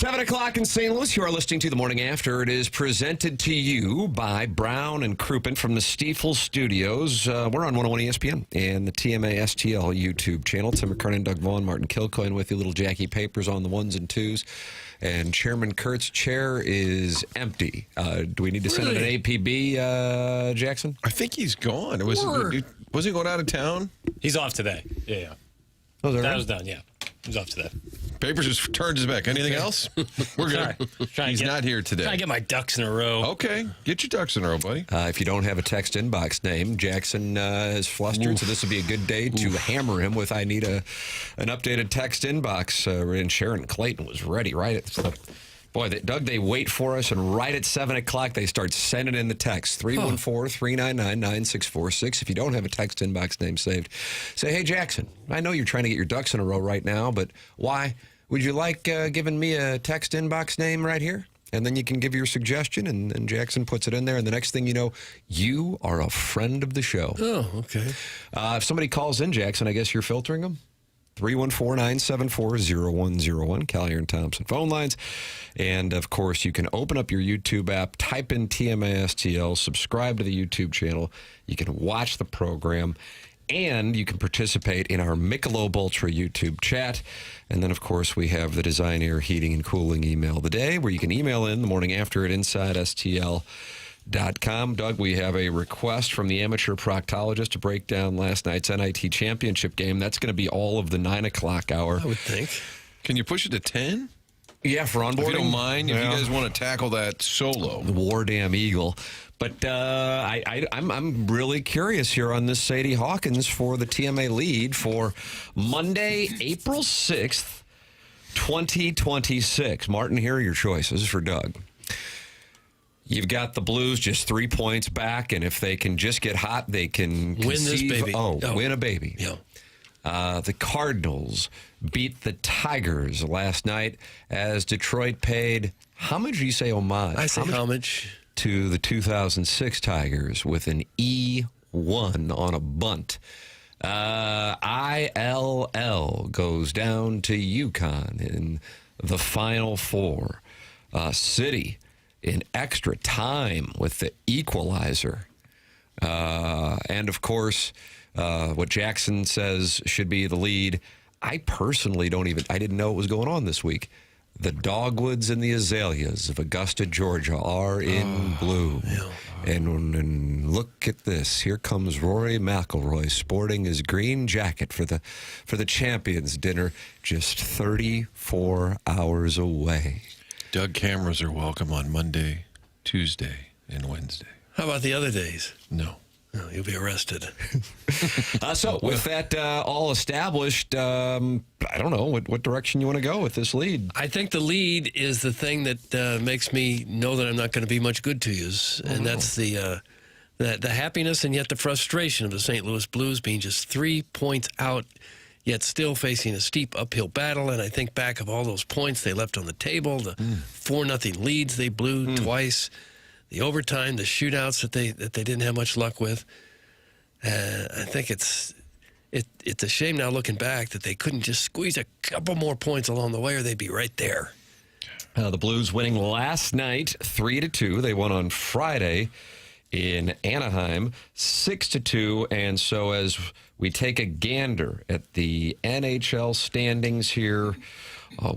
7 o'clock in St. Louis. You are listening to The Morning After. It is presented to you by Brown and Crouppen from the Stiefel Studios. We're on 101 ESPN and the TMA STL YouTube channel. Tim McKernan, Doug Vaughn, Martin Kilcoyne with you. Little Jackie Papers on the ones and twos. And Chairman Kurt's chair is empty. Do we need to send him an APB, Jackson? I think he's gone. Was he going out of town? He's off today. Yeah. Oh, That was done, yeah. He's off today. Papers just turned his back. Anything else? We're good. He's not here today. Trying to get my ducks in a row. Okay. Get your ducks in a row, buddy. If you don't have a text inbox name, Jackson is flustered, so this would be a good day to hammer him with, I need an updated text inbox. And Sharon Clayton was ready, right? Boy, Doug, they wait for us, and right at 7 o'clock, they start sending in the text. 314-399-9646. If you don't have a text inbox name saved, say, hey, Jackson, I know you're trying to get your ducks in a row right now, but why? Would you like giving me a text inbox name right here? And then you can give your suggestion, and Jackson puts it in there, and the next thing you know, you are a friend of the show. Oh, okay. If somebody calls in, Jackson, I guess you're filtering them? 314-974-0101, Collier and Thompson phone lines. And, of course, you can open up your YouTube app, type in TMASTL, subscribe to the YouTube channel. You can watch the program, and you can participate in our Michelob Ultra YouTube chat. And then, of course, we have the Design Air Heating and Cooling email of the day, where you can email in the morning after at InsideSTL.com. Doug, we have a request from the amateur proctologist to break down last night's NIT championship game. That's going to be all of the 9 o'clock hour. I would think. Can you push it to 10? Yeah, for onboarding. If you don't mind, if you guys want to tackle that solo. The War Damn Eagle. But I'm really curious here on this Sadie Hawkins for the TMA lead for Monday, April 6th, 2026. Martin, here are your choices for Doug. You've got the Blues just 3 points back, and if they can just get hot, they can win this baby. Win a baby. Yeah. The Cardinals beat the Tigers last night as Detroit paid, how much do you say homage? I say homage. To the 2006 Tigers with an E1 on a bunt. ILL goes down to UConn in the Final Four. City in extra time with the equalizer. And, of course, what Jackson says should be the lead. I personally I didn't know what was going on this week. The Dogwoods and the Azaleas of Augusta, Georgia are in bloom. Yeah. And look at this. Here comes Rory McIlroy sporting his green jacket for the Champions Dinner just 34 hours away. Doug cameras are welcome on Monday, Tuesday, and Wednesday. How about the other days? No. No, you'll be arrested. So with that all established, I don't know what direction you want to go with this lead. I think the lead is the thing that makes me know that I'm not going to be much good to you, and that's the happiness and yet the frustration of the St. Louis Blues being just 3 points out, yet still facing a steep uphill battle. And I think back of all those points they left on the table, the 4-0 leads they blew twice, the overtime, the shootouts that they didn't have much luck with. I think it's a shame now looking back that they couldn't just squeeze a couple more points along the way, or they'd be right there. The Blues winning last night 3-2. They won on Friday in Anaheim 6-2. And so as we take a gander at the NHL standings here,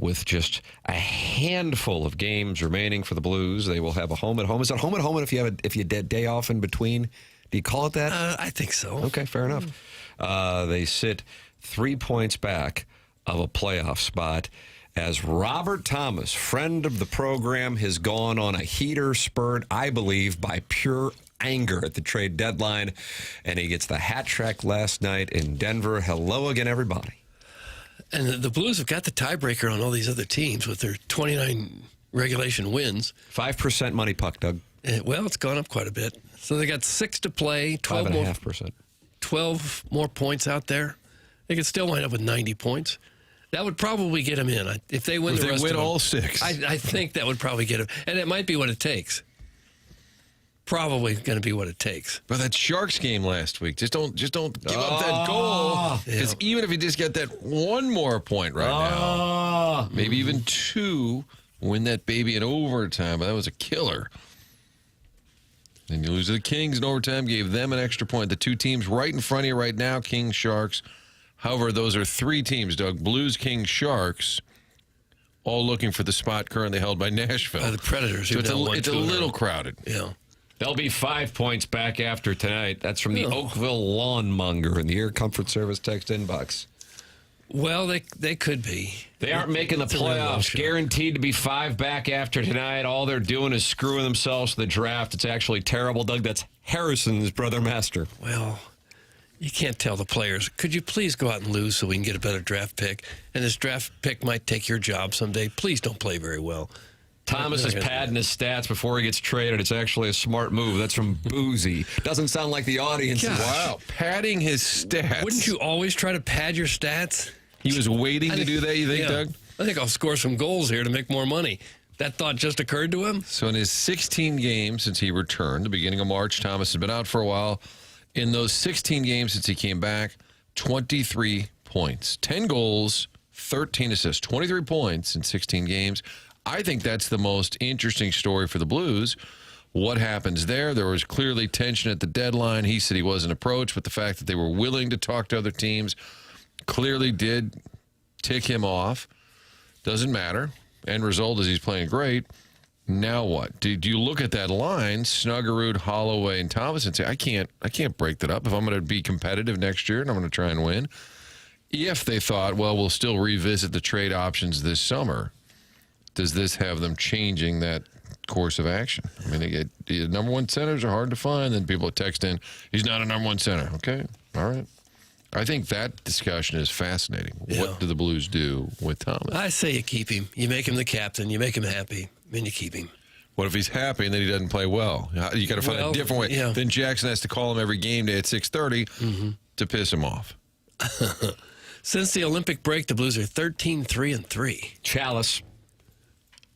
with just a handful of games remaining for the Blues, they will have a home at home. Is it home at home? And if you day off in between, do you call it that? I think so. Okay, fair enough. They sit 3 points back of a playoff spot as Robert Thomas, friend of the program, has gone on a heater spurred, I believe, by pure anger at the trade deadline, and he gets the hat trick last night in Denver. Hello again, everybody. And the Blues have got the tiebreaker on all these other teams with their 29 regulation wins. 5% money puck, Doug. Well, it's gone up quite a bit. So they got 6 to play, 5.5%. 12 more points out there. They could still wind up with 90 points. That would probably get them in. If they win the rest of them, all 6. I think that would probably get them. And it might be what it takes. Probably going to be what it takes. But that Sharks game last week, just don't give up that goal. Because even if you just get that one more point right now, maybe even 2, win that baby in overtime. But that was a killer. Then you lose to the Kings in overtime, gave them an extra point. The two teams right in front of you right now, Kings, Sharks. However, those are three teams, Doug. Blues, Kings, Sharks, all looking for the spot currently held by Nashville. The Predators. So it's a little crowded. Yeah. They'll be 5 points back after tonight. That's from the Oakville Lawnmonger in the Air Comfort Service text inbox. Well, they could be. They aren't making the playoffs. Guaranteed to be 5 back after tonight. All they're doing is screwing themselves to the draft. It's actually terrible, Doug. That's Harrison's brother master. Well, you can't tell the players, could you please go out and lose so we can get a better draft pick? And this draft pick might take your job someday. Please don't play very well. Thomas is padding his stats before he gets traded. It's actually a smart move. That's from Boozy. Doesn't sound like the audience. Wow. Padding his stats. Wouldn't you always try to pad your stats? He was waiting to do that, you think, Doug? I think I'll score some goals here to make more money. That thought just occurred to him? So in his 16 games since he returned, the beginning of March, Thomas has been out for a while. In those 16 games since he came back, 23 points. 10 goals, 13 assists. 23 points in 16 games. I think that's the most interesting story for the Blues. What happens there? There was clearly tension at the deadline. He said he wasn't approached, but the fact that they were willing to talk to other teams clearly did tick him off. Doesn't matter. End result is he's playing great. Now what? Do you look at that line, Snuggerud, Holloway, and Thomas, and say, I can't break that up if I'm going to be competitive next year and I'm going to try and win? If they thought, well, we'll still revisit the trade options this summer, does this have them changing that course of action? I mean, the number one centers are hard to find, and people text in, he's not a number one center. Okay, all right. I think that discussion is fascinating. Yeah. What do the Blues do with Thomas? I say you keep him. You make him the captain. You make him happy, and you keep him. What if he's happy and then he doesn't play well? You got to find a different way. Yeah. Then Jackson has to call him every game day at 6:30 to piss him off. Since the Olympic break, the Blues are 13-3-3. Chalice.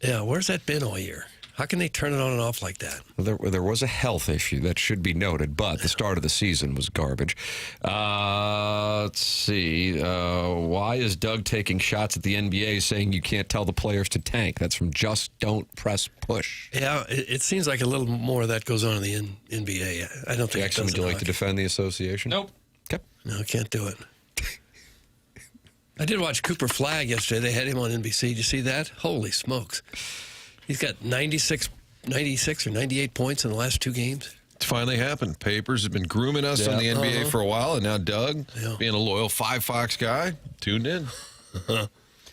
Yeah, where's that been all year? How can they turn it on and off like that? There was a health issue that should be noted, but the start of the season was garbage. Let's see. Why is Doug taking shots at the NBA saying you can't tell the players to tank? That's from Just Don't Press Push. Yeah, it seems like a little more of that goes on in the NBA. I don't think Jackson, would you like to defend the association? Nope. Okay. No, I can't do it. I did watch Cooper Flagg yesterday. They had him on NBC. Did you see that? Holy smokes. He's got 96 or 98 points in the last 2 games. It's finally happened. Papers have been grooming us on the NBA for a while, and now Doug, being a loyal 5 Fox guy, tuned in.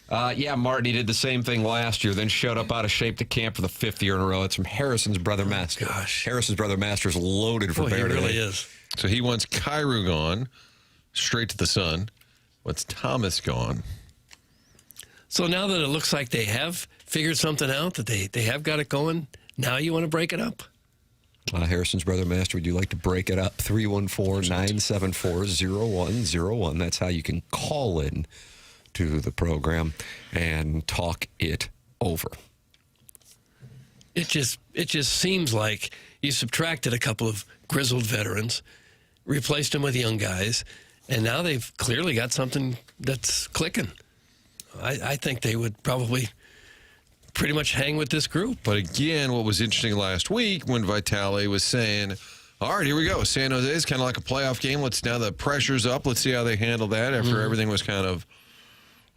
Yeah, Martin, he did the same thing last year, then showed up out of shape to camp for the 5th year in a row. It's from Harrison's brother Master. Gosh. Harrison's brother Master's loaded for bear He really today. is. So he wants Kyrou gone, straight to the sun. What's Thomas gone? So now that it looks like they have figured something out, that they have got it going, now you want to break it up? Harrison's brother Master, would you like to break it up? 314-974-0101. That's how you can call in to the program and talk it over. It just seems like you subtracted a couple of grizzled veterans, replaced them with young guys, and now they've clearly got something that's clicking. I think they would probably pretty much hang with this group. But again, what was interesting last week when Vitale was saying, all right, here we go. San Jose is kind of like a playoff game. Now the pressure's up. Let's see how they handle that after everything was kind of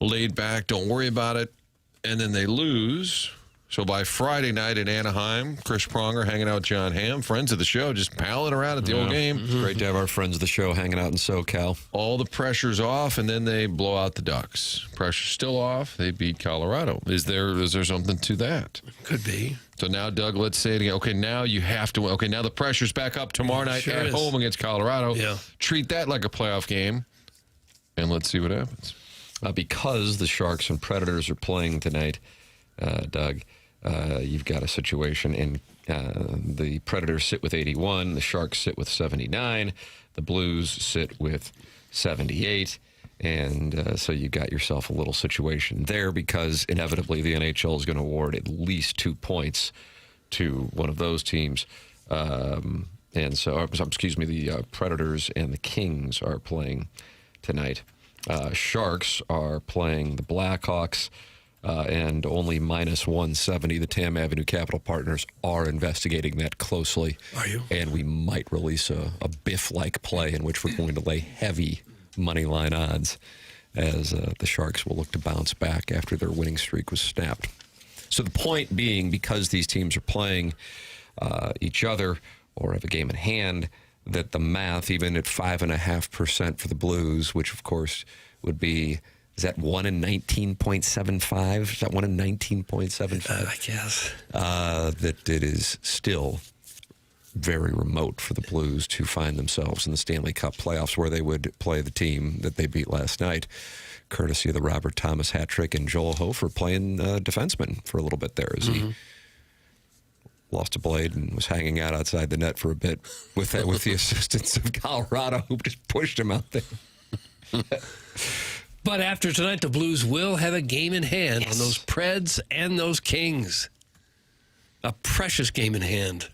laid back. Don't worry about it. And then they lose. So by Friday night in Anaheim, Chris Pronger hanging out with Jon Hamm, friends of the show, just palling around at the old game. Great to have our friends of the show hanging out in SoCal. All the pressure's off, and then they blow out the Ducks. Pressure's still off. They beat Colorado. Is there something to that? Could be. So now, Doug, let's say it again. Okay, now you have to win. Okay, now the pressure's back up tomorrow night Sure at is. home against Colorado. Yeah. Treat that like a playoff game, and let's see what happens. Because the Sharks and Predators are playing tonight, Doug, you've got a situation in the Predators sit with 81, the Sharks sit with 79, the Blues sit with 78, and so you got yourself a little situation there because inevitably the NHL is going to award at least 2 points to one of those teams. And so, excuse me, the Predators and the Kings are playing tonight. Sharks are playing the Blackhawks. and only minus 170. The Tam Avenue Capital Partners are investigating that closely. Are you? And we might release a Biff-like play in which we're going to lay heavy money line odds as the Sharks will look to bounce back after their winning streak was snapped. So the point being, because these teams are playing each other or have a game in hand, that the math, even at 5.5% for the Blues, which of course would be, is that 1 in 19.75? Is that 1 in 19.75? I guess. That it is still very remote for the Blues to find themselves in the Stanley Cup playoffs, where they would play the team that they beat last night, courtesy of the Robert Thomas hat trick and Joel Hofer playing defenseman for a little bit there as he lost a blade and was hanging out outside the net for a bit with the assistance of Colorado, who just pushed him out there. But after tonight, the Blues will have a game in hand on those Preds and those Kings. A precious game in hand.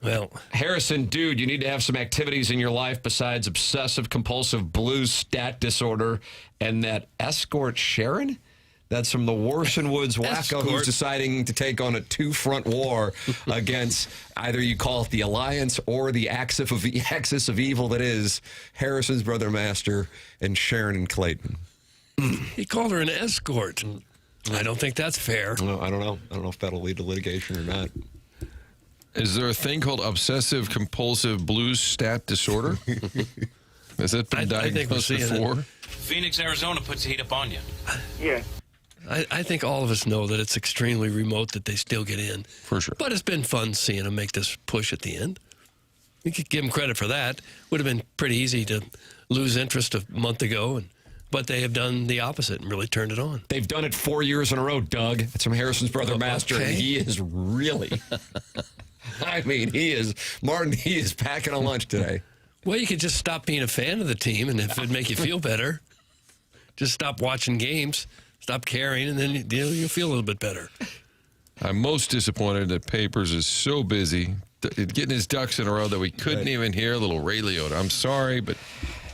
Well, Harrison, dude, you need to have some activities in your life besides obsessive-compulsive blues stat disorder and that escort Sharon? That's from the Warson Woods wacko who's deciding to take on a two-front war against either you call it the Alliance or the axis of evil that is Harrison's brother Master and Sharon and Clayton. he called her an escort. I don't think that's fair. No, I don't know. I don't know if that'll lead to litigation or not. Is there a thing called obsessive-compulsive blues stat disorder? Has it been diagnosed before? Phoenix, Arizona puts the heat up on you. Yeah. I think all of us know that it's extremely remote that they still get in. For sure. But it's been fun seeing them make this push at the end. We could give them credit for that. Would have been pretty easy to lose interest a month ago, but they have done the opposite and really turned it on. They've done it 4 years in a row, Doug. It's from Harrison's brother Master, okay. and he is really... I mean, he is packing a lunch today. Well, you could just stop being a fan of the team, and if it'd make you feel better, just stop watching games, stop caring, and then you'll feel a little bit better. I'm most disappointed that Papers is so busy getting his ducks in a row that we couldn't even hear a little Ray Liotta. I'm sorry, but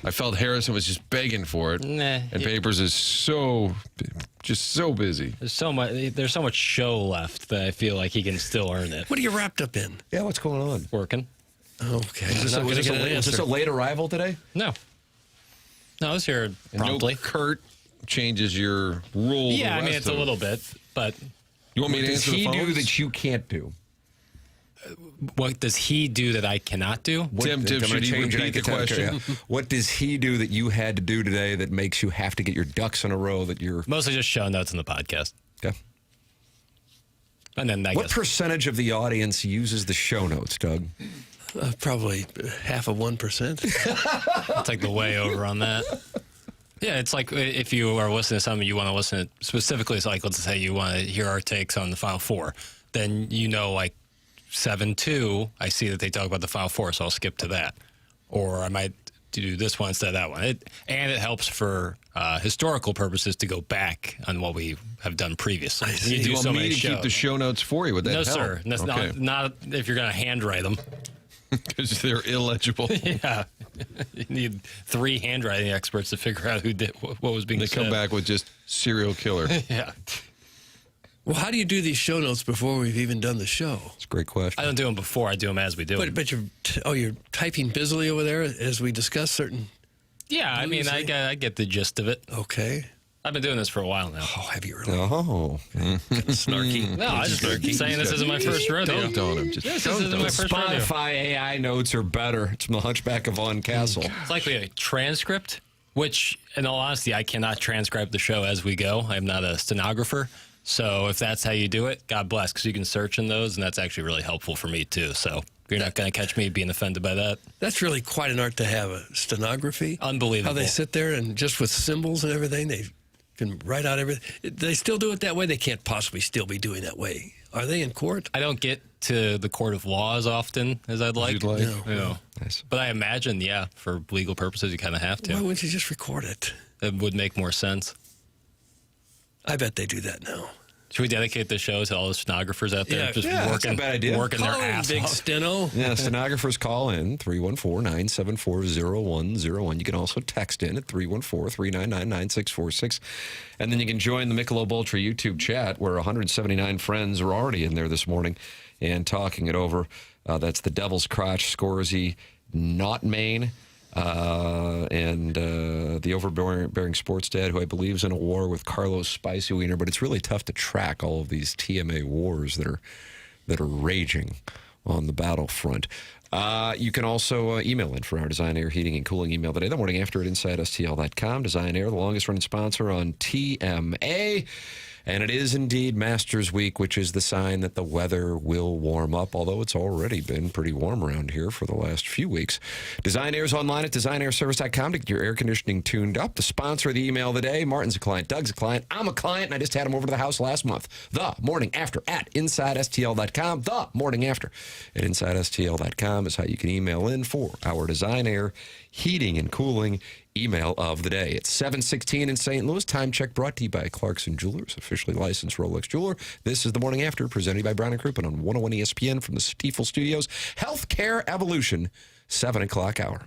I felt Harrison was just begging for it. And Papers is so busy. There's so much show left that I feel like he can still earn it. What are you wrapped up in? Yeah, what's going on? Working. Okay. Is this a late arrival today? No, I was here promptly. No Kurt changes your rule. Yeah, I mean, it's a little bit, but... You want me to What does answer the he phones? do that you can't do? What does he do that I cannot do? Tim, should he repeat the question? What does he do that you had to do today that makes you have to get your ducks in a row that you're... Mostly just show notes in the podcast. Okay. And then What percentage of the audience uses the show notes, Doug? Probably half of 1%. I'll take the way over on that. Yeah, it's like if you are listening to something you want to listen to specifically, it's like, let's say you want to hear our takes on the Final Four, then like 7-2, I see that they talk about the Final Four, so I'll skip to that. Or I might do this one instead of that one. And it helps for historical purposes to go back on what we have done previously. see. You do You want so me many to keep shows. the show notes for you? Would that No, help? sir. That's Okay. not if you're going to handwrite them. Because they're illegible. Yeah. You need 3 handwriting experts to figure out who did what was being They said. come back with just serial killer. Yeah. Well, how do you do these show notes before we've even done the show? It's a great question. I don't do them before. I do them as we do them. But you're typing busily over there as we discuss certain... Yeah, I mean, I get the gist of it. Okay. I've been doing this for a while now. Oh, have you really? Oh. Snarky. No, I just saying this isn't my first rodeo. Don't on him. Just This isn't my first rodeo. Spotify AI notes are better. It's from the Hunchback of Von Castle. It's likely a transcript, which, in all honesty, I cannot transcribe the show as we go. I'm not a stenographer. So if that's how you do it, God bless, because you can search in those, and that's actually really helpful for me, too. So you're not going to catch me being offended by that. That's really quite an art to have, a stenography. Unbelievable. How they sit there and just with symbols and everything, they can write out everything. They still do it that way? They can't possibly still be doing that way. Are they in court? I don't get to the court of law as often as I'd like. you'd like? No. You know. Nice. But I imagine, yeah, for legal purposes, you kind of have to. Why wouldn't you just record it? It would make more sense. I bet they do that now. Should we dedicate the show to all the stenographers out there Yeah. just Yeah, that's working, a bad idea. working their Call in, ass Big off? Steno. Yeah, stenographers call in 314-974-0101. You can also text in at 314-399-9646. And then you can join the Michelob Ultra YouTube chat where 179 friends are already in there this morning and talking it over. That's the Devil's Crotch, Scorsese, Not Maine, and the overbearing sports dad, who I believe is in a war with Carlos Spicy Wiener. But it's really tough to track all of these TMA wars that are raging on the battlefront. You can also email in for our Design Air Heating and Cooling email today, the morning after at InsideSTL.com. Design Air, the longest running sponsor on TMA. And it is indeed Masters Week, which is the sign that the weather will warm up, although it's already been pretty warm around here for the last few weeks. Design Air's online at designairservice.com to get your air conditioning tuned up. The sponsor of the email of the day, Martin's a client, Doug's a client, I'm a client, and I just had him over to the house last month. The Morning After at InsideSTL.com. The Morning After at InsideSTL.com is how you can email in for our Design Air Heating and Cooling email of the day. It's 7:16 in St. Louis. Time check brought to you by Clarkson Jewelers, officially licensed Rolex jeweler. This is the Morning After, presented by Brown and Crouppen on 101 ESPN from the Stiefel Studios. Healthcare Evolution, 7 o'clock hour.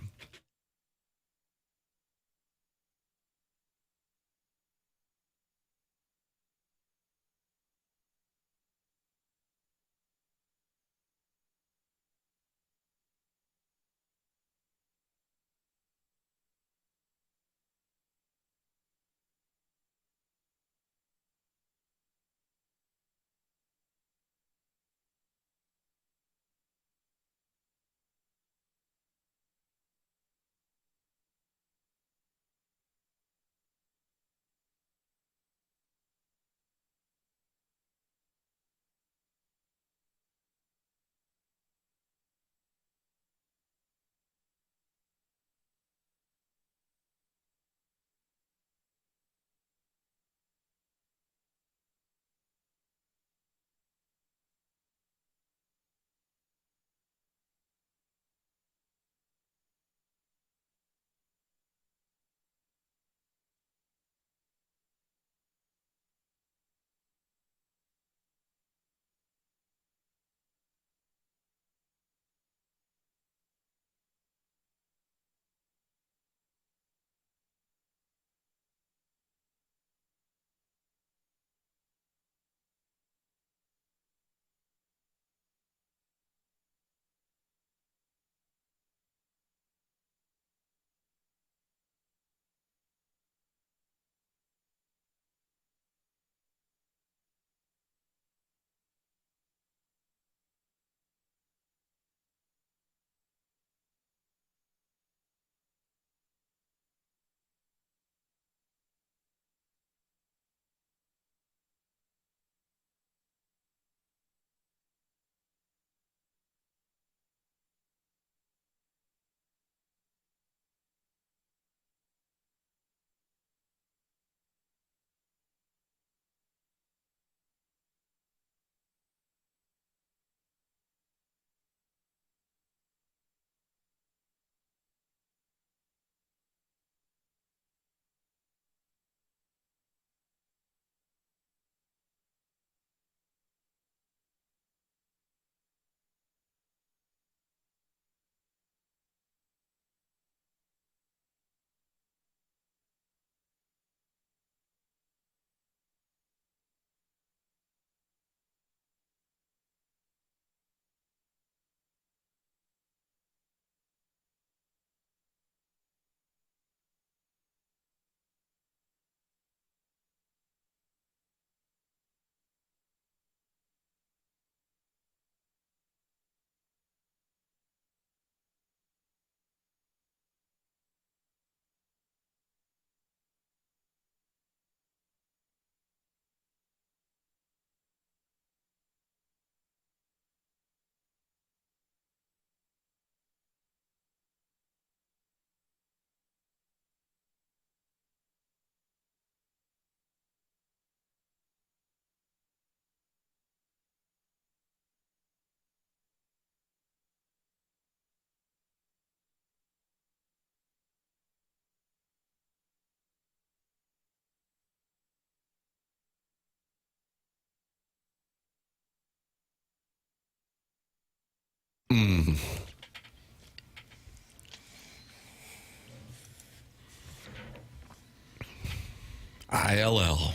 ILL.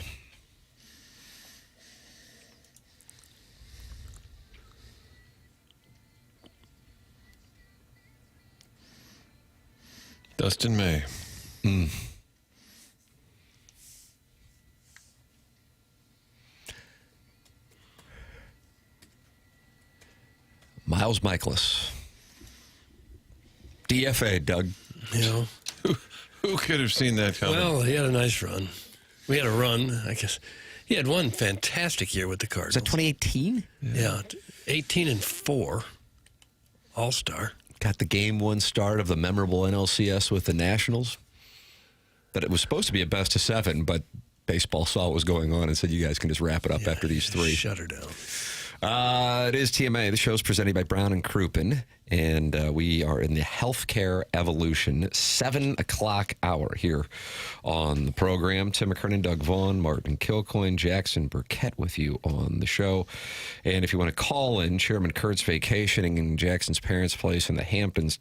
Dustin May. Miles Michaelis. DFA, Doug. You know, Who could have seen that coming? well, he had a nice run. We had a run, I guess. He had one fantastic year with the Cardinals. Is that 2018? Yeah, 18-4, All-Star. Got the game one start of the memorable NLCS with the Nationals. But it was supposed to be a best of 7, but baseball saw what was going on and said, you guys can just wrap it up after these 3. Shut her down. It is TMA. The show's presented by Brown and Crouppen, and we are in the Healthcare Evolution 7 o'clock hour here on the program. Tim McKernan, Doug Vaughn, Martin Kilcoyne, Jackson Burkett with you on the show. And if you want to call in, Chairman Kurt's vacationing in Jackson's parents' place in the Hamptons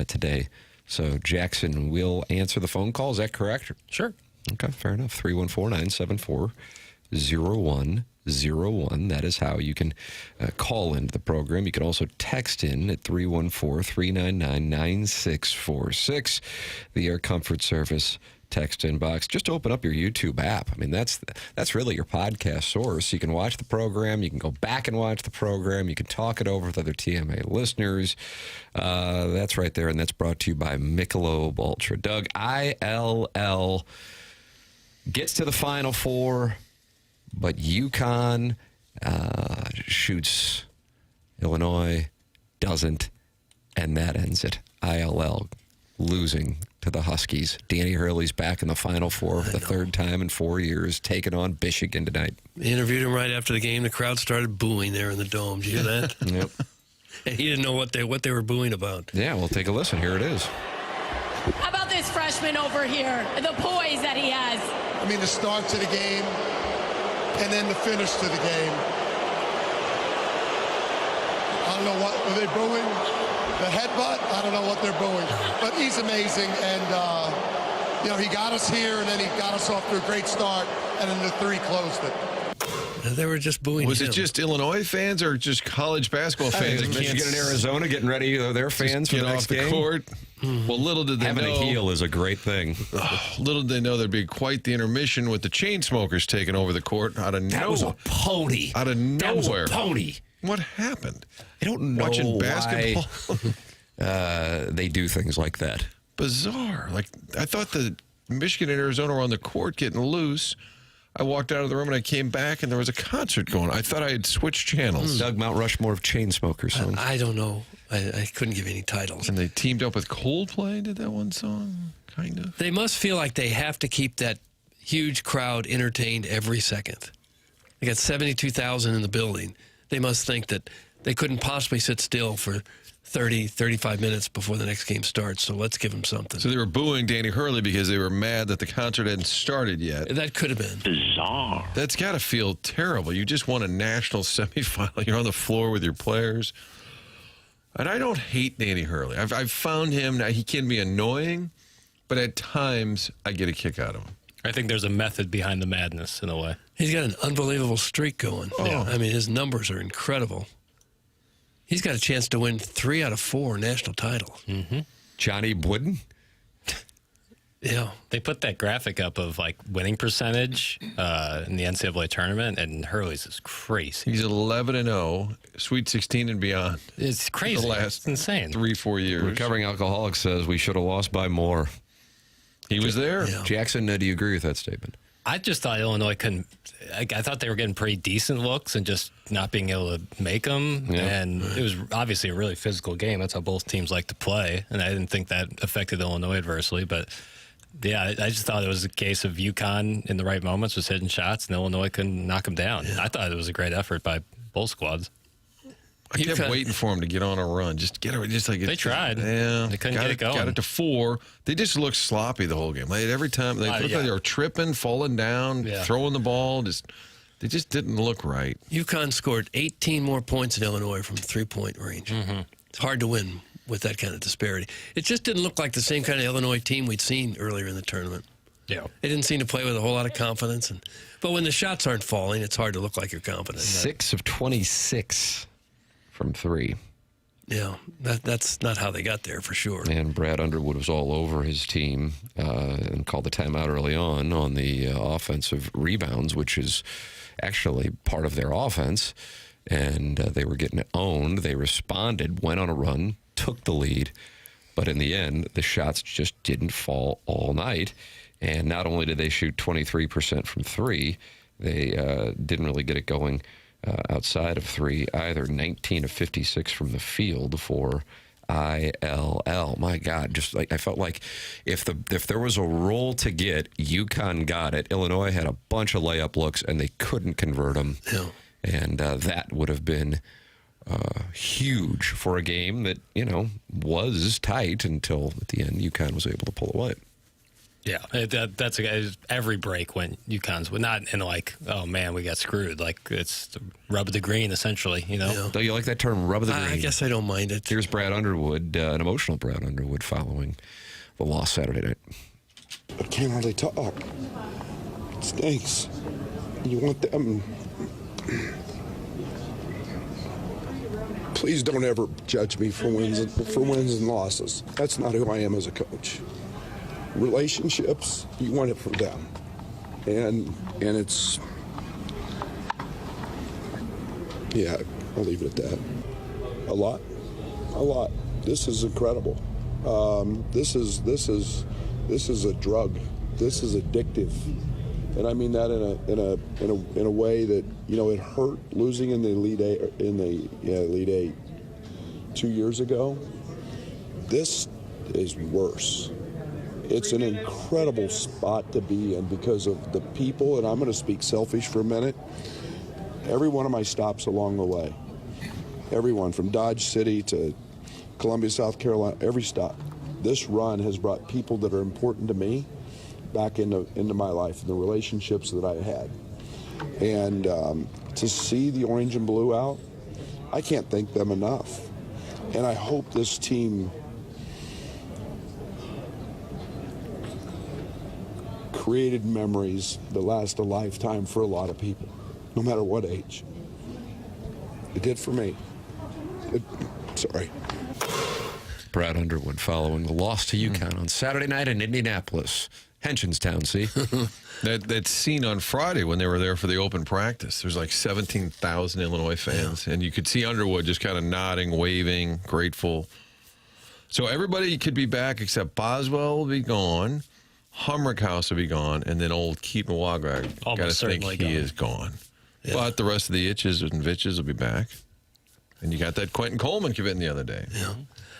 today. So Jackson will answer the phone call. Is that correct? Sure. Okay, fair enough. 314-974-0101. That is how you can call into the program. You can also text in at 314-399-9646. The Air Comfort Service text inbox. Just open up your YouTube app. I mean, that's really your podcast source. You can watch the program. You can go back and watch the program. You can talk it over with other TMA listeners. That's right there, and that's brought to you by Michelob Ultra. Doug, ILL gets to the Final Four, but UConn shoots. Illinois doesn't, and that ends it. ILL losing to the Huskies. Danny Hurley's back in the Final Four for the third time in 4 years, taking on Michigan tonight. Interviewed him right after the game. The crowd started booing there in the dome. Did you hear that? Yep. And he didn't know what they were booing about. Yeah, we'll take a listen. Here it is. How about this freshman over here, the poise that he has? I mean, the start to the game and then the finish to the game. I don't know what, are they booing? The headbutt? I don't know what they're booing. But he's amazing, and, he got us here, and then he got us off to a great start, and then the 3 closed it. And they were just booing Was him. it just Illinois fans or just college basketball fans? that can't Michigan and Arizona getting ready, their fans for get the next off the game? court? Well, little did they Having know. a heel is a great thing. Little did they know there'd be quite the intermission with the chain smokers taking over the court out of That nowhere. was a pony. Out of That was nowhere. a pony. What happened? I don't know Watching why basketball. they do things like that. Bizarre. Like, I thought the Michigan and Arizona were on the court getting loose. I walked out of the room and I came back and there was a concert going on. I thought I had switched channels. Doug Mount Rushmore of chain smokers. So. I don't know. I couldn't give any titles. And they teamed up with Coldplay, did that one song, kind of. They must feel like they have to keep that huge crowd entertained every second. They got 72,000 in the building. They must think that they couldn't possibly sit still for 30, 35 minutes before the next game starts, so let's give them something. So they were booing Danny Hurley because they were mad that the concert hadn't started yet. That could have been. Bizarre. That's got to feel terrible. You just won a national semifinal. You're on the floor with your players. And I don't hate Danny Hurley. I've found him, now he can be annoying, but at times I get a kick out of him. I think there's a method behind the madness in a way. He's got an unbelievable streak going. Oh. I mean, his numbers are incredible. He's got a chance to win 3 out of 4 national titles. Mm-hmm. Johnny Wooden? Yeah. They put that graphic up of like winning percentage in the NCAA tournament, and Hurley's is crazy. He's 11-0, Sweet 16 and beyond. It's crazy. The last It's insane. 3-4 years. Recovering alcoholic says we should have lost by more. He was there. Yeah. Jackson, do you agree with that statement? I just thought Illinois couldn't. I thought they were getting pretty decent looks and just not being able to make them. Yeah. And it was obviously a really physical game. That's how both teams like to play. And I didn't think that affected Illinois adversely. But yeah, I just thought it was a case of UConn in the right moments was hitting shots, and Illinois couldn't knock them down. I thought it was a great effort by both squads. I kept waiting for him to get on a run. Just get it. Just like They tried. Yeah, They couldn't get it going. Got it to 4. They just looked sloppy the whole game. Like every time they looked like they were tripping, falling down, throwing the ball. They just didn't look right. UConn scored 18 more points in Illinois from 3-point range. Mm-hmm. It's hard to win with that kind of disparity. It just didn't look like the same kind of Illinois team we'd seen earlier in the tournament. Yeah. They didn't seem to play with a whole lot of confidence. But when the shots aren't falling, it's hard to look like you're confident. 6 of 26 from 3. Yeah, that's not how they got there for sure. And Brad Underwood was all over his team and called the timeout early on the offensive rebounds, which is actually part of their offense. And they were getting owned. They responded, went on a run, took the lead. But in the end, the shots just didn't fall all night. And not only did they shoot 23% from 3, they didn't really get it going outside of 3 either. 19 of 56 from the field for ILL. My God, just like I felt like if there was a roll to get, UConn got it. Illinois had a bunch of layup looks, and they couldn't convert them. Yeah. And that would have been huge for a game that, was tight until at the end UConn was able to pull away. Yeah, that's every break when UConn's not in like, oh man, we got screwed. Like it's the rub of the green, essentially. Yeah. Do you like that term, rub of the green? I guess I don't mind it. Here's Brad Underwood, an emotional Brad Underwood, following the loss Saturday night. I can't hardly talk. It stinks. You want them. Please don't ever judge me for wins and losses. That's not who I am as a coach. Relationships, you want it for them, and it's, yeah, I'll leave it at that. A lot. This is incredible. This is a drug. This is addictive, and I mean that in a way that it hurt losing in the Elite Eight 2 years ago. This is worse. It's an incredible spot to be in because of the people, and I'm going to speak selfish for a minute. Every one of my stops along the way, everyone from Dodge City to Columbia, South Carolina, every stop. This run has brought people that are important to me back into my life and the relationships that I had. And to see the orange and blue out, I can't thank them enough. And I hope this team created memories that last a lifetime for a lot of people, no matter what age. It did for me. Sorry. Brad Underwood following the loss to UConn on Saturday night in Indianapolis. Henshinstown, see? That scene on Friday when they were there for the open practice, there's like 17,000 Illinois fans, and you could see Underwood just kind of nodding, waving, grateful. So everybody could be back except Boswell will be gone, Humrickhouse will be gone, and then old Keaton Wagra, I got to think he is gone. Yeah. But the rest of the itches and vitches will be back. And you got that Quentin Coleman committing the other day. Yeah.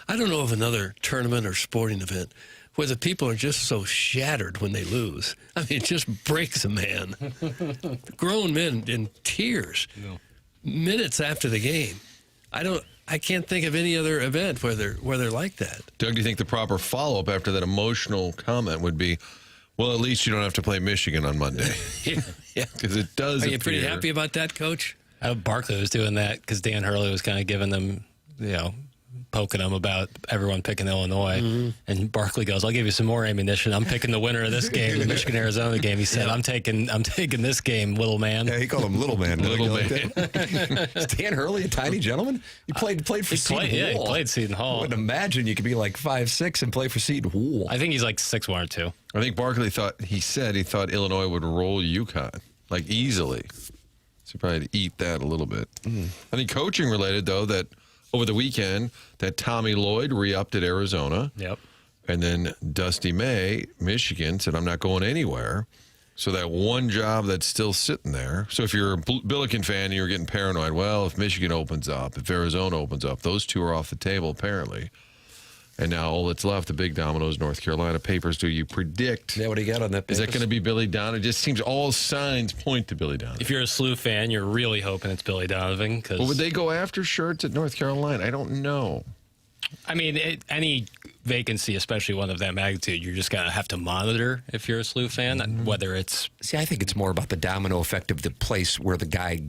I don't know of another tournament or sporting event where the people are just so shattered when they lose. I mean, it just breaks a man. Grown men in tears minutes after the game. I can't think of any other event where they're like that. Doug, do you think the proper follow-up after that emotional comment would be, well, at least you don't have to play Michigan on Monday? Yeah. Because it does Are you pretty happy about that, Coach? Barkley was doing that because Dan Hurley was kind of giving them, poking them about everyone picking Illinois. Mm-hmm. And Barkley goes, I'll give you some more ammunition. I'm picking the winner of this game, the Michigan-Arizona game. He said, I'm taking this game, little man. Yeah, he called him little man. Little man. Is Dan Hurley a tiny gentleman? He played for Seton Hall. Yeah, he played Seton Hall. I wouldn't imagine you could be like 5'6" and play for Seton Hall. I think he's like 6'1" or 2. I think Barkley thought Illinois would roll UConn, like easily. So probably eat that a little bit. I think coaching related, though, that over the weekend, that Tommy Lloyd re-upped at Arizona. Yep. And then Dusty May, Michigan, said, I'm not going anywhere. So that one job that's still sitting there. So if you're a Billiken fan and you're getting paranoid, well, if Michigan opens up, if Arizona opens up, those two are off the table, apparently. And now all that's left, the big dominoes, North Carolina. Papers, do you predict? Yeah, what do you got on that? Is that going to be Billy Donovan? It just seems all signs point to Billy Donovan. If you're a SLU fan, you're really hoping it's Billy Donovan. Well, would they go after shirts at North Carolina? I don't know. I mean, any vacancy, especially one of that magnitude, you're just going to have to monitor if you're a SLU fan, whether it's... See, I think it's more about the domino effect of the place where the guy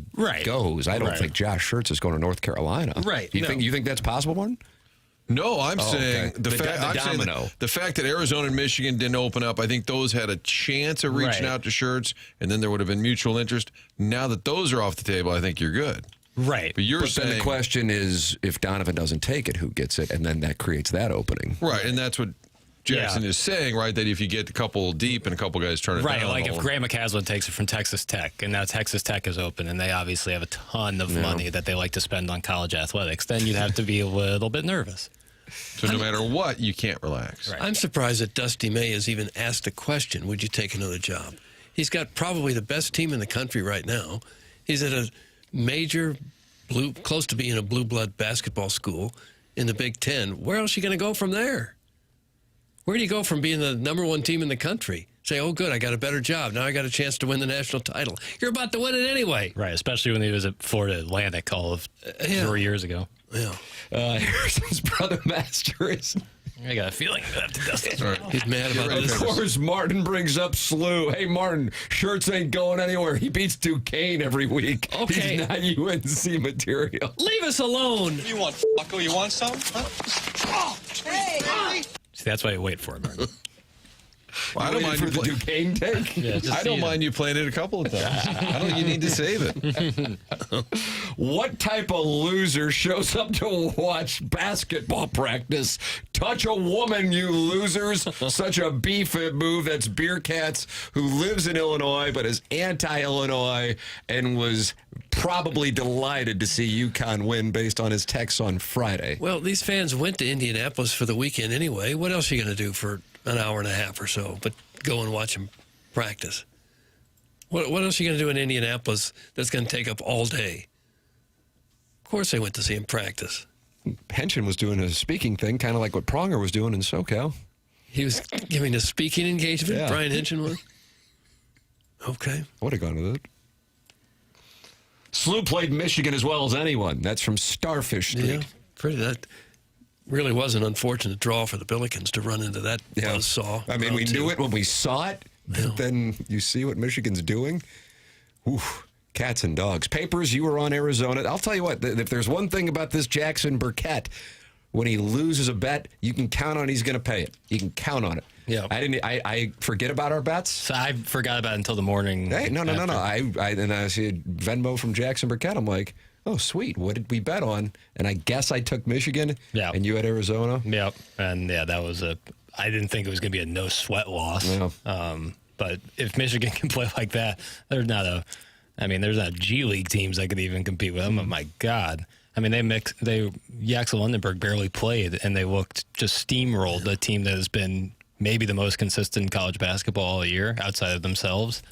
goes. I don't think Josh Schertz is going to North Carolina. Right. You think that's possible, Martin? No, I'm saying okay. the fact that Arizona and Michigan didn't open up, I think those had a chance of reaching out to shirts, and then there would have been mutual interest. Now that those are off the table, I think you're good. Right. But But then the question is, if Donovan doesn't take it, who gets it? And then that creates that opening. Right, and that's what Jackson is saying, right? That if you get a couple deep and a couple guys turn it down. Right, like if Graham McCaslin takes it from Texas Tech, and now Texas Tech is open, and they obviously have a ton of money that they like to spend on college athletics, then you'd have to be a little bit nervous. So no matter what, you can't relax. Right. I'm surprised that Dusty May has even asked the question, would you take another job? He's got probably the best team in the country right now. He's at a major close to being a blue blood basketball school in the Big Ten. Where else are you going to go from there? Where do you go from being the number one team in the country? Say, oh, good, I got a better job. Now I got a chance to win the national title. You're about to win it anyway. Right, especially when he was at Florida Atlantic all of 4 years ago. Yeah. Harrison's brother Master is... I got a feeling I have to dust it. He's mad about Of this. course, Martin brings up SLU. Hey, Martin, shirts ain't going anywhere. He beats Duquesne every week. Okay. He's not UNC material. Leave us alone. You want Bucko? You want some? Huh? See, that's why you wait for it, Martin. Well, I don't mind for the Duquesne take. Yeah, just I don't mind you playing it a couple of times. I don't think you need to save it. What type of loser shows up to watch basketball practice? Touch a woman, you losers. Such a B-fib move. That's Beer Cats, who lives in Illinois but is anti-Illinois and was probably delighted to see UConn win based on his text on Friday. Well, these fans went to Indianapolis for the weekend anyway. What else are you going to do for an hour and a half or so but go and watch them practice? What else are you going to do in Indianapolis that's going to take up all day? Of course they went to see him practice. Henson was doing a speaking thing, kind of like what Pronger was doing in SoCal. He was giving a speaking engagement, Yeah. Brian Henson was? Okay. I would have gone to that. SLU played Michigan as well as anyone. That's from Starfish Street. Yeah, that really was an unfortunate draw for the Billikens to run into that buzzsaw. I mean, we knew it when we saw it, but then you see what Michigan's doing. Oof, cats and dogs. Papers, you were on Arizona. I'll tell you what, if there's one thing about this Jackson Burkett, when he loses a bet, you can count on he's going to pay it. You can count on it. Yeah. I forget about our bets. So I forgot about it until the morning. Hey, no. after. I see a Venmo from Jackson Burkett. I'm like, oh, sweet. What did we bet on? And I guess I took Michigan. Yeah. And you had Arizona. Yep. And yeah, that was I didn't think it was going to be a no sweat loss. Yeah. But if Michigan can play like that, there's not G League teams that could even compete with them. Oh my God. I mean, Jackson Lundenberg barely played, and they looked just steamrolled a team that has been maybe the most consistent in college basketball all year outside of themselves.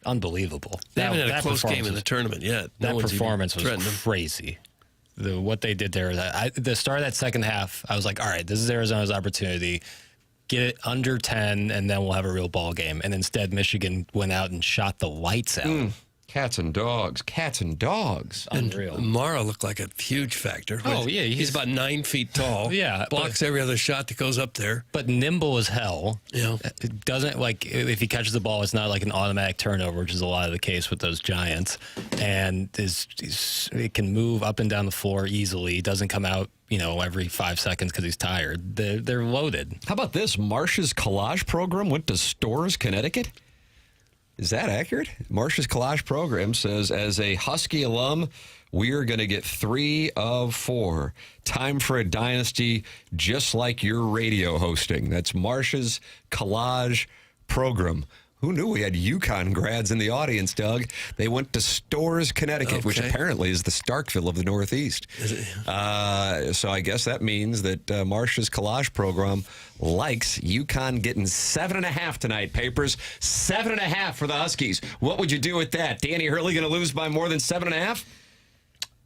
Unbelievable. They haven't had a close game in the tournament yet. That performance was threatened them. crazy. What they did there, the start of that second half, I was like, all right, this is Arizona's opportunity. Get it under 10, and then we'll have a real ball game. And instead, Michigan went out and shot the lights out. Cats and dogs. Cats and dogs. Unreal. And Mara looked like a huge factor. Oh, yeah, He's about 9 feet tall. Yeah, Blocks every other shot that goes up there. But nimble as hell. Yeah. It doesn't, like, if he catches the ball, it's not like an automatic turnover, which is a lot of the case with those Giants. And it can move up and down the floor easily. He doesn't come out, every 5 seconds because he's tired. They're loaded. How about this? Marsh's collage program went to Storrs, Connecticut. Is that accurate? Marsh's collage program says, as a Husky alum, we're going to get 3 of 4. Time for a dynasty just like your radio hosting. That's Marsh's collage program. Who knew we had UConn grads in the audience, Doug? They went to Storrs, Connecticut, which apparently is the Starkville of the Northeast. So I guess that means that Marsh's collage program likes UConn getting 7.5 tonight, Papers. 7.5 for the Huskies. What would you do with that? Danny Hurley going to lose by more than 7.5?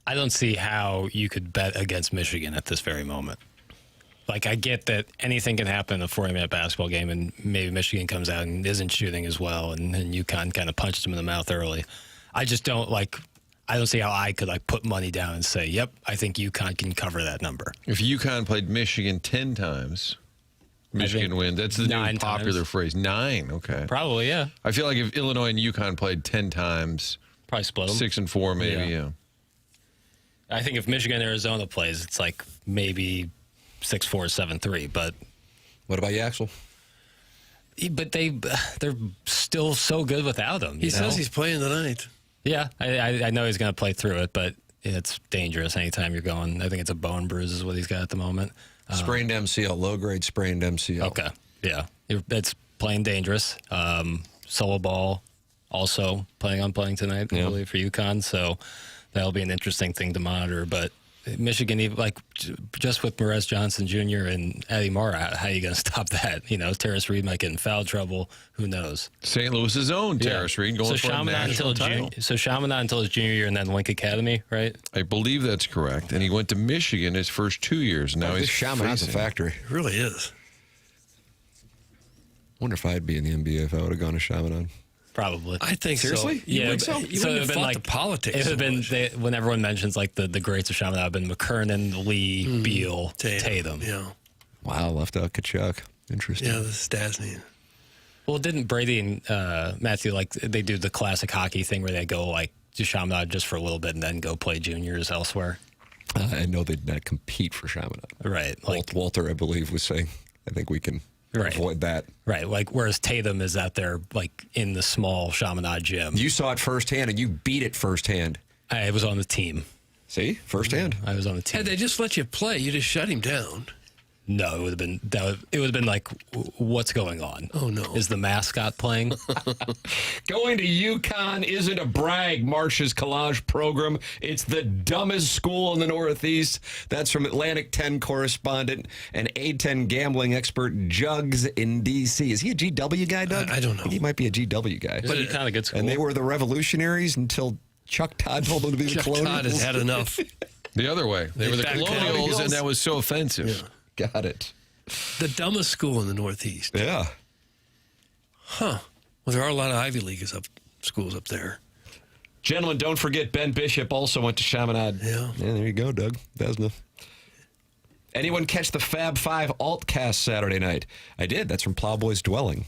I don't see how you could bet against Michigan at this very moment. Like, I get that anything can happen in a 40-minute basketball game, and maybe Michigan comes out and isn't shooting as well, and UConn kind of punched them in the mouth early. I just don't, I don't see how I could, put money down and say, yep, I think UConn can cover that number. If UConn played Michigan 10 times, Michigan win. That's the new popular phrase. 9, okay. Probably, yeah. I feel like if Illinois and UConn played 10 times, probably split them. 6 and 4 maybe, yeah. I think if Michigan and Arizona plays, it's maybe 6'4", 7'3", but What about Yaxel? but they're still so good without him. He says he's playing tonight. Yeah, I know he's going to play through it, but it's dangerous anytime you're going. I think it's a bone bruise is what he's got at the moment. Sprained MCL, low-grade sprained MCL. Okay, yeah. It's playing dangerous. Solo ball also planning on playing tonight, I believe, for UConn, so that'll be an interesting thing to monitor. But Michigan, like just with Morez Johnson Jr. and Eddie Mara, how are you going to stop that? You know, Terrace Reed might get in foul trouble. Who knows? St. Louis's own Terrace Reed going for a national title. So Chaminade until his junior year and then Link Academy, right? I believe that's correct. And he went to Michigan his first 2 years. Now he's Chaminade's a factory. It really is. Wonder if I'd be in the NBA if I would have gone to Chaminade. Probably. I think Seriously? so. You think so? You So wouldn't it'd have been fought like the politics. It would have so been much. when everyone mentions like the greats of Chaminade have been McKernan, Lee, Beal, Tatum. Yeah. Wow, left out Kachuk. Interesting. Yeah, the Stasny. Well, didn't Brady and Matthew like they do the classic hockey thing where they go like to Chaminade just for a little bit and then go play juniors elsewhere? I know they'd not compete for Chaminade. Right. Like Walter, I believe, was saying, I think we can avoid that. Right. Like whereas Tatum is out there like in the small Chaminade gym. You saw it firsthand, and you beat it firsthand. I was on the team. See? Firsthand. I was on the team. Had they just let you play, you just shut him down. No, it would have been like, what's going on? Oh, no. Is the mascot playing? Going to UConn isn't a brag, Marsh's collage program. It's the dumbest school in the Northeast. That's from Atlantic 10 correspondent and A10 gambling expert Jugs in D.C. Is he a GW guy, Doug? I don't know. think he might be a GW guy. But it's kind of good school. And they were the revolutionaries until Chuck Todd told them to be the Chuck colonials. Todd has had enough. The other way. They were the back Colonials, Colonials. and that was so offensive. Yeah. Got it. The dumbest school in the Northeast. Yeah. Huh. Well, there are a lot of Ivy League schools up there. Gentlemen, don't forget Ben Bishop also went to Chaminade. Yeah. There you go, Doug. Vesna. Anyone catch the Fab 5 Altcast Saturday night? I did. That's from Plowboy's Dwelling.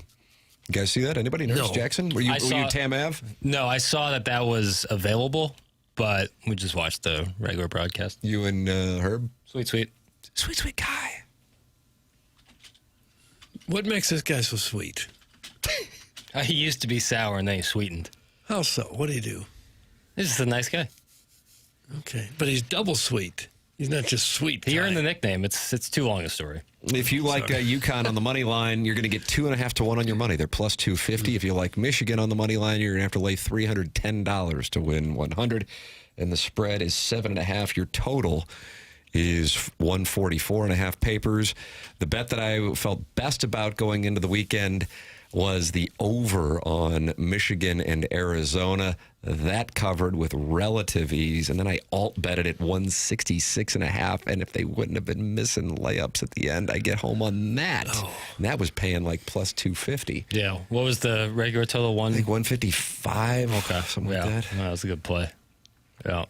You guys see that? Anybody? Nurse No. Jackson? Were you I saw- Tam Ave? No, I saw that was available, but we just watched the regular broadcast. You and Herb? Sweet. Sweet guy. What makes this guy so sweet? He used to be sour and then he sweetened. How so? What do you do? He's just a nice guy. Okay. But he's double sweet. He's not just sweet. He earned guy. the nickname. It's too long a story. If you like UConn on the money line, you're going to get 2.5 to 1 on your money. They're plus 250. If you like Michigan on the money line, you're going to have to lay $310 to win 100. And the spread is 7.5. Your total is 144.5 papers. The bet that I felt best about going into the weekend was the over on Michigan and Arizona. That covered with relative ease. And then I alt-betted at 166.5. And if they wouldn't have been missing layups at the end, I get home on that. And that was paying like plus 250. Yeah. What was the regular total? I think 155. Okay. Something yeah. like that. That was a good play. Yeah.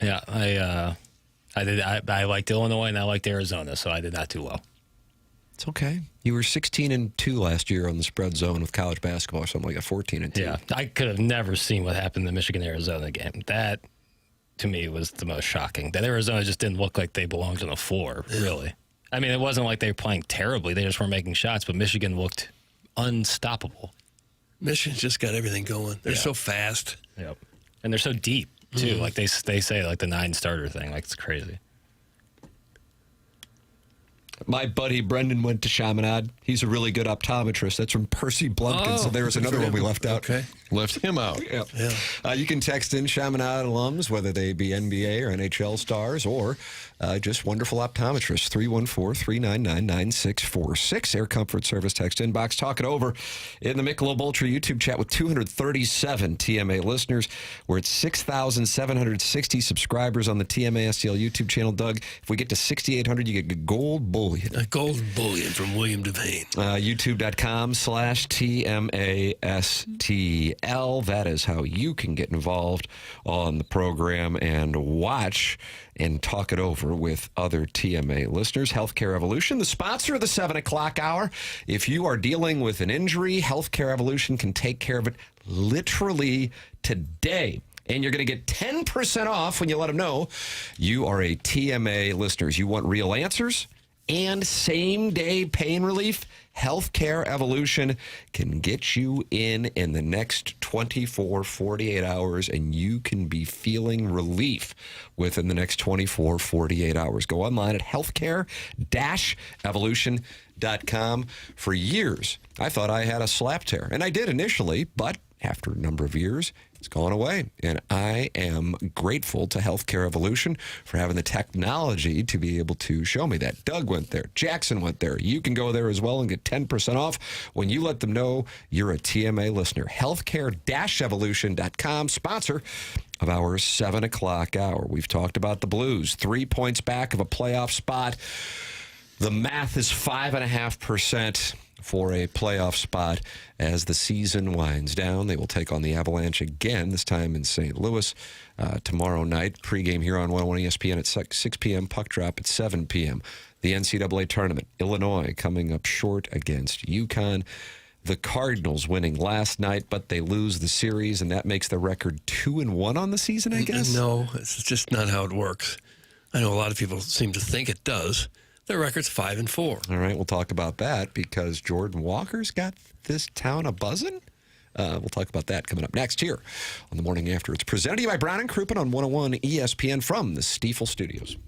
Yeah. I liked Illinois and I liked Arizona, so I did not too well. It's okay. You were 16-2 last year on the spread zone with college basketball, or something like a 14-2. Yeah, I could have never seen what happened in the Michigan-Arizona game. That, to me, was the most shocking. That Arizona just didn't look like they belonged on the floor, really. I mean, it wasn't like they were playing terribly. They just weren't making shots, but Michigan looked unstoppable. Michigan's just got everything going. They're so fast. Yep. And they're so deep, too. Like they say, like the 9-starter thing. Like, it's crazy. My buddy Brendan went to Chaminade. He's a really good optometrist. That's from Percy Blumpkin. So there's another one we left out. Okay. Left him out. Yeah. You can text in Chaminade alums, whether they be NBA or NHL stars or just wonderful optometrists. 314-399-9646. Air Comfort Service text inbox. Talk it over in the Michelob Ultra YouTube chat with 237 TMA listeners. We're at 6,760 subscribers on the TMA STL YouTube channel. Doug, if we get to 6,800, you get gold bullion. A gold bullion from William Devane. YouTube.com/TMASTL. That is how you can get involved on the program and watch and talk it over with other TMA listeners. Healthcare Evolution, the sponsor of the 7 o'clock hour. If you are dealing with an injury, Healthcare Evolution can take care of it literally today. And you're going to get 10% off when you let them know you are a TMA listener. You want real answers and same-day pain relief, Healthcare Evolution can get you in the next 24, 48 hours, and you can be feeling relief within the next 24, 48 hours. Go online at healthcare-evolution.com. For years, I thought I had a slap tear, and I did initially, but after a number of years, it's gone away. And I am grateful to Healthcare Evolution for having the technology to be able to show me that. Doug went there. Jackson went there. You can go there as well and get 10% off when you let them know you're a TMA listener. Healthcare-evolution.com, sponsor of our 7 o'clock hour. We've talked about the Blues. 3 points back of a playoff spot. The math is 5.5% for a playoff spot as the season winds down. They will take on the Avalanche again, this time in St. Louis tomorrow night. Pregame here on 101 ESPN at 6 p.m., puck drop at 7 p.m. The NCAA tournament, Illinois coming up short against UConn. The Cardinals winning last night, but they lose the series, and that makes the record 2-1 on the season, I guess? No, it's just not how it works. I know a lot of people seem to think it does. Their record's 5-4. All right, we'll talk about that because Jordan Walker's got this town a buzzing. We'll talk about that coming up next here on The Morning After. It's presented to you by Brown and Crouppen on 101 ESPN from the Stiefel Studios.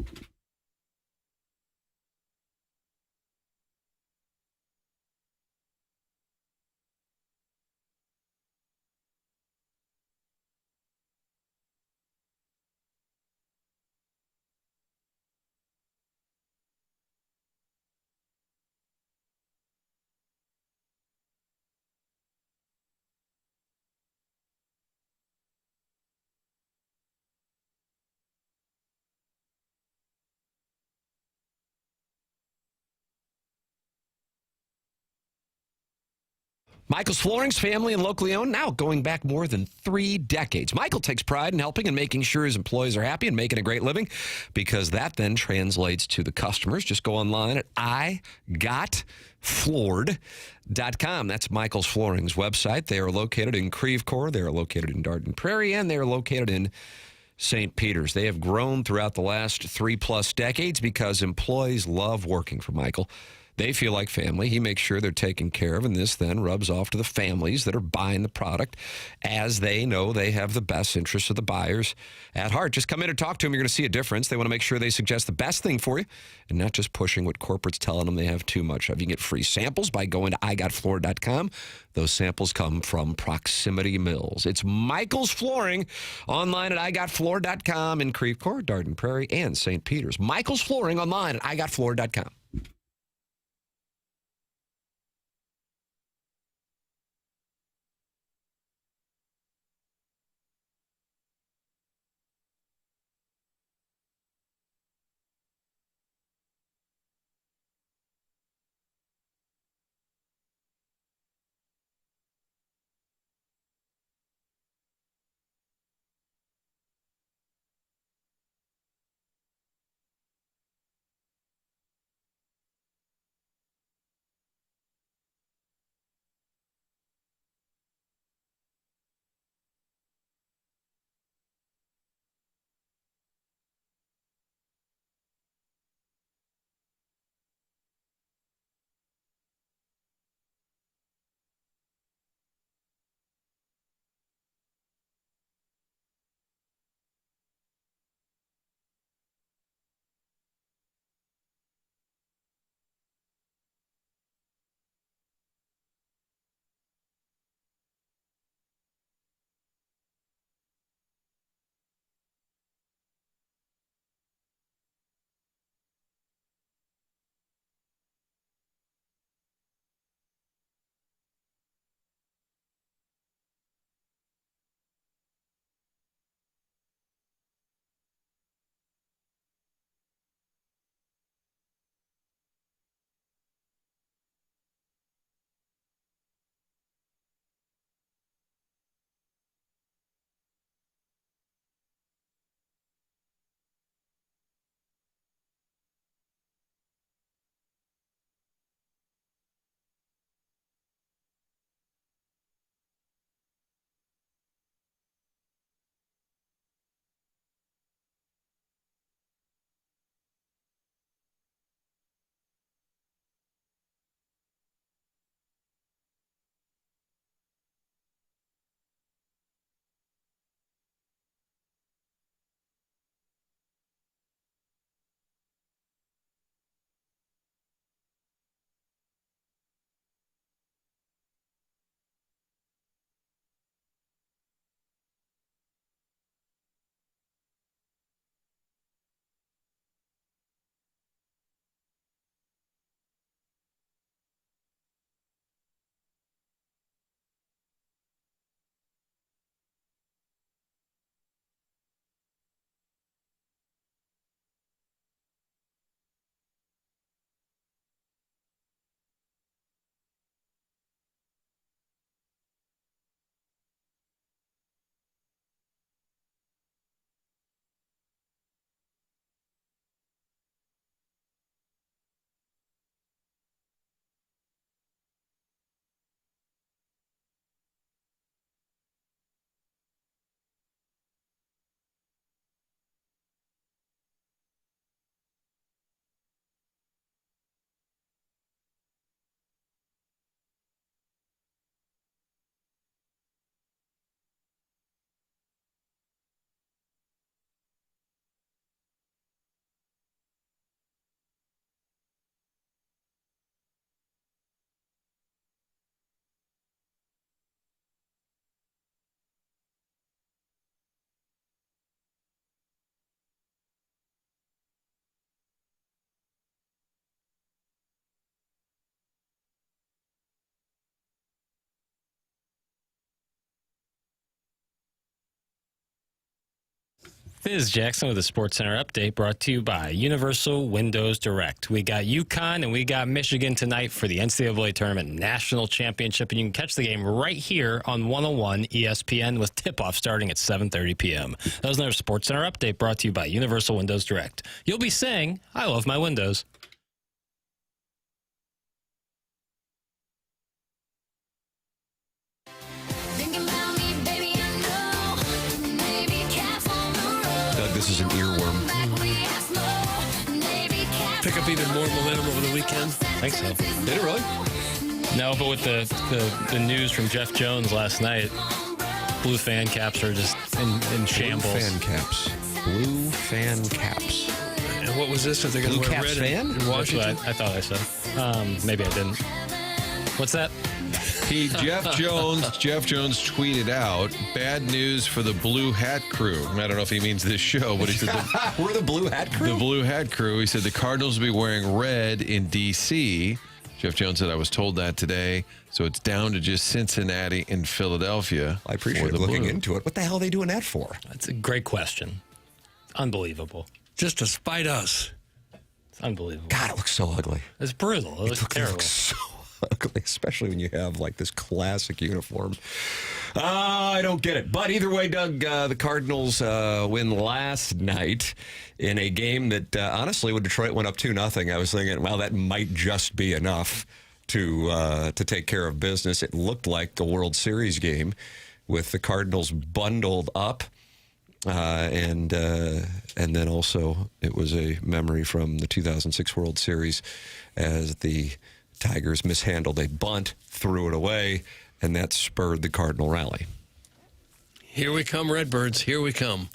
Michael's Flooring's family and locally owned, now going back more than 3 decades. Michael takes pride in helping and making sure his employees are happy and making a great living because that then translates to the customers. Just go online at igotfloored.com. That's Michael's Flooring's website. They are located in Creve Coeur. They are located in Dardenne Prairie, and they are located in St. Peter's. They have grown throughout the last 3+ decades because employees love working for Michael. They feel like family. He makes sure they're taken care of, and this then rubs off to the families that are buying the product as they know they have the best interests of the buyers at heart. Just come in and talk to them. You're going to see a difference. They want to make sure they suggest the best thing for you and not just pushing what corporate's telling them they have too much of. You can get free samples by going to igotfloored.com. Those samples come from Proximity Mills. It's Michael's Flooring online at igotfloored.com in Creve Coeur, Dardenne Prairie, and St. Peter's. Michael's Flooring online at igotfloored.com. This is Jackson with a Sports Center update brought to you by Universal Windows Direct. We got UConn and we got Michigan tonight for the NCAA Tournament National Championship, and you can catch the game right here on 101 ESPN with tip-off starting at 7:30 p.m. That was another Sports Center update brought to you by Universal Windows Direct. You'll be saying, I love my windows. This is an earworm. Pick up even more momentum over the weekend. I think so. Did it really? No, but with the news from Jeff Jones last night, blue fan caps are just in shambles. Blue fan caps. Blue fan caps. And what was this? Are they going to Blue wear Caps red fan? in That's what Washington? I thought I said. Maybe I didn't. What's that? Jeff Jones tweeted out, bad news for the Blue Hat Crew. I don't know if he means this show, but he said We're the Blue Hat Crew? the Blue Hat Crew. He said the Cardinals will be wearing red in D.C. Jeff Jones said, I was told that today, so it's down to just Cincinnati and Philadelphia. I appreciate for the looking Blue. into it. What the hell are they doing that for? That's a great question. Unbelievable. Just to spite us. It's unbelievable. God, it looks so ugly. It's brutal. It looks It terrible. looks so ugly, especially when you have like this classic uniform. I don't get it. But either way, Doug, the Cardinals win last night in a game that, honestly, when Detroit went up 2-0, I was thinking, well, that might just be enough to take care of business. It looked like the World Series game with the Cardinals bundled up. And then also it was a memory from the 2006 World Series as the Tigers mishandled a bunt, threw it away, and that spurred the Cardinal rally. Here we come, Redbirds. Here we come.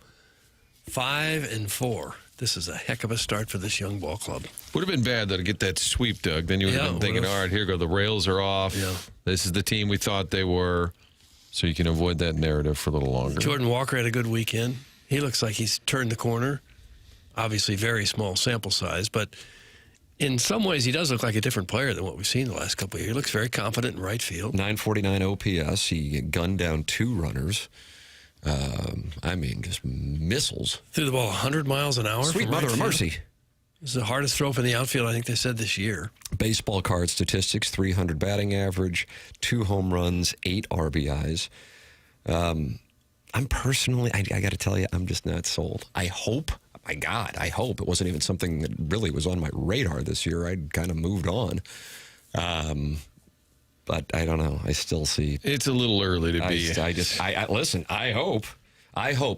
5-4. This is a heck of a start for this young ball club. Would have been bad, though, to get that sweep, Doug. Then you would have been thinking, all right, here go. The rails are off. Yeah. This is the team we thought they were. So you can avoid that narrative for a little longer. Jordan Walker had a good weekend. He looks like he's turned the corner. Obviously, very small sample size, but in some ways, he does look like a different player than what we've seen the last couple of years. He looks very confident in right field. 949 OPS. He gunned down 2 runners. Just missiles. Threw the ball 100 miles an hour. Sweet from mother right of field. mercy. It's the hardest throw up in the outfield, I think they said, this year. Baseball card statistics, 300 batting average, 2 home runs, 8 RBIs. I'm personally, I got to tell you, I'm just not sold. I hope, my God, I hope it wasn't even something that really was on my radar this year. I'd kind of moved on. But I don't know. I still see. It's a little early to be. Listen, I hope,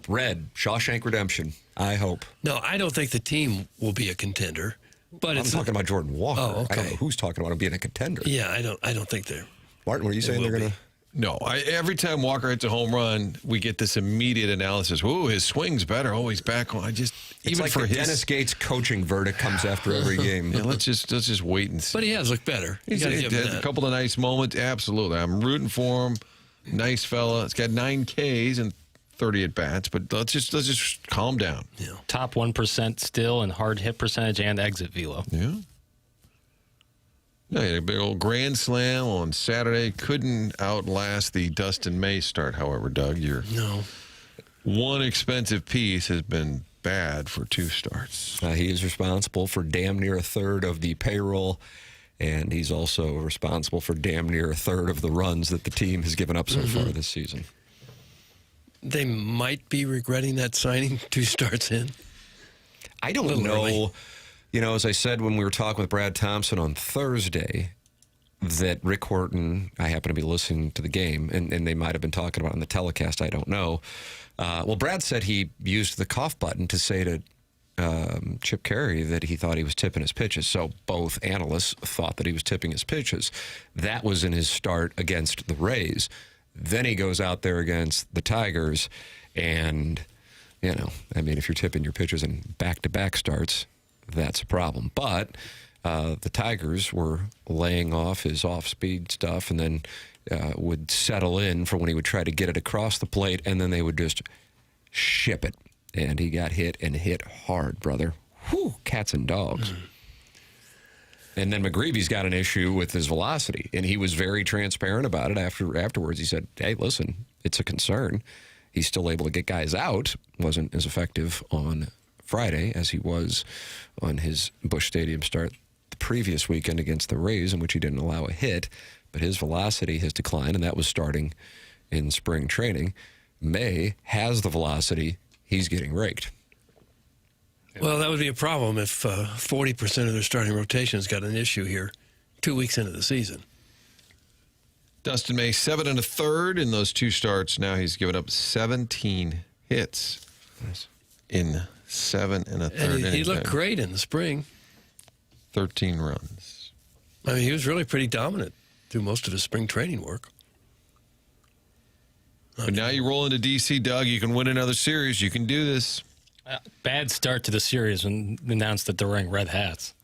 Red, Shawshank Redemption. I hope. No, I don't think the team will be a contender. But I'm talking about Jordan Walker. Oh, okay. I don't know who's talking about him being a contender. Yeah, I don't think they're. Martin, what are you saying they're going to? No, every time Walker hits a home run, we get this immediate analysis. Ooh, his swing's better. Oh, he's back on. It's like the Dennis Gates coaching verdict comes after every game. Yeah, let's just wait and see. But he has looked better. He's You gotta give him had a that. couple of nice moments. Absolutely, I'm rooting for him. Nice fella. It's got 9 Ks and 30 at bats. But let's just calm down. Yeah. Top 1% still in hard hit percentage and exit velo. Yeah. No, he had a big old grand slam on Saturday. Couldn't outlast the Dustin May start, however, Doug. Your No. one expensive piece has been bad for 2 starts. He is responsible for damn near a third of the payroll, and he's also responsible for damn near a third of the runs that the team has given up so far this season. They might be regretting that signing 2 starts in. I don't Little know. early. You know, as I said when we were talking with Brad Thompson on Thursday, that Rick Horton, I happen to be listening to the game, and they might have been talking about it on the telecast, I don't know. Well, Brad said he used the cough button to say to Chip Carey that he thought he was tipping his pitches. So both analysts thought that he was tipping his pitches. That was in his start against the Rays. Then he goes out there against the Tigers, and, you know, I mean, if you're tipping your pitches in back-to-back starts, that's a problem. But the Tigers were laying off his off-speed stuff and then would settle in for when he would try to get it across the plate, and then they would just ship it. And he got hit and hit hard, brother. Whew, cats and dogs. And then McGreevy's got an issue with his velocity, and he was very transparent about it afterwards. He said, hey, listen, it's a concern. he's still able to get guys out. Wasn't as effective on Friday as he was on his Busch Stadium start the previous weekend against the Rays, in which he didn't allow a hit. But his velocity has declined, and that was starting in spring training. May has the velocity. He's getting raked. Well, that would be a problem if 40% of their starting rotation's got an issue here 2 weeks into the season. Dustin May, 7 1/3 in those 2 starts. Now he's given up 17 hits in 7 1/3 And he innings. looked great in the spring. 13 runs. I mean, he was really pretty dominant through most of his spring training work. But now you roll into D.C., Doug. You can win another series. You can do this. Bad start to the series when announced that they're wearing red hats.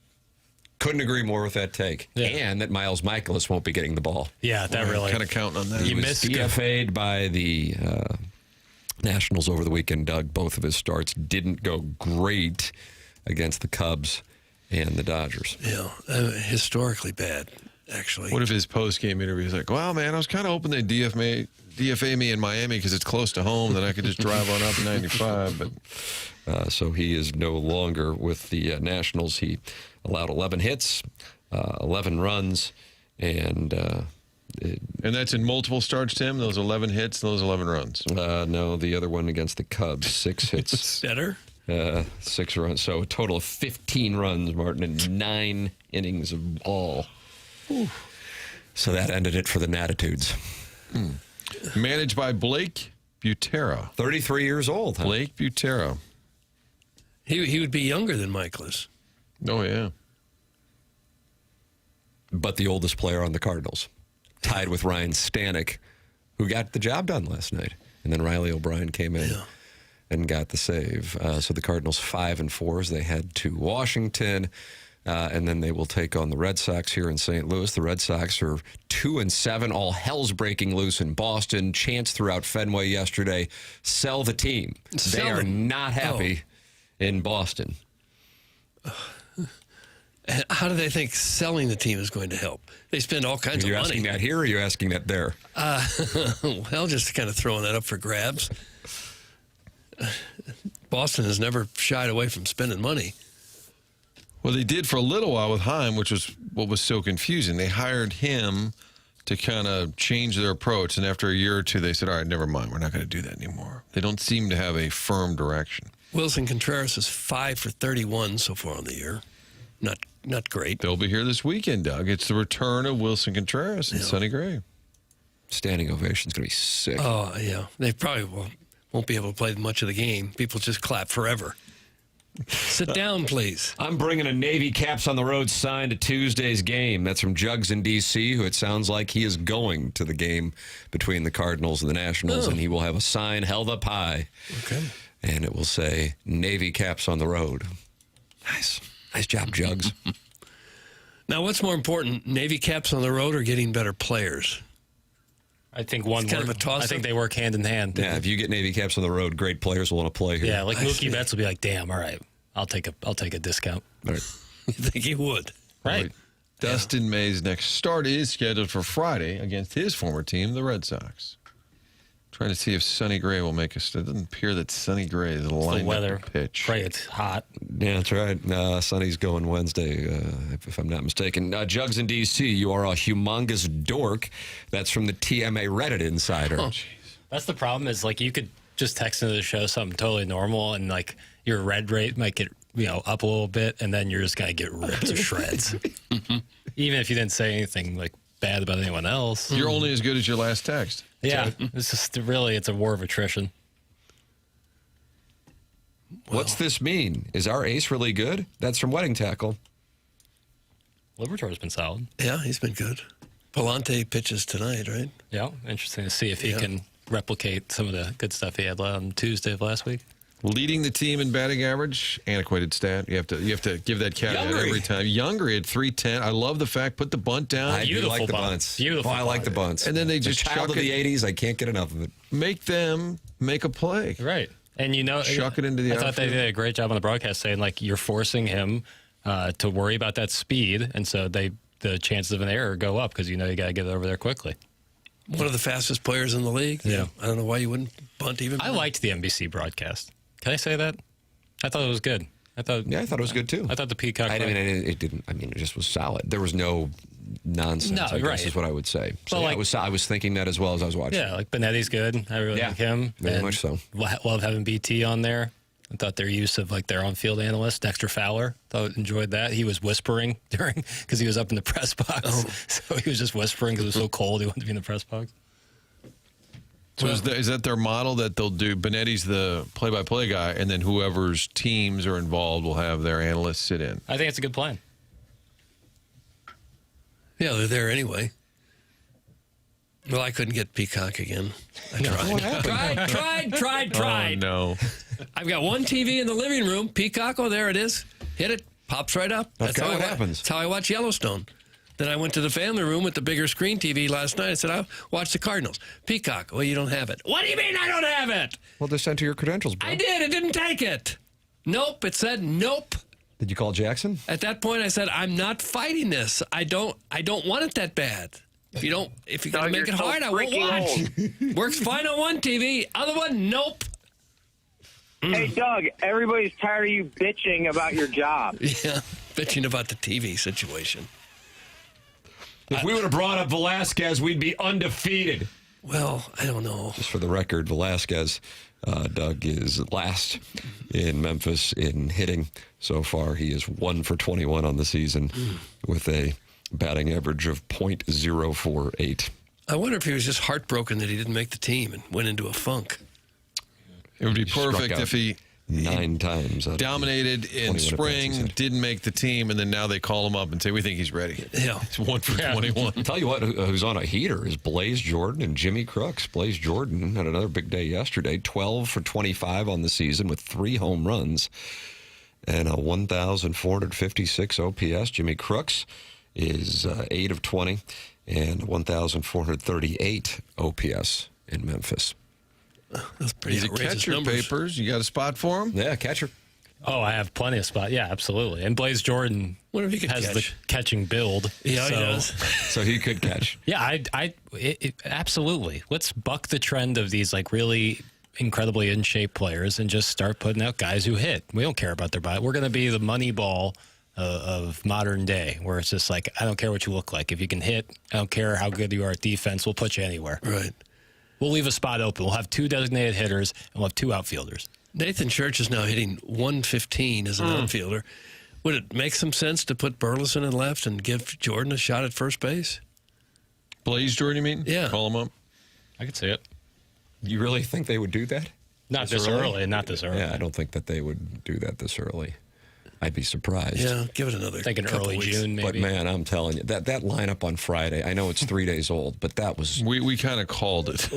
Couldn't agree more with that take. Yeah. And that Miles Michaelis won't be getting the ball. Yeah, that really. Kind of counting on that. He was DFA'd by the Nationals over the weekend, Doug. Both of his starts didn't go great against the Cubs and the Dodgers. Yeah, historically bad, actually. What if his post-game interview is like, well, man, I was kind of hoping they'd DFA me in Miami because it's close to home, then I could just drive on up 95. But so he is no longer with the Nationals. He allowed 11 hits, 11 runs, and that's in multiple starts, Tim? Those 11 hits and those 11 runs? no, the other one against the Cubs, 6 hits. Better? 6 runs. So a total of 15 runs, Martin, in 9 innings of ball. So that ended it for the Natitudes. Managed by Blake Butera. 33 years old, huh? Blake Butera. He would be younger than Michaelis. Oh, yeah. But the oldest player on the Cardinals, tied with Ryan Stanek, who got the job done last night. And then Riley O'Brien came in and got the save. So the Cardinals 5-4 as they head to Washington. And then they will take on the Red Sox here in St. Louis. The Red Sox are 2-7. All hell's breaking loose in Boston. Chants throughout Fenway yesterday. Sell the team. They are not happy in Boston. How do they think selling the team is going to help? They spend all kinds of money. Are you asking that here or are you asking that there? Well, just kind of throwing that up for grabs. Boston has never shied away from spending money. Well, they did for a little while with Hamm, which was what was so confusing. They hired him to kind of change their approach, and after a year or two, they said, all right, never mind, we're not going to do that anymore. They don't seem to have a firm direction. Wilson Contreras is 5 for 31 so far on the year. Not great. They'll be here this weekend, Doug. It's the return of Wilson Contreras and Sonny Gray. Standing ovation's going to be sick. Oh, yeah. They probably won't be able to play much of the game. People just clap forever. Sit down, please. I'm bringing a Navy Caps on the Road sign to Tuesday's game. That's from Jugs in D.C., who it sounds like he is going to the game between the Cardinals and the Nationals, and he will have a sign held up high. Okay. And it will say, Navy Caps on the Road. Nice. Nice job, Jugs. Now, what's more important, Navy Caps on the road or getting better players? I think It's kind of a toss-up. I think they work hand in hand. Yeah, if you get Navy Caps on the road, great players will want to play here. Yeah, like Mookie Betts will be like, damn, all right, I'll take a discount. All right. You think he would? Right. Dustin May's next start is scheduled for Friday against his former team, the Red Sox. Trying to see if Sonny Gray will make a start. It doesn't appear that Sonny Gray is lined up to pitch. Right, it's hot. Yeah, that's right. Sonny's going Wednesday, if I'm not mistaken. Jugs in D.C., you are a humongous dork. That's from the TMA Reddit Insider. Oh. That's the problem is, like, you could just text into the show something totally normal, and, like, your red rate might get, up a little bit, and then you're just going to get ripped to shreds. Even if you didn't say anything, like, bad about anyone else. You're only as good as your last text. Yeah, it's just really, it's a war of attrition. What's this mean? Is our ace really good? That's from Wedding Tackle. Libertor's been solid. Yeah, he's been good. Palante pitches tonight, right? Yeah, interesting to see if he can replicate some of the good stuff he had on Tuesday of last week. Leading the team in batting average, antiquated stat. You have to give that caveat every time. Younger at 310. I love the fact. Put the bunt down. I do like the bunts. Beautiful. I like the bunts. And then they just child of chuck the it. 80s. I can't get enough of it. Make them make a play. Right. And chuck it into the I thought they outfield. did a great job on the broadcast saying, like, you're forcing him to worry about that speed, and so the chances of an error go up because you got to get it over there quickly. One of the fastest players in the league. Yeah. I don't know why you wouldn't bunt even I more. liked the NBC broadcast. Can I say that? I thought it was good. I thought it was good too. I thought the Peacock. It didn't. I mean, it just was solid. There was no nonsense. No, I guess right. is what I would say. So Well, I was thinking that as well as I was watching. Yeah, like Benetti's good. I really like him. Very And much so. Love having BT on there. I thought their use of like their on-field analyst, Dexter Fowler, enjoyed that. He was whispering because he was up in the press box. So he was just whispering because it was so cold. He wanted to be in the press box. So is that their model that they'll do? Benetti's the play-by-play guy, and then whoever's teams are involved will have their analysts sit in. I think it's a good plan. Yeah, they're there anyway. Well, I couldn't get Peacock again. I tried. Oh, no. I've got one TV in the living room. Peacock, there it is. Hit it, pops right up. That's how it happens. That's how I watch Yellowstone. Then I went to the family room with the bigger screen TV last night. I said, I'll watch the Cardinals. Peacock, you don't have it. What do you mean I don't have it? Well, just enter your credentials, bro. I did. It didn't take it. Nope. It said nope. Did you call Jackson? At that point, I said, I'm not fighting this. I don't want it that bad. If you're gonna make it hard, I won't watch. Works fine on one TV. Other one, nope. Hey, Doug, everybody's tired of you bitching about your job. Yeah, bitching about the TV situation. If we would have brought up Velasquez, we'd be undefeated. Well, I don't know. Just for the record, Velasquez, Doug, is last in Memphis in hitting. So far, he is 1 for 21 on the season with a batting average of .048. I wonder if he was just heartbroken that he didn't make the team and went into a funk. It would be perfect if he 9 times. Dominated in spring, didn't make the team, and then now they call him up and say, we think he's ready. Yeah. It's 1 for 21. I'll tell you what, who's on a heater is Blaze Jordan and Jimmy Crooks. Blaze Jordan had another big day yesterday, 12 for 25 on the season with 3 home runs and a 1,456 OPS. Jimmy Crooks is 8 of 20 and 1,438 OPS in Memphis. That's pretty He's a outrageous catcher, numbers. Papers. You got a spot for him? Yeah, catcher. Oh, I have plenty of spots. Yeah, absolutely. And Blaze Jordan Wonder if he could has catch. the catching build. Yeah, he does. So he could catch. Yeah, absolutely. Let's buck the trend of these like really incredibly in shape players and just start putting out guys who hit. We don't care about their body. We're going to be the money ball of modern day, where it's just like, I don't care what you look like. If you can hit, I don't care how good you are at defense. We'll put you anywhere. Right. We'll leave a spot open. We'll have 2 designated hitters, and we'll have 2 outfielders. Nathan Church is now hitting 115 as an outfielder. Would it make some sense to put Burleson in left and give Jordan a shot at first base? Blaze Jordan, you mean? Yeah. Call him up. I could see it. You really think they would do that? Not this early. Not this early. Yeah, I don't think that they would do that this early. I'd be surprised. Yeah, give it another Thinking couple early weeks. June, maybe. But, man, I'm telling you, that lineup on Friday, I know it's 3 days old, but that was We kind of called it.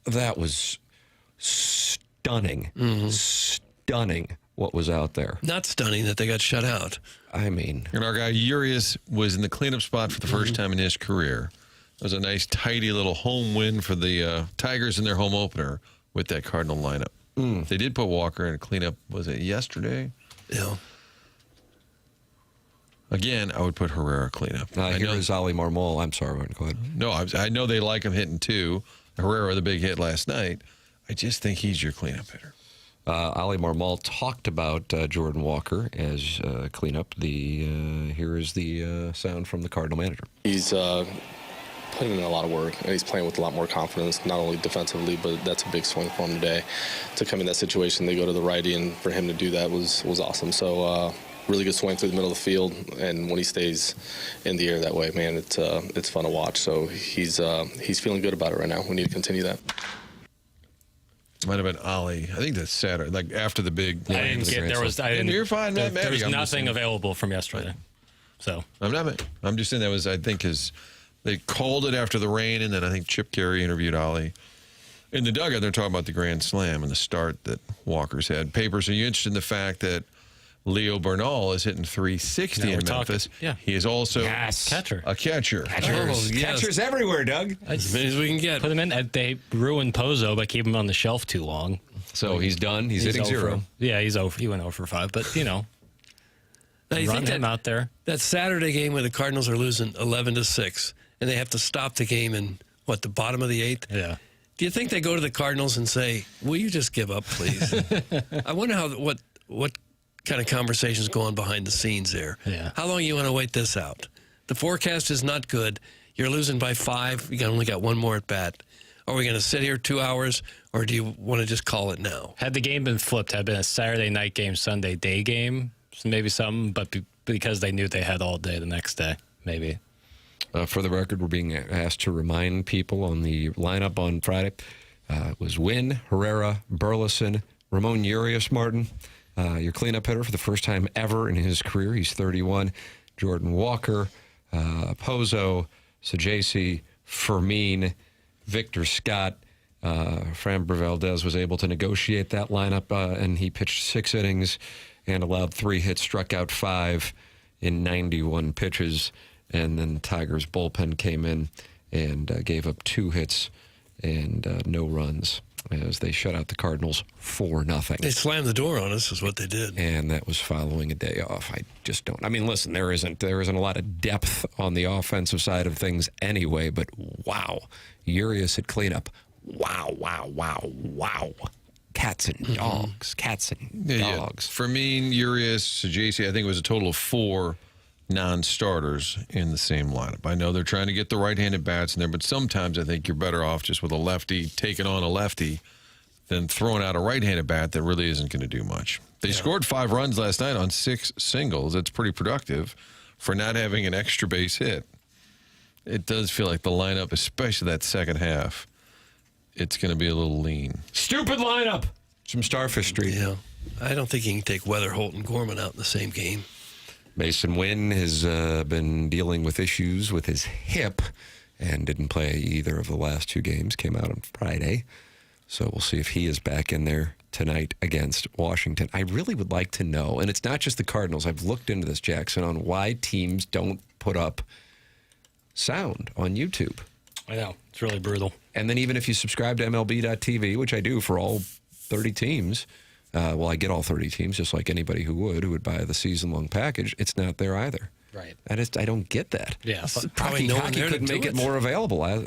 that was stunning. Stunning what was out there. Not stunning that they got shut out. I mean, And our guy Urias was in the cleanup spot for the first time in his career. It was a nice, tidy little home win for the Tigers in their home opener with that Cardinal lineup. They did put Walker in a cleanup, was it yesterday? Yeah. Again, I would put Herrera cleanup. here is Ali Marmol. I'm sorry, go ahead. No, I know they like him hitting 2. Herrera, the big hit last night. I just think he's your cleanup hitter. Ali Marmol talked about Jordan Walker as cleanup. Here is the sound from the Cardinal manager. He's putting in a lot of work, and he's playing with a lot more confidence, not only defensively, but that's a big swing for him today. To come in that situation, they go to the righty, and for him to do that was awesome. So really good swing through the middle of the field, and when he stays in the air that way, man, it's fun to watch. So he's feeling good about it right now. We need to continue that. Might have been Ali. I think that's Saturday, like after the big. I didn't get there was. I didn't. You're fine, There Matt. was I'm nothing available from yesterday. So I'm just saying that was. I think they called it after the rain, and then I think Chip Carey interviewed Ali in the dugout. They're talking about the grand slam and the start that Walker's had. Papers, are you interested in the fact that Leo Bernal is hitting 360 Now in we're Memphis? talking. Yeah. He is also catcher. a catcher. Oh, yes. Catchers everywhere, Doug. As many as we can get. Put him in. They ruined Pozo by keeping him on the shelf too long. So he's done. He's hitting 0. Yeah, he's over. He went 0 for 5. But Now, you run think him out there. that Saturday game where the Cardinals are losing 11-6, and they have to stop the game and what, the bottom of the 8th? Yeah. Do you think they go to the Cardinals and say, will you just give up, please? I wonder what kind of conversations go on behind the scenes there. Yeah. How long you want to wait this out? The forecast is not good. You're losing by 5. You only got one more at bat. Are we going to sit here 2 hours, or do you want to just call it now? Had the game been flipped, had been a Saturday night game, Sunday day game, maybe something, but because they knew they had all day the next day, maybe. For the record, we're being asked to remind people on the lineup on Friday. It was Wynn, Herrera, Burleson, Ramon Urias Martin, your cleanup hitter for the first time ever in his career. He's 31. Jordan Walker, Pozo, Sajasi, Fermin, Victor Scott. Framber Valdez was able to negotiate that lineup, and he pitched 6 innings and allowed 3 hits, struck out 5 in 91 pitches. And then the Tigers' bullpen came in and gave up 2 hits and no runs as they shut out the Cardinals 4-0. They slammed the door on us is what they did. And that was following a day off. I just don't. I mean, listen, there isn't a lot of depth on the offensive side of things anyway, but wow. Urias at cleanup. Wow. Cats and dogs. Cats and dogs. Fermin, Urias, Sajasi, I think it was a total of 4 non-starters in the same lineup. I know they're trying to get the right-handed bats in there, but sometimes I think you're better off just with a lefty taking on a lefty than throwing out a right-handed bat that really isn't going to do much. They scored 5 runs last night on 6 singles. That's pretty productive for not having an extra base hit. It does feel like the lineup, especially that second half, it's going to be a little lean. Stupid lineup. Some Starfish Street. Yeah. I don't think you can take Weather, Holt, and Gorman out in the same game. Mason Wynn has been dealing with issues with his hip and didn't play either of the last 2 games. Came out on Friday. So we'll see if he is back in there tonight against Washington. I really would like to know, and it's not just the Cardinals. I've looked into this, Jackson, on why teams don't put up sound on YouTube. I know. It's really brutal. And then even if you subscribe to MLB.TV, which I do for all 30 teams, well, I get all 30 teams, just like anybody who would buy the season-long package. It's not there either. Right. I don't get that. Yeah. Probably Hockey couldn't make it more available. I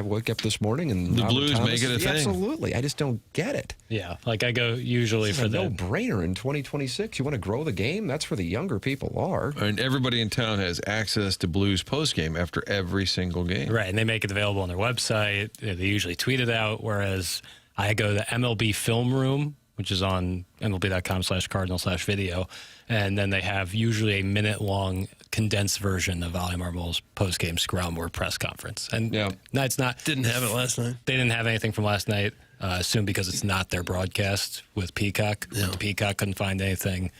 woke up this morning and the Robert Blues Thomas, make it a thing. Absolutely. I just don't get it. Yeah. Like I go usually It's for a the no-brainer in 2026. You want to grow the game? That's where the younger people are. And everybody in town has access to Blues postgame after every single game. Right, and they make it available on their website. They usually tweet it out, whereas I go to the MLB Film Room, which is on MLB.com/Cardinal/video, and then they have usually a minute-long condensed version of Ali Marmol's post-game scrum press conference. And no, it's not. Didn't have it last night. They didn't have anything from last night, assume because it's not their broadcast with Peacock. Yeah. Peacock couldn't find anything.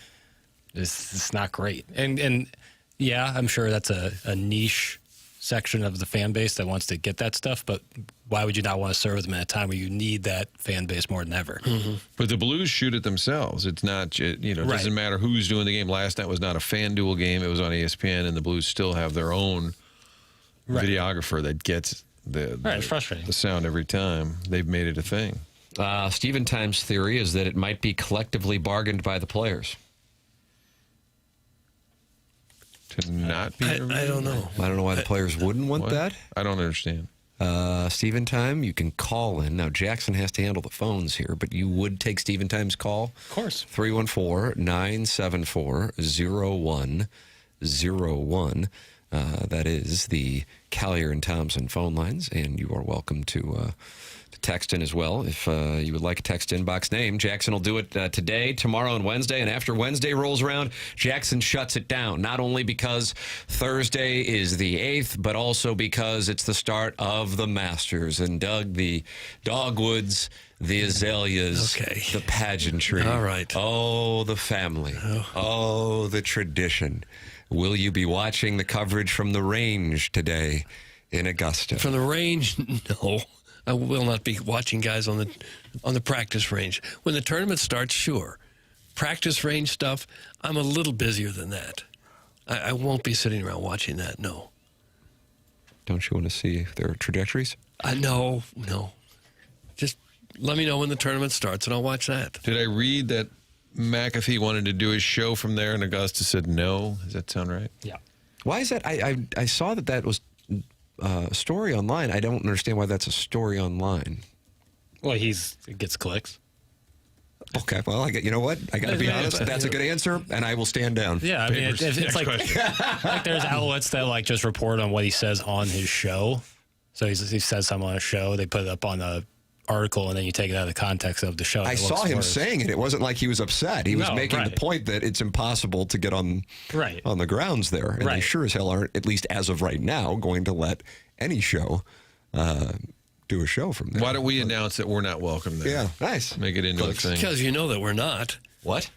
It's not great. And yeah, I'm sure that's a niche section of the fan base that wants to get that stuff, but why would you not want to serve them at a time where you need that fan base more than ever? Mm-hmm. But the Blues shoot it themselves. It's not, it doesn't matter who's doing the game. Last night was not a FanDuel game. It was on ESPN, and the Blues still have their own videographer that gets it's frustrating. The sound every time. They've made it a thing. Stephen Time's theory is that it might be collectively bargained by the players. To not be I don't know. I don't know why the players wouldn't want that. I don't understand. Stephen Time, you can call in. Now, Jackson has to handle the phones here, but you would take Stephen Time's call? Of course. 314-974-0101. That is the Collier and Thompson phone lines, and you are welcome to text in as well. If you would like a text inbox name, Jackson will do it today, tomorrow, and Wednesday. And after Wednesday rolls around, Jackson shuts it down. Not only because Thursday is the 8th, but also because it's the start of the Masters. And Doug, the dogwoods, the azaleas, the pageantry. All right. Oh, the family. Oh, the tradition. Will you be watching the coverage from the range today in Augusta? From the range, no. I will not be watching guys on the practice range. When the tournament starts, sure. Practice range stuff, I'm a little busier than that. I won't be sitting around watching that, no. Don't you want to see their trajectories? No. Just let me know when the tournament starts, and I'll watch that. Did I read that McAfee wanted to do his show from there, and Augusta said no? Does that sound right? Yeah. Why is that? I saw that was story online. I don't understand why that's a story online. Well, it gets clicks. Okay, well, you know what? I got to be honest. That's a good answer, and I will stand down. Yeah, I mean, it's like, like there's outlets that like just report on what he says on his show. So he says something on a show, they put it up on the article, and then you take it out of the context of the show. I saw him saying it. It wasn't like he was upset. He was making the point that it's impossible to get on the grounds there, and they sure as hell aren't, at least as of right now, going to let any show do a show from there. Why don't we announce that we're not welcome there? Yeah, nice. Make it into a thing. Because you know that we're not. What?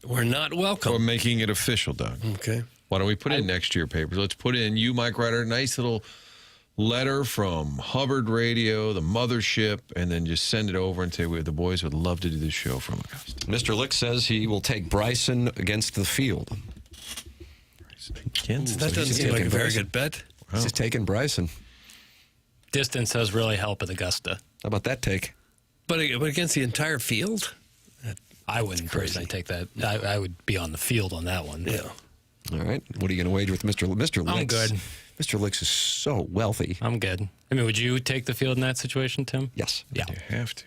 We're not welcome. We're making it official, Doug. Okay. Why don't we put in next to your papers? Let's put in, you, Mike Ryder, nice little letter from Hubbard Radio, the mothership, and then just send it over and say, the boys would love to do this show from Augusta. Mr. Lick says he will take Bryson against the field. That doesn't seem like a very good bet. Wow. He's taking Bryson. Distance does really help at Augusta. How about that take? But against the entire field? I wouldn't personally take that. I would be on the field on that one. Yeah. All right. What are you going to wager with Mr. Licks? I'm good. Mr. Licks is so wealthy. I'm good. I mean, would you take the field in that situation, Tim? Yes. Yeah. You have to.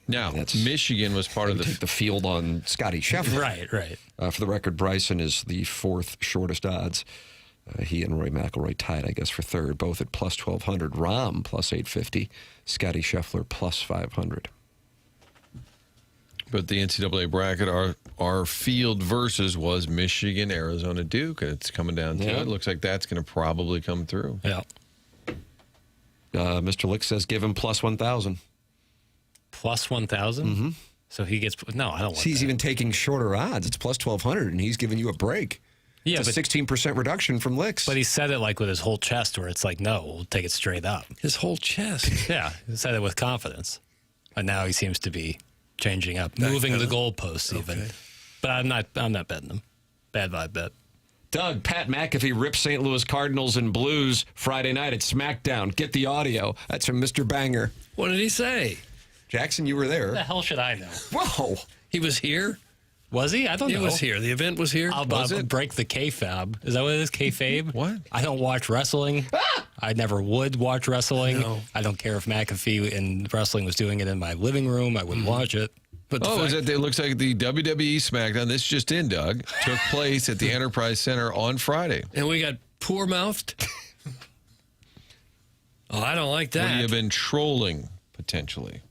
Now, Michigan was part of the... Take the field on Scotty Scheffler. Right. For the record, Bryson is the fourth shortest odds. He and Rory McIlroy tied, I guess, for third, both at plus 1,200. Rahm plus 850. Scotty Scheffler plus 500. But the NCAA bracket, our field versus was Michigan, Arizona, Duke. It's coming down to it. It looks like that's going to probably come through. Yeah. Mr. Lick says give him plus 1,000. Plus 1,000? Mm-hmm. So he gets... No, I don't want He's even taking shorter odds. It's plus 1,200, and he's giving you a break. Yeah, it's a 16% reduction from Licks. But he said it like with his whole chest, where it's like, no, we'll take it straight up. His whole chest? Yeah, he said it with confidence. And now he seems to be changing up, moving the goalposts even. But I'm not betting him. Bad vibe bet. Doug, Pat McAfee rips St. Louis Cardinals and Blues Friday night at SmackDown. Get the audio. That's from Mr. Banger. What did he say? Jackson, you were there. What the hell should I know? Whoa. He was here? Was he? I don't know. He was here. The event was here? I'll break the kayfabe. Is that what it is? Kayfabe? What? I don't watch wrestling. I never would watch wrestling. No. I don't care if McAfee in wrestling was doing it in my living room. I wouldn't watch it. But it looks like the WWE SmackDown, this just in, Doug, took place at the Enterprise Center on Friday. And we got poor-mouthed? Oh, I don't like that. We have been trolling, potentially.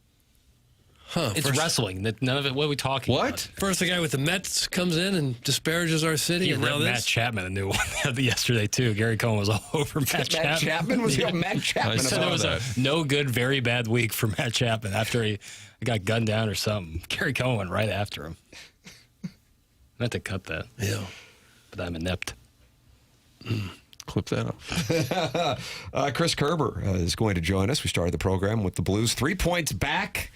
Huh. It's wrestling. None of it. What are we talking about? First, the guy with the Mets comes in and disparages our city. He and now ripped Matt Chapman a new one yesterday, too. Gary Cohen was all over Matt Chapman. Matt Chapman? Was he Matt Chapman? I said it was a no good, very bad week for Matt Chapman after he got gunned down or something. Gary Cohen went right after him. I meant to cut that. Yeah. But I'm inept. Clip that up. Chris Kerber is going to join us. We started the program with the Blues 3 points back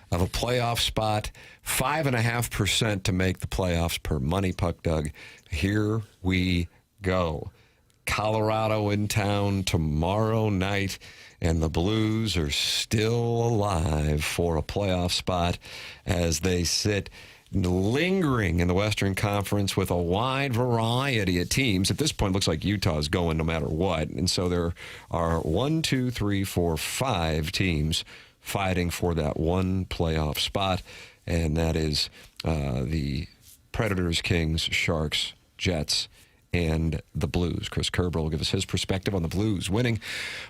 of a playoff spot, 5.5% to make the playoffs per Money Puck, Doug. Here we go. Colorado in town tomorrow night, and the Blues are still alive for a playoff spot as they sit lingering in the Western Conference with a wide variety of teams. At this point, it looks like Utah's going no matter what. And so there are 5 teams fighting for that one playoff spot, and that is the Predators, Kings, Sharks, Jets, and the Blues. Chris Kerber will give us his perspective on the Blues winning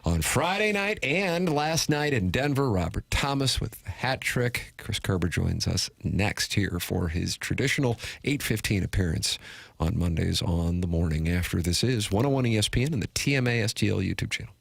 on Friday night and last night in Denver. Robert Thomas with the hat trick. Chris Kerber joins us next here for his traditional 8:15 appearance on Mondays on the Morning After. This is 101 ESPN and the TMA STL YouTube channel.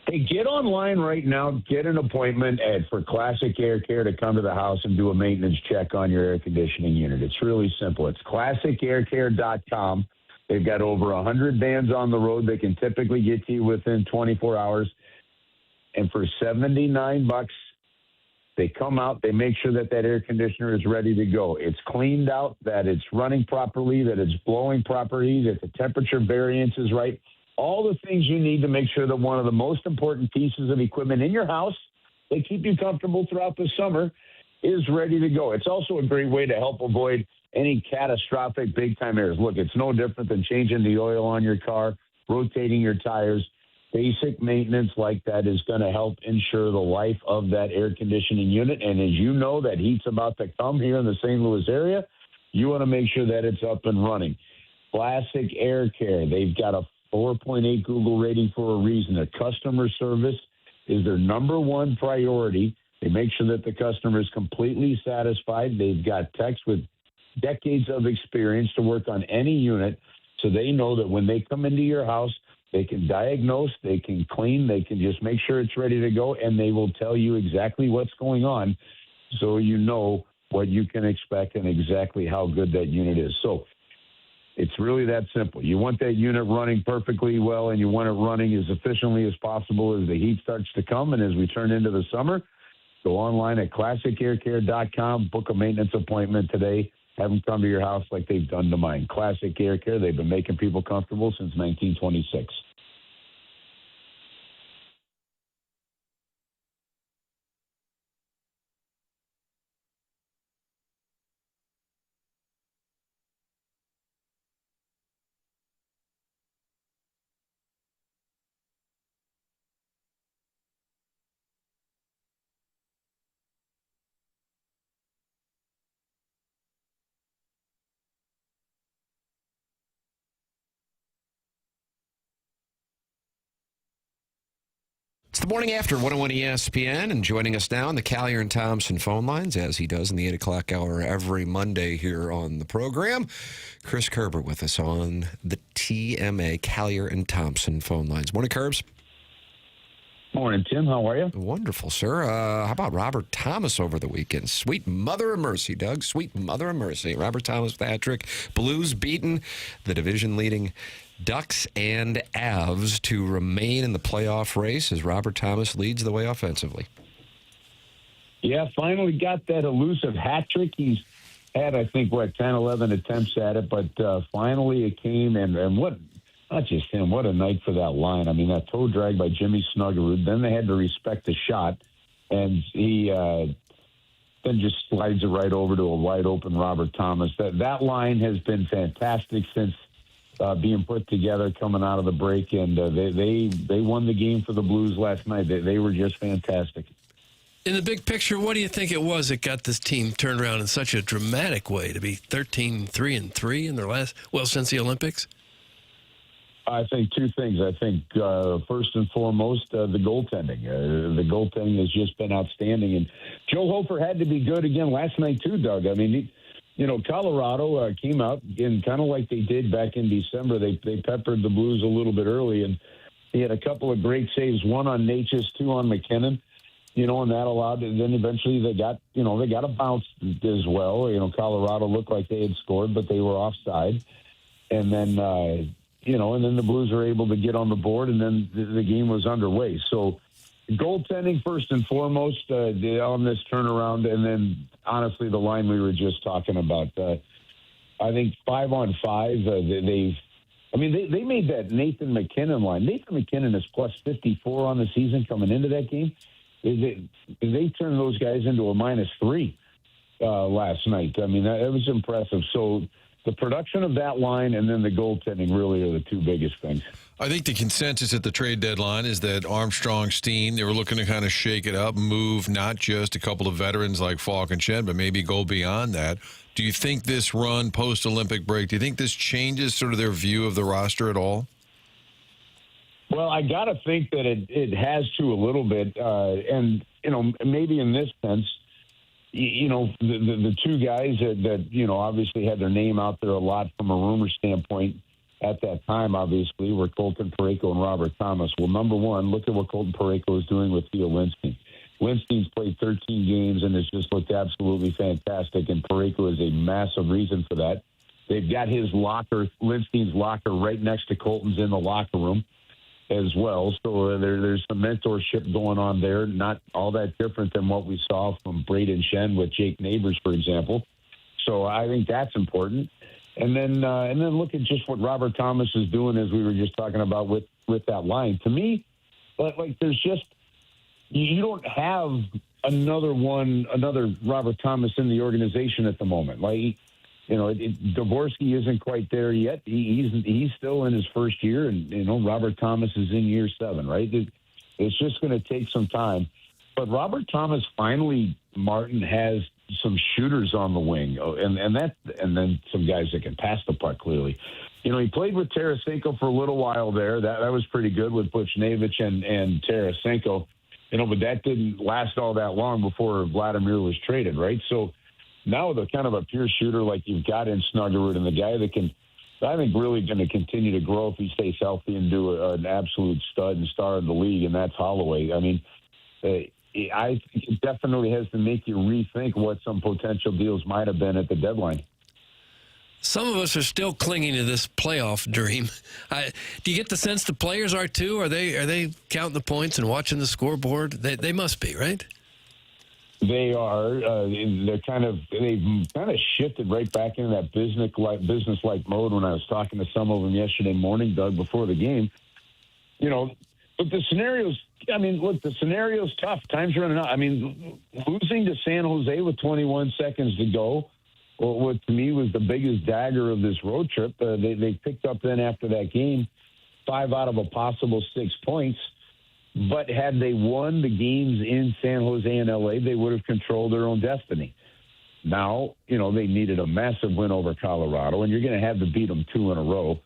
Hey, get online right now. Get an appointment for Classic Air Care to come to the house and do a maintenance check on your air conditioning unit. It's really simple. It's classicaircare.com. They've got over 100 vans on the road. They can typically get to you within 24 hours. And for $79, they come out, they make sure that air conditioner is ready to go. It's cleaned out, that it's running properly, that it's blowing properly, that the temperature variance is right. All the things you need to make sure that one of the most important pieces of equipment in your house that keep you comfortable throughout the summer is ready to go. It's also a great way to help avoid any catastrophic big-time errors. Look, it's no different than changing the oil on your car, rotating your tires. Basic maintenance like that is going to help ensure the life of that air conditioning unit. And as you know, that heat's about to come here in the St. Louis area. You want to make sure that it's up and running. Classic Air Care, they've got a 4.8 Google rating for a reason. Their customer service is their number one priority. They make sure that the customer is completely satisfied. They've got techs with decades of experience to work on any unit, so they know that when they come into your house, they can diagnose, they can clean, they can just make sure it's ready to go, and they will tell you exactly what's going on so you know what you can expect and exactly how good that unit is. So it's really that simple. You want that unit running perfectly well, and you want it running as efficiently as possible as the heat starts to come. And as we turn into the summer, go online at classicaircare.com, book a maintenance appointment today. Have them come to your house like they've done to mine. Classic Air Care, they've been making people comfortable since 1926. It's the Morning After 101 ESPN, and joining us now on the Callier and Thompson phone lines, as he does in the 8 o'clock hour every Monday here on the program, Chris Kerber with us on the TMA Callier and Thompson phone lines. Morning, Kerbs. Morning, Tim. How are you? Wonderful, sir. How about Robert Thomas over the weekend? Sweet mother of mercy, Doug. Sweet mother of mercy. Robert Thomas with a hat trick. Blues beating the division-leading Ducks and Avs to remain in the playoff race as Robert Thomas leads the way offensively. Yeah, finally got that elusive hat trick. He's had, I think, 10, 11 attempts at it, but finally it came, and what, not just him, what a night for that line. I mean, that toe drag by Jimmy Snuggerud, then they had to respect the shot, and he then just slides it right over to a wide-open Robert Thomas. That line has been fantastic since being put together coming out of the break, and they won the game for the Blues last night. They were just fantastic. In the big picture, what do you think it was that got this team turned around in such a dramatic way to be 13-3-3 in their last, since the Olympics? I think two things. I think first and foremost, the goaltending. The goaltending has just been outstanding, and Joe Hofer had to be good again last night too, Doug. I mean, Colorado came out and kind of like they did back in December. They peppered the Blues a little bit early, and he had a couple of great saves, one on Natchez, two on McKernan, and that allowed it. Then eventually they got a bounce as well. Colorado looked like they had scored, but they were offside. And then, and then the Blues were able to get on the board, and then the game was underway. So goaltending first and foremost on this turnaround, and then honestly the line we were just talking about. I think 5-on-5. They made that Nathan McKernan line. Nathan McKernan is plus 54 on the season coming into that game. They turned those guys into a -3 last night. I mean, that was impressive. So the production of that line and then the goaltending really are the two biggest things. I think the consensus at the trade deadline is that Armstrong, Steen, they were looking to kind of shake it up, move not just a couple of veterans like Falk and Shen, but maybe go beyond that. Do you think this run post-Olympic break, do you think this changes sort of their view of the roster at all? Well, I got to think that it has to a little bit. And, maybe in this sense, the two guys that obviously had their name out there a lot from a rumor standpoint, at that time, obviously, were Colton Parayko and Robert Thomas. Well, number one, look at what Colton Parayko is doing with Theo Lindstein. Lindstein's played 13 games and has just looked absolutely fantastic, and Parayko is a massive reason for that. They've got his locker, Lindstein's locker, right next to Colton's in the locker room as well. So there's some mentorship going on there, not all that different than what we saw from Braden Shen with Jake Neighbors, for example. So I think that's important. And then look at just what Robert Thomas is doing, as we were just talking about with that line. To me, like there's just, you don't have another Robert Thomas in the organization at the moment. Like, Dvorsky isn't quite there yet. He's still in his first year, and Robert Thomas is in year 7, right? It's just going to take some time. But Robert Thomas finally, Martin, has some shooters on the wing, and then some guys that can pass the puck clearly. He played with Tarasenko for a little while there. That was pretty good with Buchnevich and Tarasenko, but that didn't last all that long before Vladimir was traded, right? So now the kind of a pure shooter like you've got in Snuggerud, and the guy that can, I think, really going to continue to grow if he stays healthy and do an absolute stud and star of the league, and that's Holloway. I mean, I think it definitely has to make you rethink what some potential deals might have been at the deadline. Some of us are still clinging to this playoff dream. Do you get the sense the players are too? Are they counting the points and watching the scoreboard? They must be, right? They are. They've kind of shifted right back into that business-like mode. When I was talking to some of them yesterday morning, Doug, before the game, but the scenario's. I mean, look, the scenario's tough. Time's running out. I mean, losing to San Jose with 21 seconds to go, what to me was the biggest dagger of this road trip. They picked up then after that game 5 out of a possible 6 points. But had they won the games in San Jose and LA, they would have controlled their own destiny. Now, they needed a massive win over Colorado, and you're going to have to beat them 2 in a row,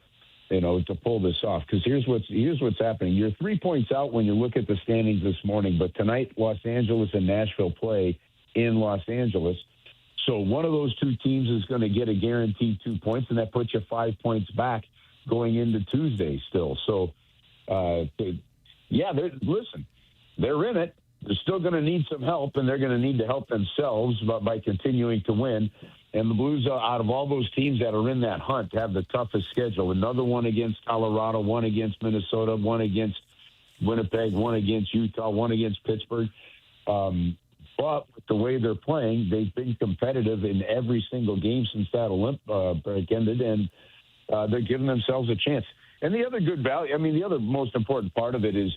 to pull this off. Because here's what's happening. You're 3 points out when you look at the standings this morning, but tonight Los Angeles and Nashville play in Los Angeles. So one of those 2 teams is going to get a guaranteed 2 points, and that puts you 5 points back going into Tuesday still. So, they're in it. They're still going to need some help, and they're going to need to help themselves by continuing to win. And the Blues, out of all those teams that are in that hunt, have the toughest schedule. Another one against Colorado, one against Minnesota, one against Winnipeg, one against Utah, one against Pittsburgh. But with the way they're playing, they've been competitive in every single game since that break ended, and they're giving themselves a chance. And the other good value, the other most important part of it is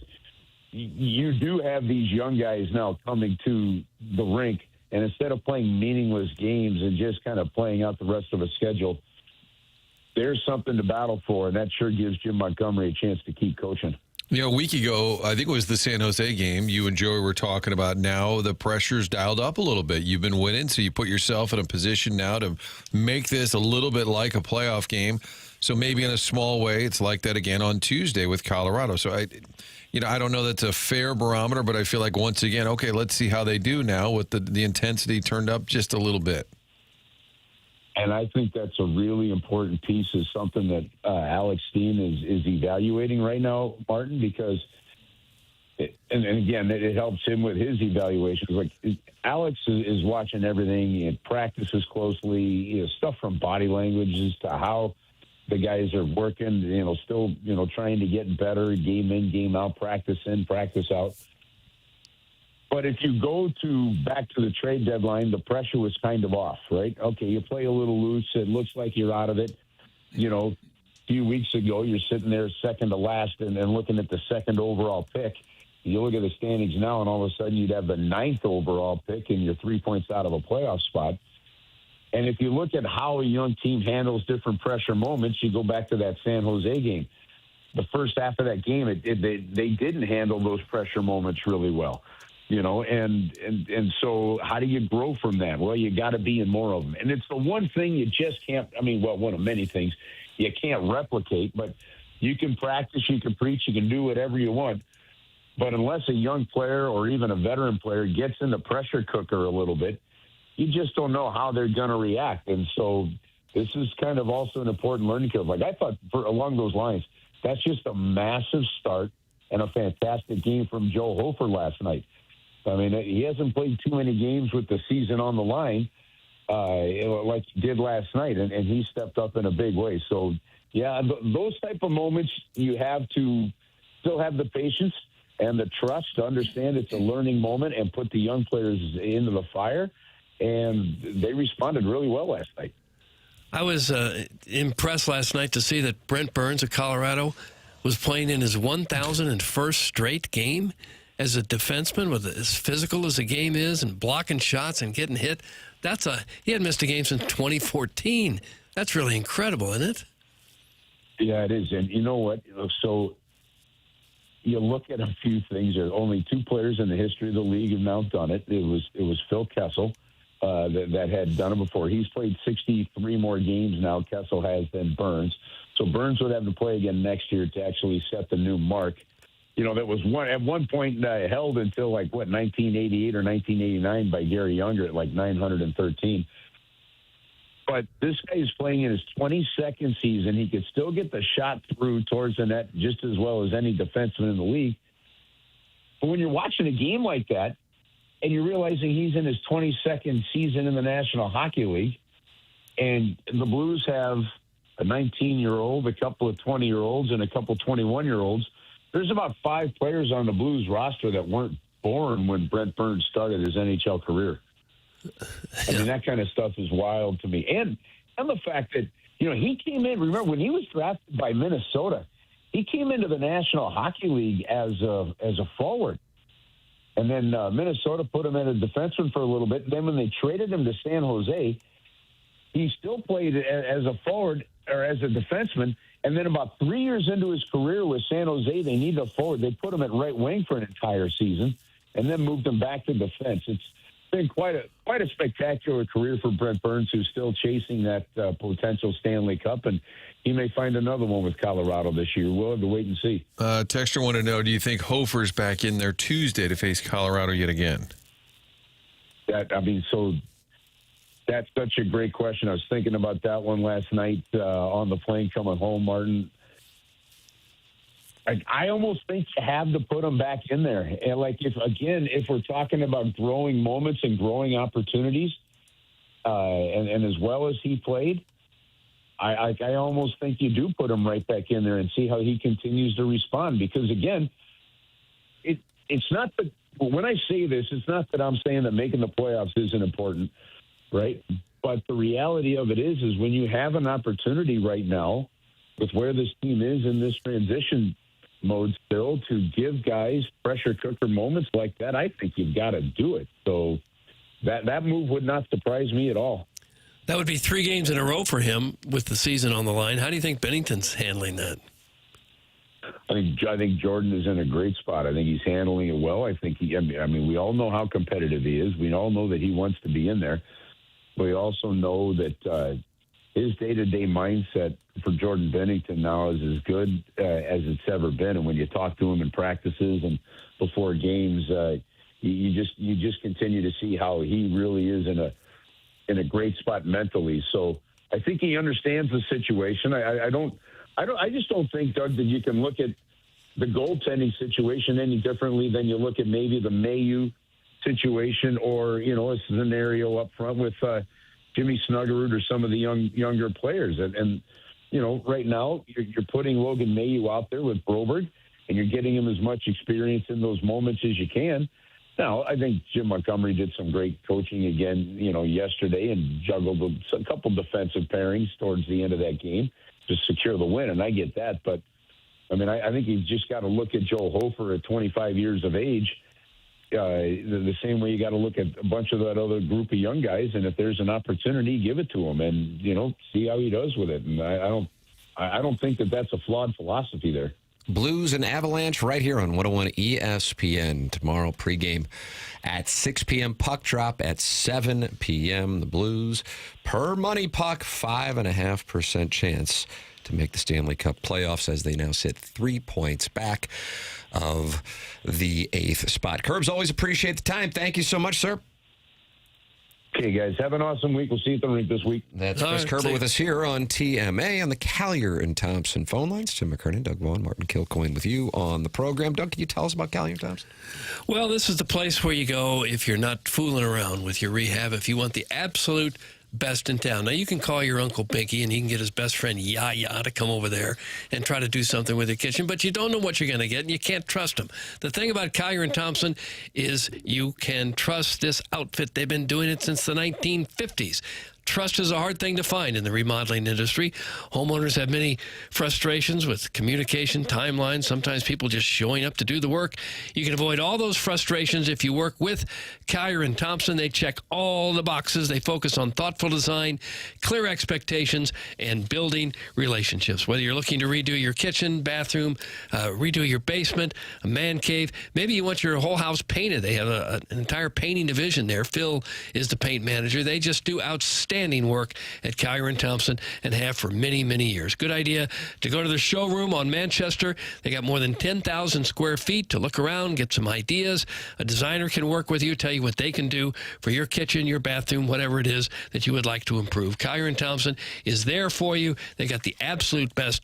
you do have these young guys now coming to the rink, and instead of playing meaningless games and just kind of playing out the rest of a schedule, there's something to battle for, and that sure gives Jim Montgomery a chance to keep coaching. A week ago, I think it was the San Jose game, you and Joey were talking about now the pressure's dialed up a little bit. You've been winning, so you put yourself in a position now to make this a little bit like a playoff game. So maybe in a small way, it's like that again on Tuesday with Colorado. So I don't know that's a fair barometer, but I feel like once again, okay, let's see how they do now with the intensity turned up just a little bit. And I think that's a really important piece, is something that Alex Steen is evaluating right now, Martin, because, and again, it helps him with his evaluations. Like, Alex is watching everything and practices closely, stuff from body languages to how the guys are working, still, trying to get better, game in, game out, practice in, practice out. But if you go back to the trade deadline, the pressure was kind of off, right? Okay, you play a little loose. It looks like you're out of it. A few weeks ago, you're sitting there second to last and looking at the second overall pick. You look at the standings now, and all of a sudden you'd have the 9th overall pick, and you're 3 points out of a playoff spot. And if you look at how a young team handles different pressure moments, you go back to that San Jose game. The first half of that game, they didn't handle those pressure moments really well. And so how do you grow from that? Well, you got to be in more of them. And it's the one thing you just can't, one of many things you can't replicate, but you can practice, you can preach, you can do whatever you want. But unless a young player or even a veteran player gets in the pressure cooker a little bit, you just don't know how they're going to react. And so this is kind of also an important learning curve. Like I thought along those lines, that's just a massive start and a fantastic game from Joe Hofer last night. I mean, he hasn't played too many games with the season on the line like he did last night, and he stepped up in a big way. So, yeah, those type of moments, you have to still have the patience and the trust to understand it's a learning moment and put the young players into the fire, and they responded really well last night. I was impressed last night to see that Brent Burns of Colorado was playing in his 1,001st straight game as a defenseman, with as physical as the game is and blocking shots and getting hit. He hadn't missed a game since 2014. That's really incredible, isn't it? Yeah, it is. And you know what? So you look at a few things. There are only two players in the history of the league have now done it. It was Phil Kessel that had done it before. He's played 63 more games now, Kessel has, than Burns. So Burns would have to play again next year to actually set the new mark. You know, that was at one point held until 1988 or 1989 by Gary Younger at 913. But this guy is playing in his 22nd season. He could still get the shot through towards the net just as well as any defenseman in the league. But when you're watching a game like that and you're realizing he's in his 22nd season in the National Hockey League, and the Blues have a 19-year-old, a couple of 20-year-olds, and a couple of 21-year-olds, there's about 5 players on the Blues roster that weren't born when Brent Burns started his NHL career. I mean, that kind of stuff is wild to me. And the fact that, he came in, remember, when he was drafted by Minnesota, he came into the National Hockey League as a forward. And then Minnesota put him in a defenseman for a little bit. Then when they traded him to San Jose, he still played as a forward or as a defenseman. And then about 3 years into his career with San Jose, they needed a forward. They put him at right wing for an entire season and then moved him back to defense. It's been quite a spectacular career for Brent Burns, who's still chasing that potential Stanley Cup, and he may find another one with Colorado this year. We'll have to wait and see. Texter want to know, do you think Hofer's back in there Tuesday to face Colorado yet again? That's such a great question. I was thinking about that one last night on the plane coming home, Martin. I almost think you have to put him back in there. And if we're talking about growing moments and growing opportunities, and as well as he played, I almost think you do put him right back in there and see how he continues to respond. Because again, it's not that when I say this, it's not that I'm saying that making the playoffs isn't important. Right. But the reality of it is when you have an opportunity right now with where this team is in this transition mode still to give guys pressure cooker moments like that, I think you've got to do it. So that move would not surprise me at all. That would be 3 games in a row for him with the season on the line. How do you think Bennington's handling that? I think Jordan is in a great spot. I think he's handling it well. I think we all know how competitive he is. We all know that he wants to be in there. We also know that his day-to-day mindset for Jordan Bennington now is as good as it's ever been. And when you talk to him in practices and before games, you just continue to see how he really is in a great spot mentally. So I think he understands the situation. I just don't think, Doug, that you can look at the goaltending situation any differently than you look at maybe the Mayu situation or, a scenario up front with Jimmy Snuggerud or some of the younger players. And right now you're putting Logan Mayu out there with Broberg, and you're getting him as much experience in those moments as you can. Now, I think Jim Montgomery did some great coaching again, yesterday and juggled a couple defensive pairings towards the end of that game to secure the win, and I get that. But, I think you've just got to look at Joe Hofer at 25 years of age the same way you got to look at a bunch of that other group of young guys, and if there's an opportunity, give it to him and, see how he does with it. And I don't think that that's a flawed philosophy there. Blues and Avalanche right here on 101 ESPN. Tomorrow pregame at 6 p.m. Puck drop at 7 p.m. The Blues, per money puck, 5.5% chance to make the Stanley Cup playoffs as they now sit 3 points back of the 8th spot. Curbs, always appreciate the time. Thank you so much, sir. Okay, guys, have an awesome week. We'll see you at the rink this week. That's Chris Kerber with us here on TMA on the Callier and Thompson phone lines. Tim McKernan, Doug Vaughn, Martin Kilcoyne with you on the program. Doug, can you tell us about Callier and Thompson? Well, this is the place where you go if you're not fooling around with your rehab, if you want the absolute best in town. Now, you can call your Uncle Pinky, and he can get his best friend Yaya to come over there and try to do something with your kitchen, but you don't know what you're going to get, and you can't trust him. The thing about Collier & Thompson is you can trust this outfit. They've been doing it since the 1950s. Trust is a hard thing to find in the remodeling industry. Homeowners have many frustrations with communication, timelines, sometimes people just showing up to do the work. You can avoid all those frustrations if you work with Collier & Thompson. They check all the boxes. They focus on thoughtful design, clear expectations, and building relationships. Whether you're looking to redo your kitchen, bathroom, redo your basement, a man cave, maybe you want your whole house painted. They have an entire painting division there. Phil is the paint manager. They just do outstanding work at Collier & Thompson and have for many, many years. Good idea to go to the showroom on Manchester. They got more than 10,000 square feet to look around, get some ideas. A designer can work with you, tell you what they can do for your kitchen, your bathroom, whatever it is that you would like to improve. Collier & Thompson is there for you. They got the absolute best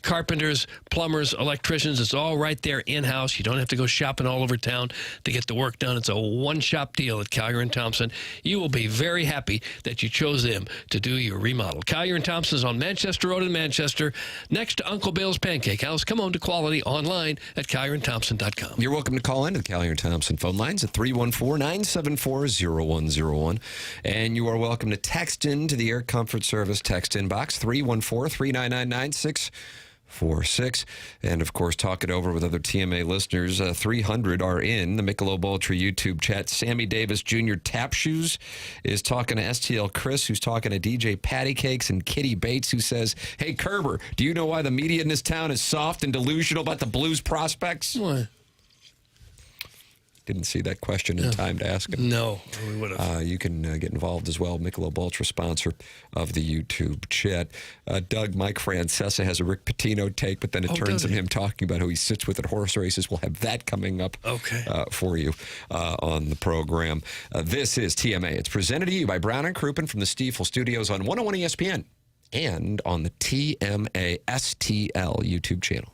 carpenters, plumbers, electricians. It's all right there in-house. You don't have to go shopping all over town to get the work done. It's a one-shop deal at Collier & Thompson. You will be very happy that you chose them to do your remodel. Collier & Thompson is on Manchester Road in Manchester, next to Uncle Bill's Pancake House. Come on to quality online at collierandthompson.com. You're welcome to call in to the Collier & Thompson phone lines at 314-974-0101. And you are welcome to text in to the Air Comfort Service text inbox, 314-399-9646. And, of course, talk it over with other TMA listeners. 300 are in the Michelob Ultra YouTube chat. Sammy Davis Jr. Tap Shoes is talking to STL Chris, who's talking to DJ Patty Cakes, and Kitty Bates, who says, hey, Kerber, do you know why the media in this town is soft and delusional about the Blues prospects? What? Didn't see that question in time to ask him. No, we would have. You can get involved as well. Michelob Ultra, sponsor of the YouTube chat. Doug, Mike Francesa has a Rick Pitino take, but then it turns on him talking about who he sits with at horse races. We'll have that coming up for you on the program. This is TMA. It's presented to you by Brown and Crouppen from the Stiefel Studios on 101 ESPN and on the TMA STL YouTube channel.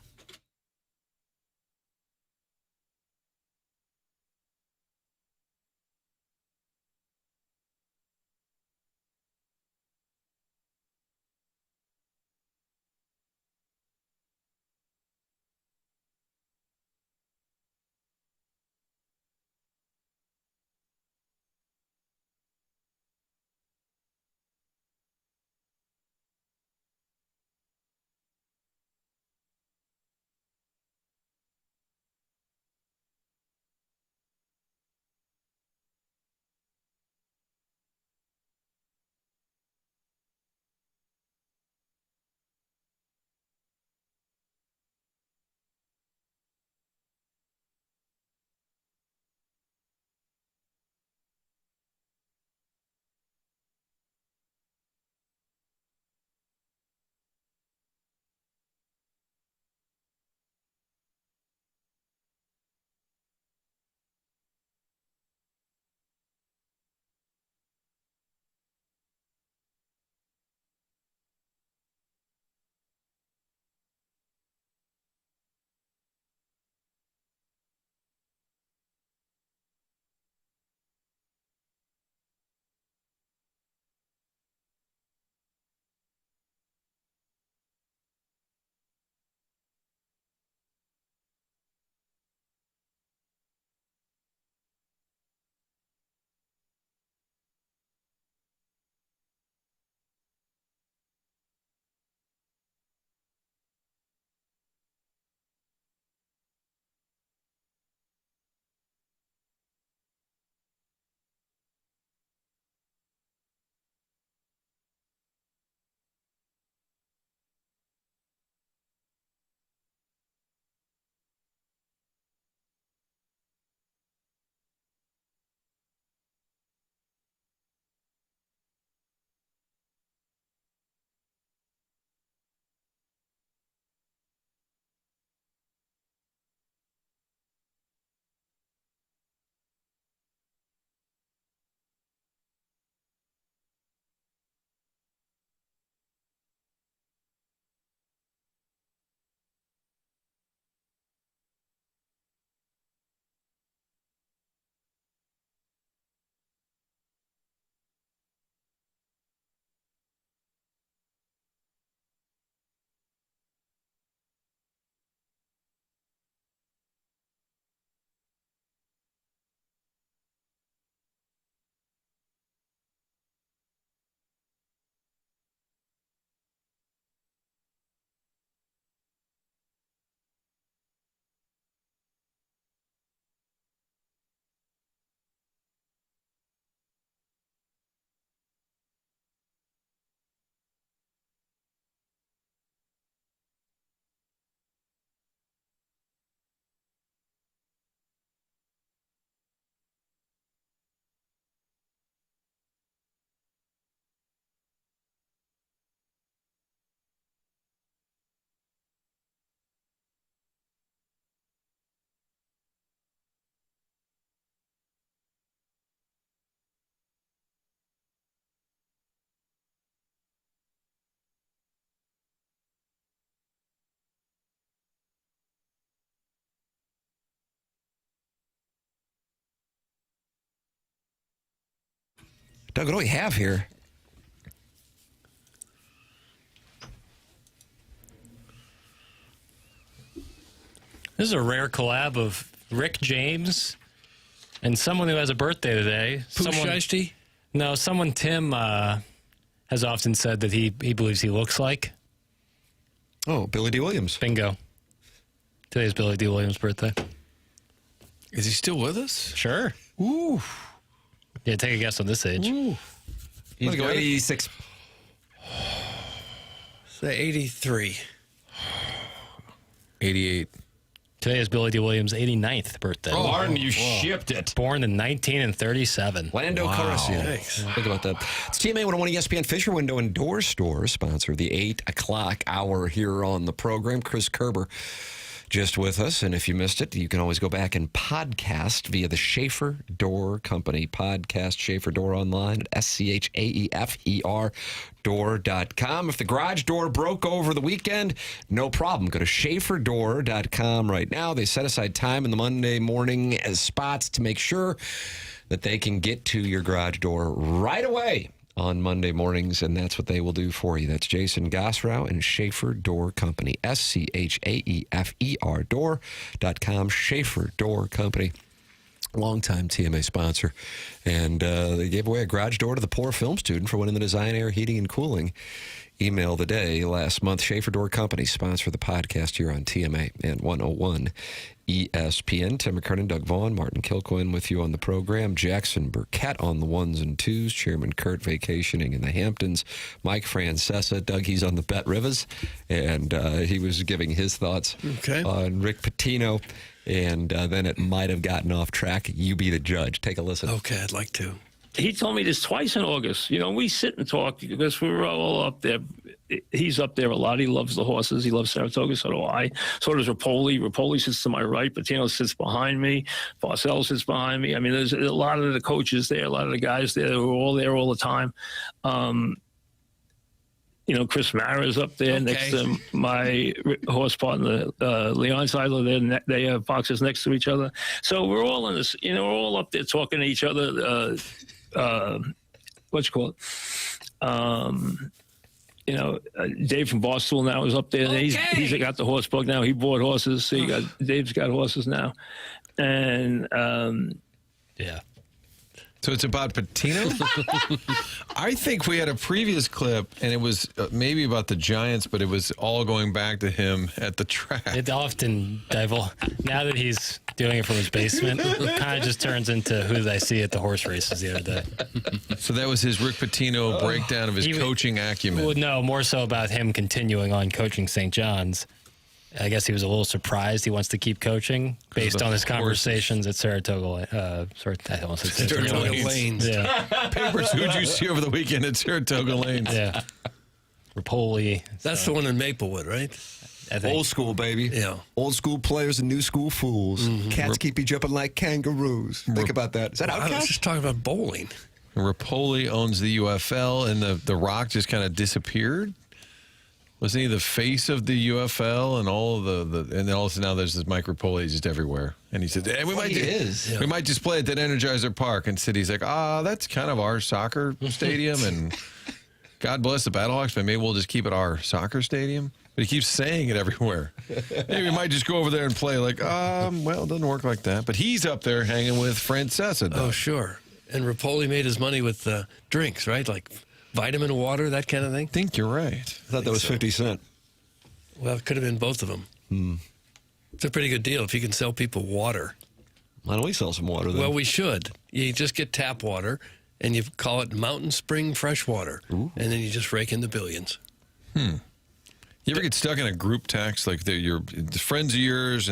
Doug, what do we have here? This is a rare collab of Rick James and someone who has a birthday today. Shiesty? No, someone Tim has often said that he believes he looks like. Oh, Billy D. Williams. Bingo. Today's Billy D. Williams' birthday. Is he still with us? Sure. Ooh. Yeah, take a guess on this age. Ooh. He's going 86. Say 83. 88. Today is Billy D. Williams' 89th birthday. Oh, Arden, you shipped it. Born in 1937. Lando Calrissian. Thanks. Think about that. It's TMA 101 ESPN Fisher Window and Door Store, sponsor of the 8 o'clock hour here on the program. Chris Kerber just with us. And if you missed it, you can always go back and podcast via the Schaefer Door Company podcast. Schaefer Door online at SCHAEFER door.com. If the garage door broke over the weekend, no problem. Go to schaeferdoor.com right now. They set aside time in the Monday morning as spots to make sure that they can get to your garage door right away on Monday mornings, and that's what they will do for you. That's Jason Gosrow and Schaefer Door Company, SCHAEFER door.com, Schaefer Door Company. Longtime TMA sponsor, and they gave away a garage door to the poor film student for winning the Design Air Heating and Cooling Email of the Day last month. Schaefer Door Company sponsor the podcast here on TMA and 101 ESPN. Tim McKernan, Doug Vaughn, Martin Kilcoyne with you on the program. Jackson Burkett on the ones and twos. Chairman Kurt vacationing in the Hamptons. Mike Francesa. Doug, he's on the Bet Rivers, and he was giving his thoughts on Rick Pitino. And then it might have gotten off track. You be the judge. Take a listen. Okay, I'd like to. He told me this twice in August. You know, we sit and talk because we're all up there. He's up there a lot. He loves the horses. He loves Saratoga. So do I. So does Rapoli. Rapoli sits to my right. Patino sits behind me. Parcells sits behind me. I mean, there's a lot of the coaches there, a lot of the guys there who are all there all the time. You know, Chris Mara's up there next to my horse partner, Leon Seidler. They have boxes next to each other. So we're all in this, you know, we're all up there talking to each other. You know, Dave from Barstool now is up there. He's got the horse book now. He bought horses. So Dave's got horses now. And, yeah. So it's about Patino? I think we had a previous clip, and it was maybe about the Giants, but it was all going back to him at the track. It often now that he's doing it from his basement, it kind of just turns into who did I see at the horse races the other day. So that was his Rick Pitino breakdown of his coaching acumen. Well, no, more so about him continuing on coaching St. John's. I guess he was a little surprised he wants to keep coaching based on his conversations at Saratoga. Saratoga Lanes. Yeah. Papers, who'd you see over the weekend at Saratoga Lanes? Yeah. Rapoli. That's the one in Maplewood, right? Old school, baby. Yeah. Old school players and new school fools. Cats keep you jumping like kangaroos. Think about that. Is that I was just talking about bowling. Rapoli owns the UFL, and the Rock just kind of disappeared. Wasn't he the face of the UFL and all of the and then also now there's this Mike Rapoli just everywhere. And he said, hey, we might just play at that Energizer Park. And City's like, that's kind of our soccer stadium. And God bless the Battlehawks, but maybe we'll just keep it our soccer stadium. But he keeps saying it everywhere. Maybe we might just go over there and play like, well, it doesn't work like that. But he's up there hanging with Francesa. Oh, sure. And Rapoli made his money with drinks, right? Like vitamin water, that kind of thing? I think you're right. I thought that was 50 Cent. Well, it could have been both of them. It's a pretty good deal if you can sell people water. Why don't we sell some water then? Well, we should. You just get tap water, and you call it Mountain Spring Fresh Water. And then you just rake in the billions. You ever get stuck in a group text, like your friends of yours,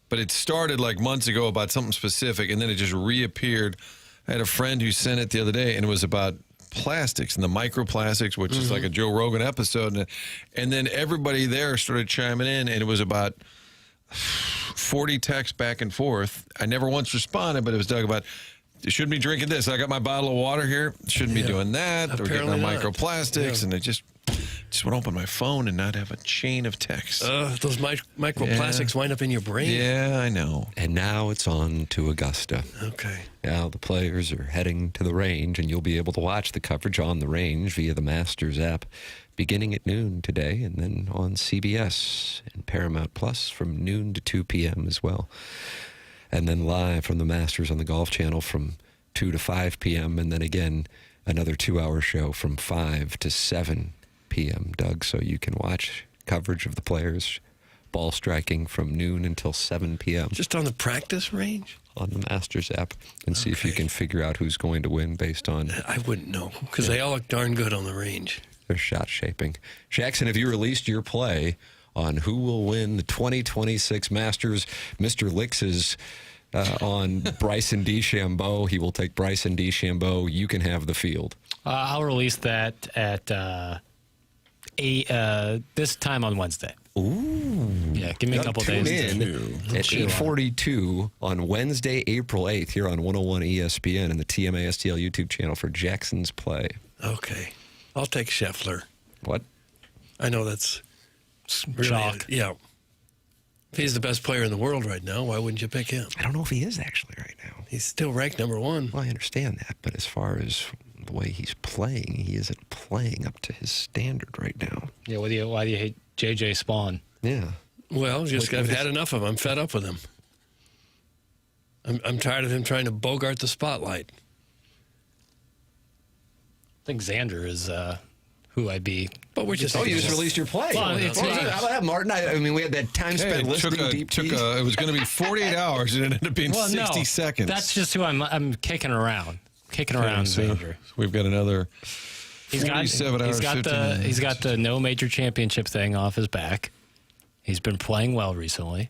but it started like months ago about something specific, and then it just reappeared. I had a friend who sent it the other day, and it was about plastics and the microplastics, which is like a Joe Rogan episode. And then everybody there started chiming in, and it was about 40 texts back and forth. I never once responded, but it was Doug about, you shouldn't be drinking this. I got my bottle of water here. Shouldn't be doing that. We're getting our microplastics, and it just just want to open my phone and not have a chain of text. Those microplastics wind up in your brain. Yeah, I know. And now it's on to Augusta. Okay. Now the players are heading to the range, and you'll be able to watch the coverage on the range via the Masters app beginning at noon today, and then on CBS and Paramount Plus from noon to 2 p.m. as well. And then live from the Masters on the Golf Channel from 2 to 5 p.m., and then again another 2-hour show from 5 to 7 p.m., Doug, so you can watch coverage of the players ball striking from noon until 7 p.m. Just on the practice range? On the Masters app, and see if you can figure out who's going to win based on... I wouldn't know, because they all look darn good on the range. Their shot shaping. Jackson, have you released your play on who will win the 2026 Masters? Mr. Licks is on Bryson DeChambeau. He will take Bryson DeChambeau. You can have the field. I'll release that at this time on Wednesday. Ooh. Yeah, give me a couple tune days. in at 8:42 on Wednesday, April 8th, here on 101 ESPN and the TMA STL YouTube channel for Jackson's play. Okay. I'll take Scheffler. What? I know that's really... Chalk. Yeah. If he's the best player in the world right now, why wouldn't you pick him? I don't know if he is actually right now. He's still ranked number 1. Well, I understand that, but as far as the way he's playing, he isn't playing up to his standard right now. Yeah, why do you hate J.J. Spawn? Yeah. Well, I've had enough of him. I'm fed up with him. I'm tired of him trying to bogart the spotlight. I think Xander is who I'd be. But we're just... Oh, you just released your play. Well, How about that, Martin? I mean, we had that time spent listening deep tease. It was going to be 48 hours, and it ended up being 60 seconds. That's just who I'm kicking around. Xander. We've got another 47 hours, 50 minutes. He's got the no major championship thing off his back. He's been playing well recently.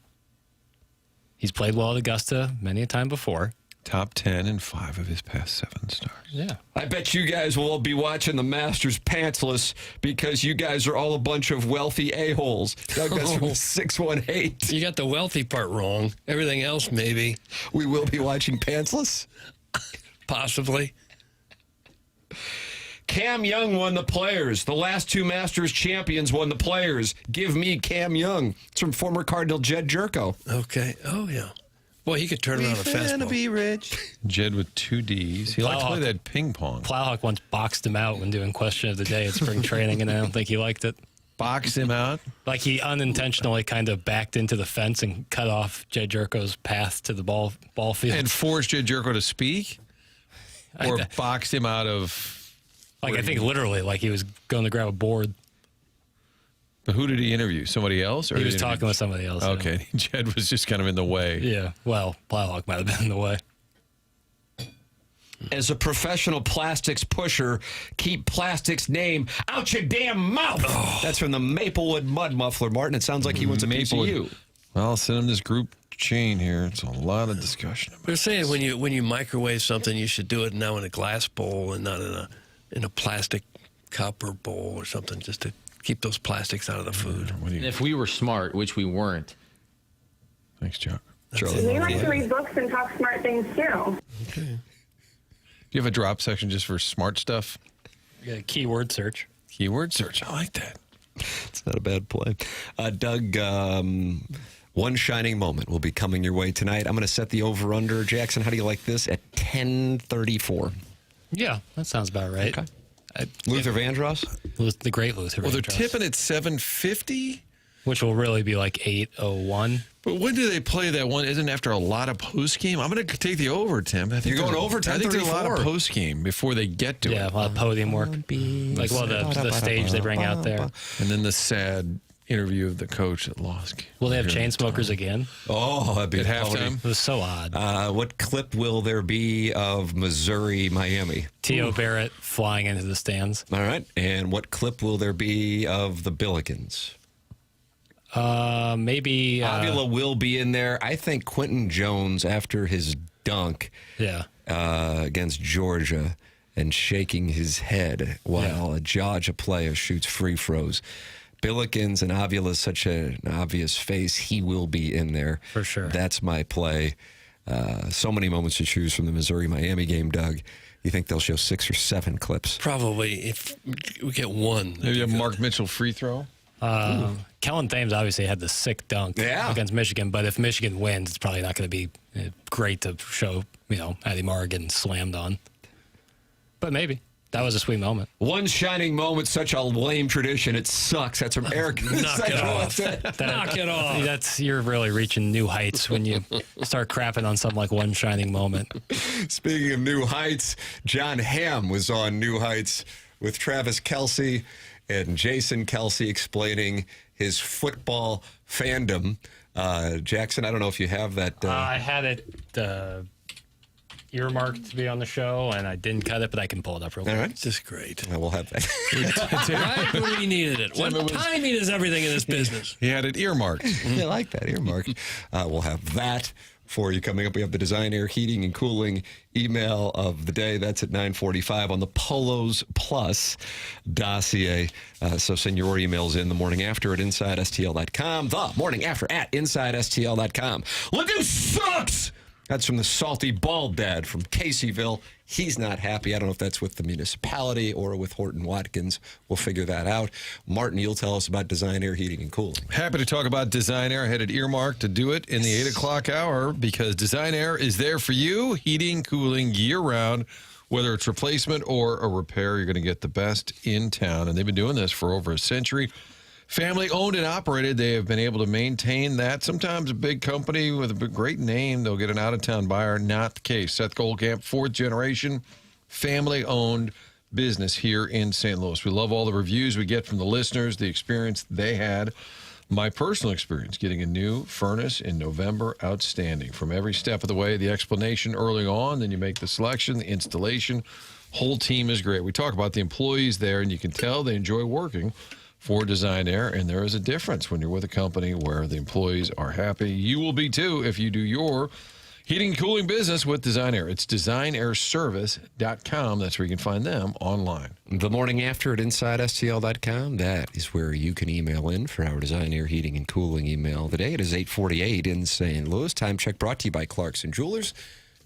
He's played well at Augusta many a time before. Top 10 in 5 of his past 7 starts. Yeah. I bet you guys will all be watching the Masters pantsless because you guys are all a bunch of wealthy a-holes. Doug, that's from 618. You got the wealthy part wrong. Everything else, maybe. We will be watching pantsless? Possibly. Cam Young won the Players. The last 2 Masters champions won the Players. Give me Cam Young. It's from former Cardinal Jed Jerko. Okay. Oh, yeah. Boy, he could turn around a fastball. Be rich. Jed with 2 Ds. He liked to play that ping pong. Plowhawk once boxed him out when doing Question of the Day at spring training, and I don't think he liked it. Boxed him out? Like he unintentionally kind of backed into the fence and cut off Jed Jerko's path to the ball field. And forced Jed Jerko to speak? Or boxed him out of... Like, I think literally, like he was going to grab a board. But who did he interview? Somebody else? Or he was talking with somebody else. Okay. Yeah. Jed was just kind of in the way. Yeah. Well, Plowhawk might have been in the way. As a professional plastics pusher, keep plastic's name out your damn mouth. Oh. That's from the Maplewood Mud Muffler, Martin. It sounds like he wants a piece of you. Well, I'll send him this group chain here. It's a lot of discussion about They're saying when you microwave something, you should do it now in a glass bowl and not in a plastic cup or bowl or something, just to keep those plastics out of the food. And if we were smart, which we weren't. Thanks, Chuck. We like to read books and talk smart things too. Okay. Do you have a drop section just for smart stuff? Yeah, keyword search. Keyword search. I like that. It's not a bad play. Doug, one shining moment will be coming your way tonight. I'm going to set the over-under. Jackson, how do you like this? At 10:34. Yeah, that sounds about right. Okay. Luther Vandross? The great Luther Vandross. Well, they're tipping at 7:50? Which will really be like 8:01. But when do they play that one? Isn't it after a lot of post-game? I'm going to take the over, Tim. I think You're going over 10:34? I think there's a lot of post-game before they get to it. Yeah, a lot of podium work. Like, well, the stage they bring out there. And then the sad interview of the coach that lost. Will they have Chainsmokers again? Oh, that'd be at halftime. It was so odd. What clip will there be of Missouri, Miami? T.O. Barrett flying into the stands. All right. And what clip will there be of the Billikens? Maybe Avila will be in there. I think Quentin Jones, after his dunk against Georgia and shaking his head while a Georgia player shoots free throws. Billikens and Avila is such an obvious face. He will be in there. For sure. That's my play. So many moments to choose from the Missouri-Miami game, Doug. You think they'll show 6 or 7 clips? Probably. If we get one. Maybe a Mark Mitchell free throw? Kellen Thames obviously had the sick dunk against Michigan, but if Michigan wins, it's probably not going to be great to show, Eddie Marr getting slammed on. But maybe. That was a sweet moment. One shining moment, such a lame tradition. It sucks. That's from Eric. Knock it off. Knock it off. You're really reaching new heights when you start crapping on something like one shining moment. Speaking of new heights, Jon Hamm was on New Heights with Travis Kelce and Jason Kelce explaining his football fandom. Jackson, I don't know if you have that. I had it earmarked to be on the show, and I didn't cut it, but I can pull it up real quick. All right. Just great. We'll have that. Right when we needed it. What timing is everything in this business? He had it earmarked. I like that, earmarked. We'll have that for you coming up. We have the Design Air Heating and Cooling email of the day. That's at 9:45 on the Polos Plus dossier. So send your emails in the morning after at InsideSTL.com. The morning after at InsideSTL.com. Look who sucks! That's from the salty bald dad from Caseyville. He's not happy. I don't know if that's with the municipality or with Horton Watkins. We'll figure that out. Martin, you'll tell us about Design Air Heating and Cooling. Happy to talk about Design Air. I had it earmarked to do it in the 8 o'clock hour because Design Air is there for you, heating, cooling year-round. Whether it's replacement or a repair, you're going to get the best in town. And they've been doing this for over a century. Family owned and operated, they have been able to maintain that. Sometimes a big company with a great name, they'll get an out-of-town buyer. Not the case. Seth Goldcamp, 4th generation, family-owned business here in St. Louis. We love all the reviews we get from the listeners, the experience they had. My personal experience getting a new furnace in November, outstanding. From every step of the way, the explanation early on, then you make the selection, the installation. Whole team is great. We talk about the employees there, and you can tell they enjoy working for Design Air, and there is a difference when you're with a company where the employees are happy. You will be too if you do your heating and cooling business with Design Air. It's designairservice.com. That's where you can find them online. The morning after at InsideSTL.com. That is where you can email in for our Design Air Heating and Cooling email today. It is 8:48 in St. Louis. Time check brought to you by Clarkson Jewelers.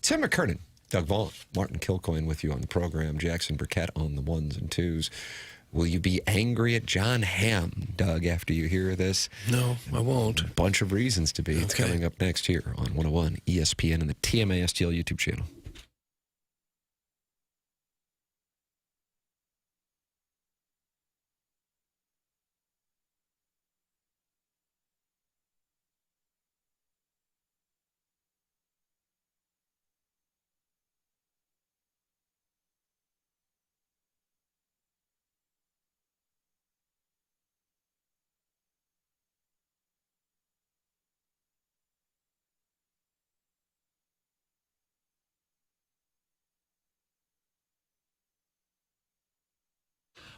Tim McKernan, Doug Vaughn, Martin Kilcoyne with you on the program. Jackson Burkett on the ones and twos. Will you be angry at Jon Hamm, Doug, after you hear this? No, I won't. A bunch of reasons to be. It's coming up next here on 101 ESPN and the TMA STL YouTube channel.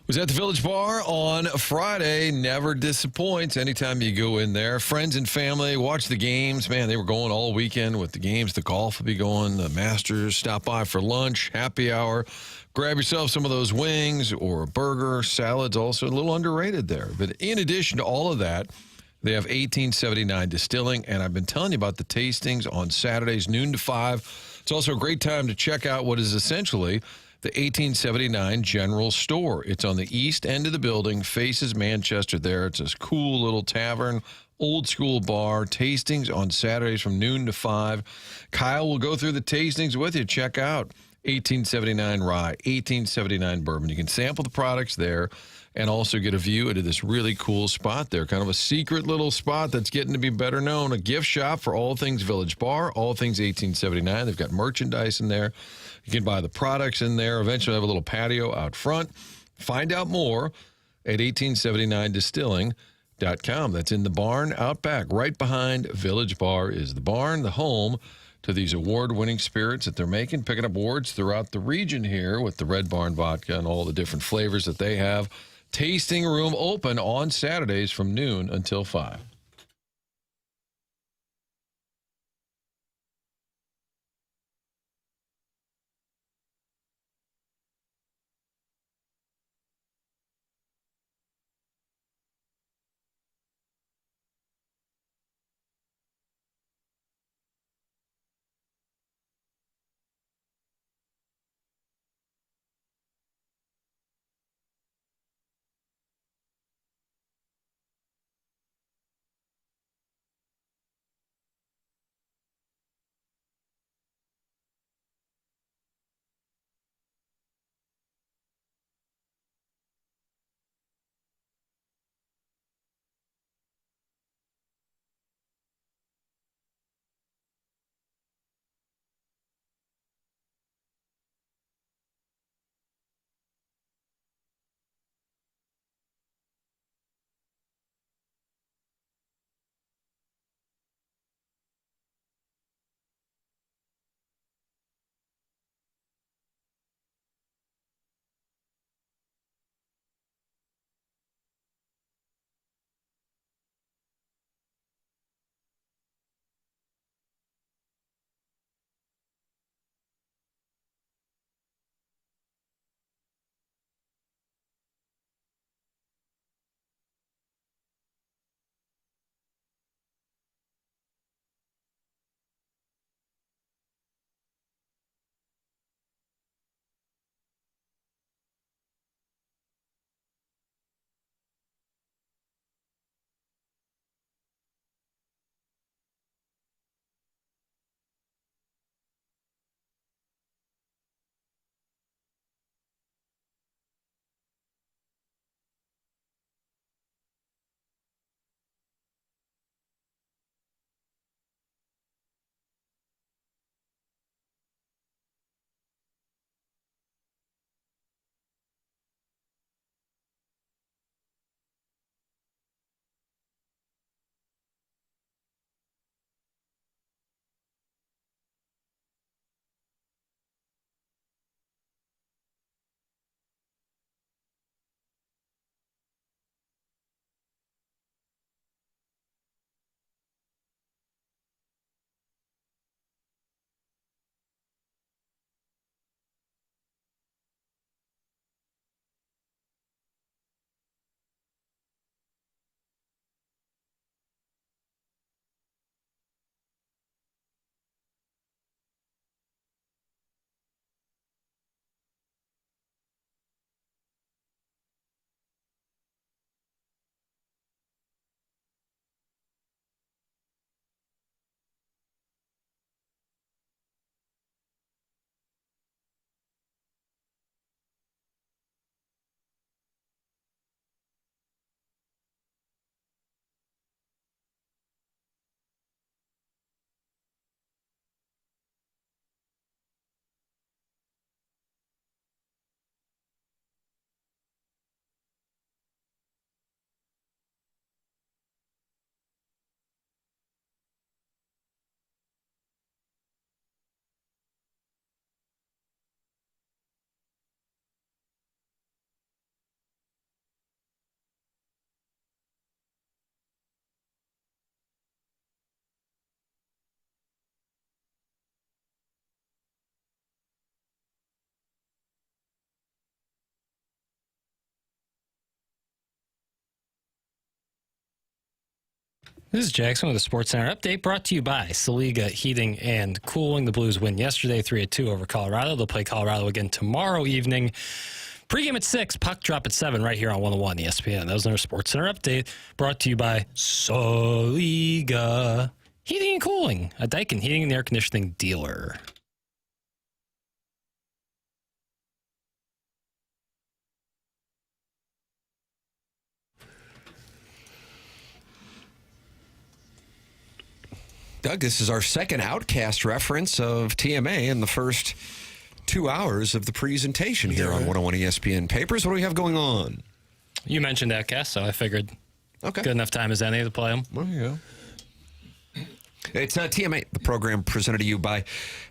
Was at the Village Bar on Friday. Never disappoints anytime you go in there. Friends and family, watch the games. Man, they were going all weekend with the games. The golf will be going. The Masters, stop by for lunch, happy hour. Grab yourself some of those wings or a burger. Salads also a little underrated there. But in addition to all of that, they have 1879 Distilling, and I've been telling you about the tastings on Saturdays, noon to 5. It's also a great time to check out what is essentially the 1879 General Store. It's on the east end of the building, faces Manchester there. It's this cool little tavern, old school bar, tastings on Saturdays from noon to 5. Kyle will go through the tastings with you. Check out 1879 Rye, 1879 Bourbon. You can sample the products there and also get a view into this really cool spot there. Kind of a secret little spot that's getting to be better known. A gift shop for all things Village Bar, all things 1879. They've got merchandise in there. You can buy the products in there. Eventually have a little patio out front. Find out more at 1879distilling.com. That's in the barn out back. Right behind Village Bar is the barn, the home to these award-winning spirits that they're making, picking up awards throughout the region here with the Red Barn vodka and all the different flavors that they have. Tasting room open on Saturdays from noon until 5. This is Jackson with the Sports Center update brought to you by Saliga Heating and Cooling. The Blues win yesterday 3-2 over Colorado. They'll play Colorado again tomorrow evening. Pregame at 6, puck drop at 7 right here on 101 ESPN. That was our Sports Center update brought to you by Saliga Heating and Cooling, a Daikin heating and air conditioning dealer. Doug, this is our second Outcast reference of TMA in the first 2 hours of the presentation here on 101 ESPN Papers. What do we have going on? You mentioned Outcast, so I figured good enough time as any to play them. There you go. It's TMA, the program presented to you by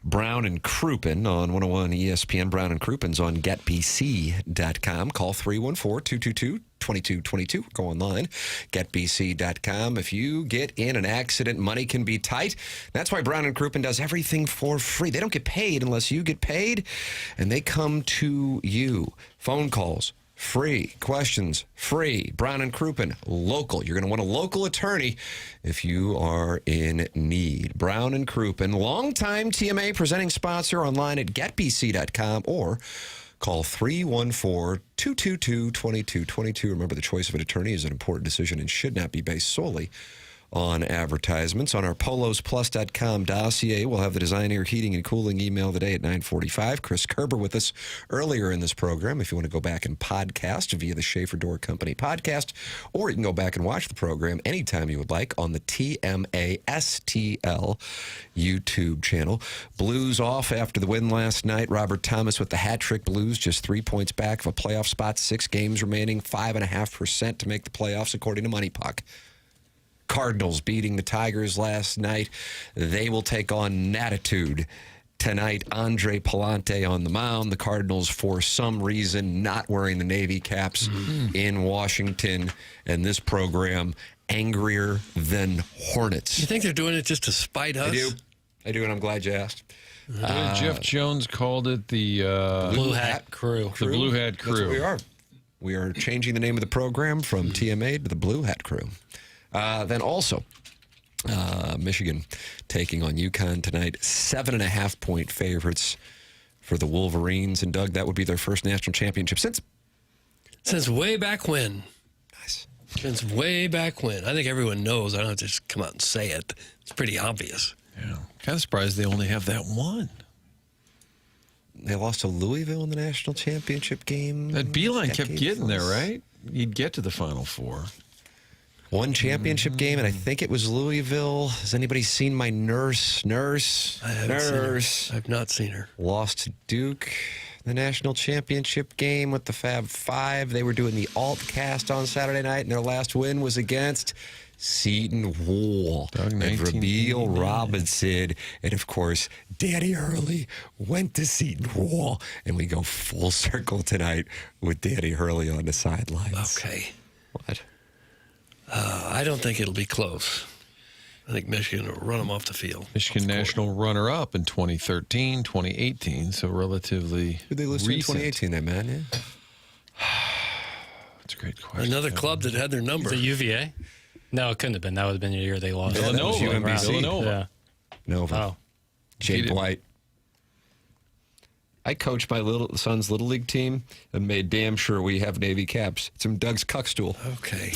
Brown and Crouppen on 101 ESPN. Brown and Cruppen's on getbc.com. Call 314-222-2222. Go online, getbc.com. If you get in an accident, money can be tight. That's why Brown and Crouppen does everything for free. They don't get paid unless you get paid, and they come to you. Phone calls, free. Questions, free. Brown and Crouppen, local. You're going to want a local attorney if you are in need. Brown and Crouppen, longtime TMA presenting sponsor, online at getbc.com or call 314-222-2222. Remember, the choice of an attorney is an important decision and should not be based solely on advertisements. On our polosplus.com dossier, we'll have the Design Air Heating and Cooling email today at 9:45. Chris Kerber with us earlier in this program. If you want to go back and podcast via the Schaefer Door Company podcast, or you can go back and watch the program anytime you would like on the TMA STL YouTube channel. Blues off after the win last night. Robert Thomas with the hat trick. Blues just 3 points back of a playoff spot. 6 games remaining. 5.5% to make the playoffs according to Money Puck. Cardinals beating the Tigers last night. They will take on Natitude tonight. Andre Palante on the mound. The Cardinals, for some reason, not wearing the Navy caps in Washington. And this program, angrier than hornets. You think they're doing it just to spite us? I do, and I'm glad you asked. Jeff Jones called it the Blue Hat Crew. The Blue Hat Crew. That's what we are. We are changing the name of the program from TMA to the Blue Hat Crew. Then also, Michigan taking on UConn tonight. 7.5-point favorites for the Wolverines. And, Doug, that would be their first national championship since way back when. Nice. Since way back when. I think everyone knows. I don't have to just come out and say it. It's pretty obvious. Yeah. Kind of surprised they only have that one. They lost to Louisville in the national championship game. That Beeline kept getting there, right? You'd get to the Final Four. One championship game, and I think it was Louisville. Has anybody seen my nurse? I haven't seen her. I've not seen her. Lost to Duke, the national championship game with the Fab Five. They were doing the alt cast on Saturday night, and their last win was against Seton Hall. And Rabeel Robinson, and of course, Danny Hurley went to Seton Hall. And we go full circle tonight with Danny Hurley on the sidelines. Okay. What? I don't think it'll be close. I think Michigan will run them off the field. Michigan national runner-up in 2013, 2018, so relatively Who they lose to in 2018, that man? Yeah. That's a great question. Another club that had their number. The UVA? No, it couldn't have been. That would have been the year they lost. Villanova. Villanova. Nova. Oh. Jay Dwight. I coached my son's Little League team and made damn sure we have Navy caps. It's in Doug's cuckstool. Okay.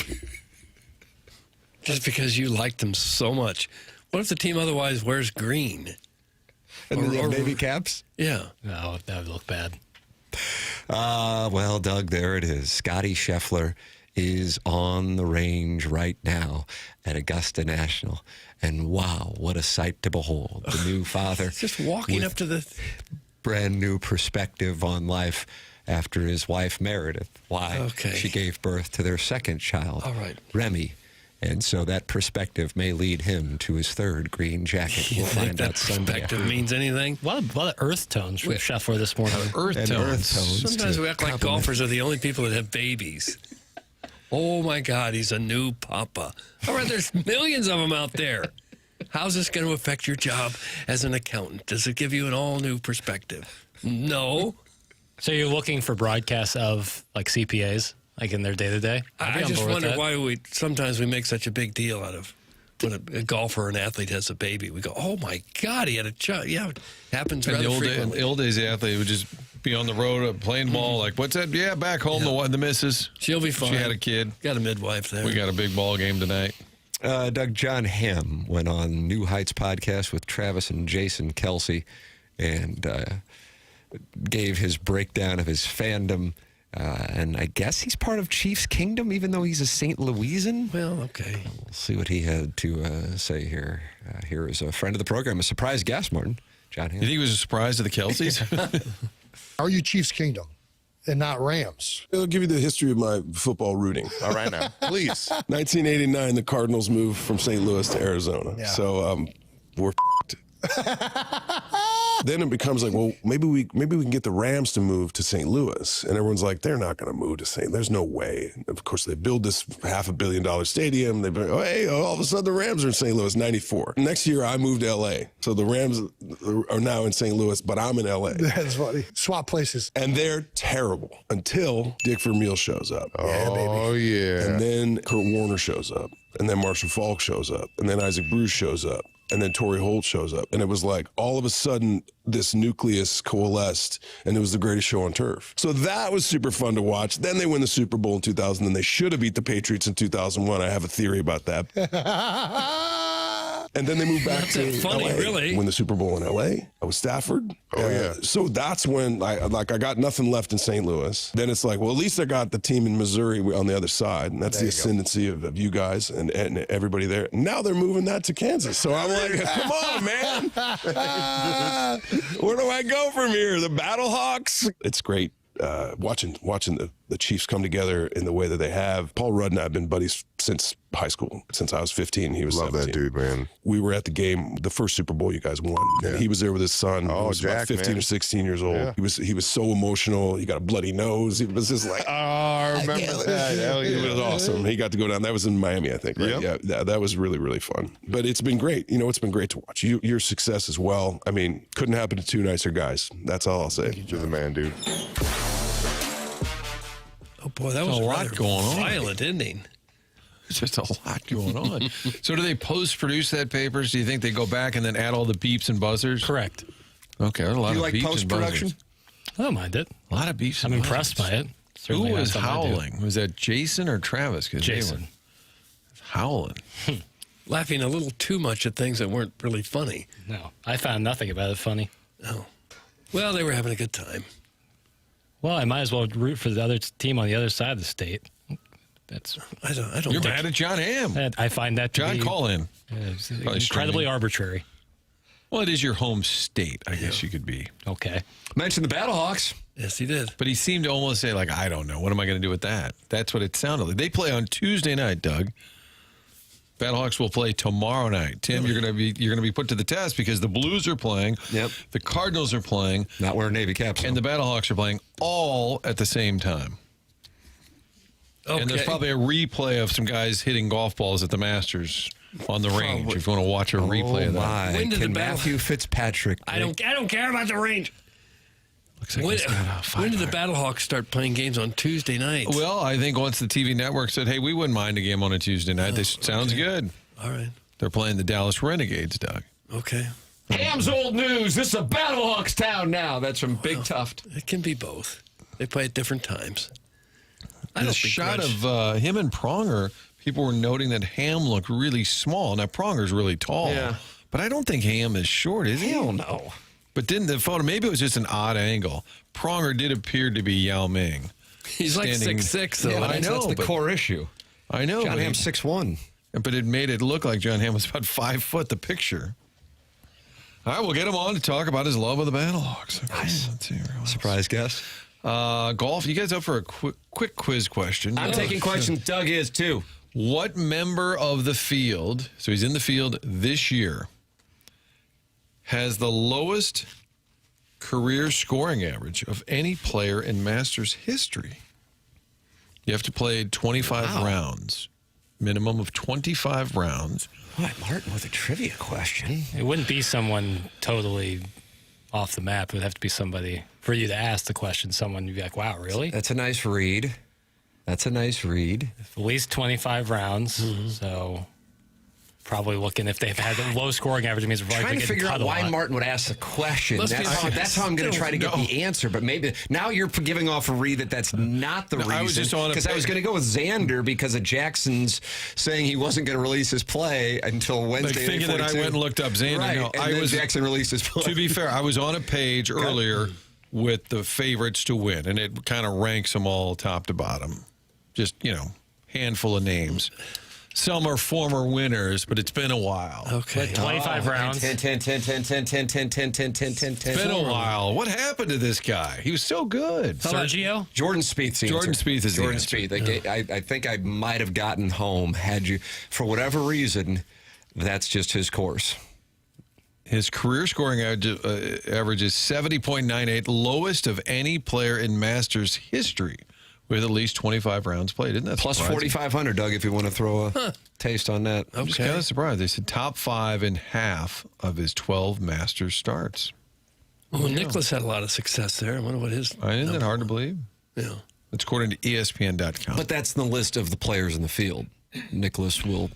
Just because you like them so much. What if the team otherwise wears green? And then they have Navy caps? Yeah. No, that would look bad. Well, Doug, there it is. Scotty Scheffler is on the range right now at Augusta National. And wow, what a sight to behold. The new father. Just walking up to the... brand new perspective on life after his wife, Meredith. Why? She gave birth to their second child, Remy. And so that perspective may lead him to his third green jacket. You think that perspective means anything? A lot of earth tones from Scheffler this morning. Earth tones. Sometimes we act like golfers are the only people that have babies. Oh, my God, he's a new papa. All right, there's millions of them out there. How's this going to affect your job as an accountant? Does it give you an all-new perspective? No. So you're looking for broadcasts of, like, CPAs, like in their day-to-day? I just wonder why sometimes we make such a big deal out of when a golfer or an athlete has a baby, we go, "Oh my God, he had a child." Yeah, it happens rather frequently. In the old days, the athlete would just be on the road playing ball. Like, what's that? Yeah, back home, the missus. She'll be fine. She had a kid. Got a midwife there. We got a big ball game tonight. Doug, Jon Hamm went on New Heights podcast with Travis and Jason Kelsey and gave his breakdown of his fandom. And I guess he's part of Chiefs Kingdom, even though he's a St. Louisan. Well, okay. We'll see what he had to say here. Here is a friend of the program, a surprise guest, Martin. Jon Hamm. You think he was a surprise to the Kelseys? Are you Chiefs Kingdom and not Rams? I'll give you the history of my football rooting. All right now, please. 1989, the Cardinals moved from St. Louis to Arizona. Yeah. So we're f***ed. Then it becomes like, well, maybe we can get the Rams to move to St. Louis. And everyone's like, they're not going to move to St. Louis. There's no way. And of course, they build this $500 million stadium. All of a sudden the Rams are in St. Louis, 94. Next year, I moved to L.A. So the Rams are now in St. Louis, but I'm in L.A. That's funny. Swap places. And they're terrible until Dick Vermeil shows up. Oh, yeah. And then Kurt Warner shows up. And then Marshall Faulk shows up. And then Isaac Bruce shows up. And then Torrey Holt shows up. And it was like, all of a sudden, this nucleus coalesced, and it was the greatest show on turf. So that was super fun to watch. Then they win the Super Bowl in 2000, and they should have beat the Patriots in 2001. I have a theory about that. And then they moved back to funny, LA, really. win the Super Bowl in LA. With Stafford. Oh, yeah. So that's when I got nothing left in St. Louis. Then it's like, well, at least I got the team in Missouri on the other side. And that's the ascendancy of you guys and everybody there. Now they're moving that to Kansas. So I'm like, come on, man. Where do I go from here? The Battlehawks? It's great. Watching the Chiefs come together in the way that they have. Paul Rudd and I have been buddies since high school, since I was 15. He was 17. Love that dude, man. We were at the game, the first Super Bowl you guys won. Yeah. He was there with his son. Oh, he was Jack, about 15 man. or 16 years old. Yeah. He was so emotional. He got a bloody nose. He was just like, Oh, I remember that. Hell yeah. it was awesome. He got to go down. That was in Miami, I think. Right? Yep. Yeah, that was really, really fun. But it's been great. It's been great to watch. Your success as well. I mean, couldn't happen to two nicer guys. That's all I'll say. You're the man, dude. Oh boy, that was a lot rather going on. violent ending. There's just a lot going on. So do they post-produce that papers? Do you think they go back and then add all the beeps and buzzers? Correct. Okay, a lot Do you of like beeps post-production? and buzzers. I don't mind it. A lot of beeps and I'm buzzers. impressed by it. Who Certainly was not something I do. howling? Was that Jason or Travis? 'Cause they Jason. were howling. Laughing a little too much at things that weren't really funny. No, I found nothing about it funny. Oh. Well, they were having a good time. Well, I might as well root for the other team on the other side of the state. That's I don't You're think- mad at Jon Hamm. I find that to John, be call in. incredibly streaming. arbitrary. Well, it is your home state, I guess you could be. Okay. Mentioned the Battlehawks. Yes, he did. But he seemed to almost say, like, I don't know. What am I going to do with that? That's what it sounded like. They play on Tuesday night, Doug. Battlehawks will play tomorrow night. Tim, you're going to be put to the test because the Blues are playing. Yep. The Cardinals are playing. Not wearing Navy caps. And the Battlehawks are playing all at the same time. Okay. And there's probably a replay of some guys hitting golf balls at the Masters on the range. If you want to watch a replay of that. My. When did Can the battle- Matthew Fitzpatrick I don't care about the range. Looks like When, he's got a when did the 5-5. Battlehawks start playing games on Tuesday nights? Well, I think once the TV network said, hey, we wouldn't mind a game on a Tuesday night, this sounds good. All right. They're playing the Dallas Renegades, Doug. Okay. Ham's old news. This is a Battlehawks town now. That's from Big Tuft. It can be both. They play at different times. I The don't shot begrudge- of him and Pronger, people were noting that Ham looked really small. Now, Pronger's really tall. Yeah. But I don't think Ham is short, is he? Hell no. But didn't the photo, maybe it was just an odd angle. Pronger did appear to be Yao Ming. He's like standing- 6'6", though. Yeah, I know, that's the but- core issue. I know. Jon but Hamm's 6'1". But it made it look like Jon Hamm was about 5 foot, the picture. All right, we'll get him on to talk about his love of the Battlehawks. Okay, Nice. let's see. Where else? Surprise guest. Golf, you guys up for a quick quiz question? I'm taking questions. Doug is too. What member of the field, so he's in the field this year, has the lowest career scoring average of any player in Masters history? You have to play 25 rounds, minimum of 25 rounds. Boy, Martin with a trivia question. It wouldn't be someone totally off the map. It would have to be somebody, for you to ask the question, someone you'd be like, wow, really? That's a nice read. That's a nice read. At least 25 rounds. So probably looking if they've had a low scoring average. It means they're Trying to figure out why Martin Martin would ask the question. Must be That's how I'm going to try to get the answer. But maybe now you're giving off a read that's not the reason. I was just on because I was going to go with Xander because of Jackson's saying he wasn't going to release his play until Wednesday. Thinking that I went and looked up Xander. Right, No, and then Jackson released his play. To be fair, I was on a page earlier with the favorites to win, and it kind of ranks them all top to bottom. Just, handful of names. Some are former winners, but it's been a while. Okay. 25 rounds. 10. It's been a while. What happened to this guy? He was so good. Sergio? Jordan Spieth's the Jordan answer. Spieth is Jordan the answer. Spieth. I think I might have gotten home had you, for whatever reason, that's just his course. His career scoring average is 70.98, lowest of any player in Masters history, with at least 25 rounds played. Isn't that Plus surprising? 4,500, Doug, if you want to throw a taste on that. I'm just kind of surprised. They said top 5 in half of his 12 Masters starts. Well, Nicholas had a lot of success there. I wonder what his. Isn't that hard to believe? Yeah. It's according to ESPN.com. But that's the list of the players in the field. Nicholas will.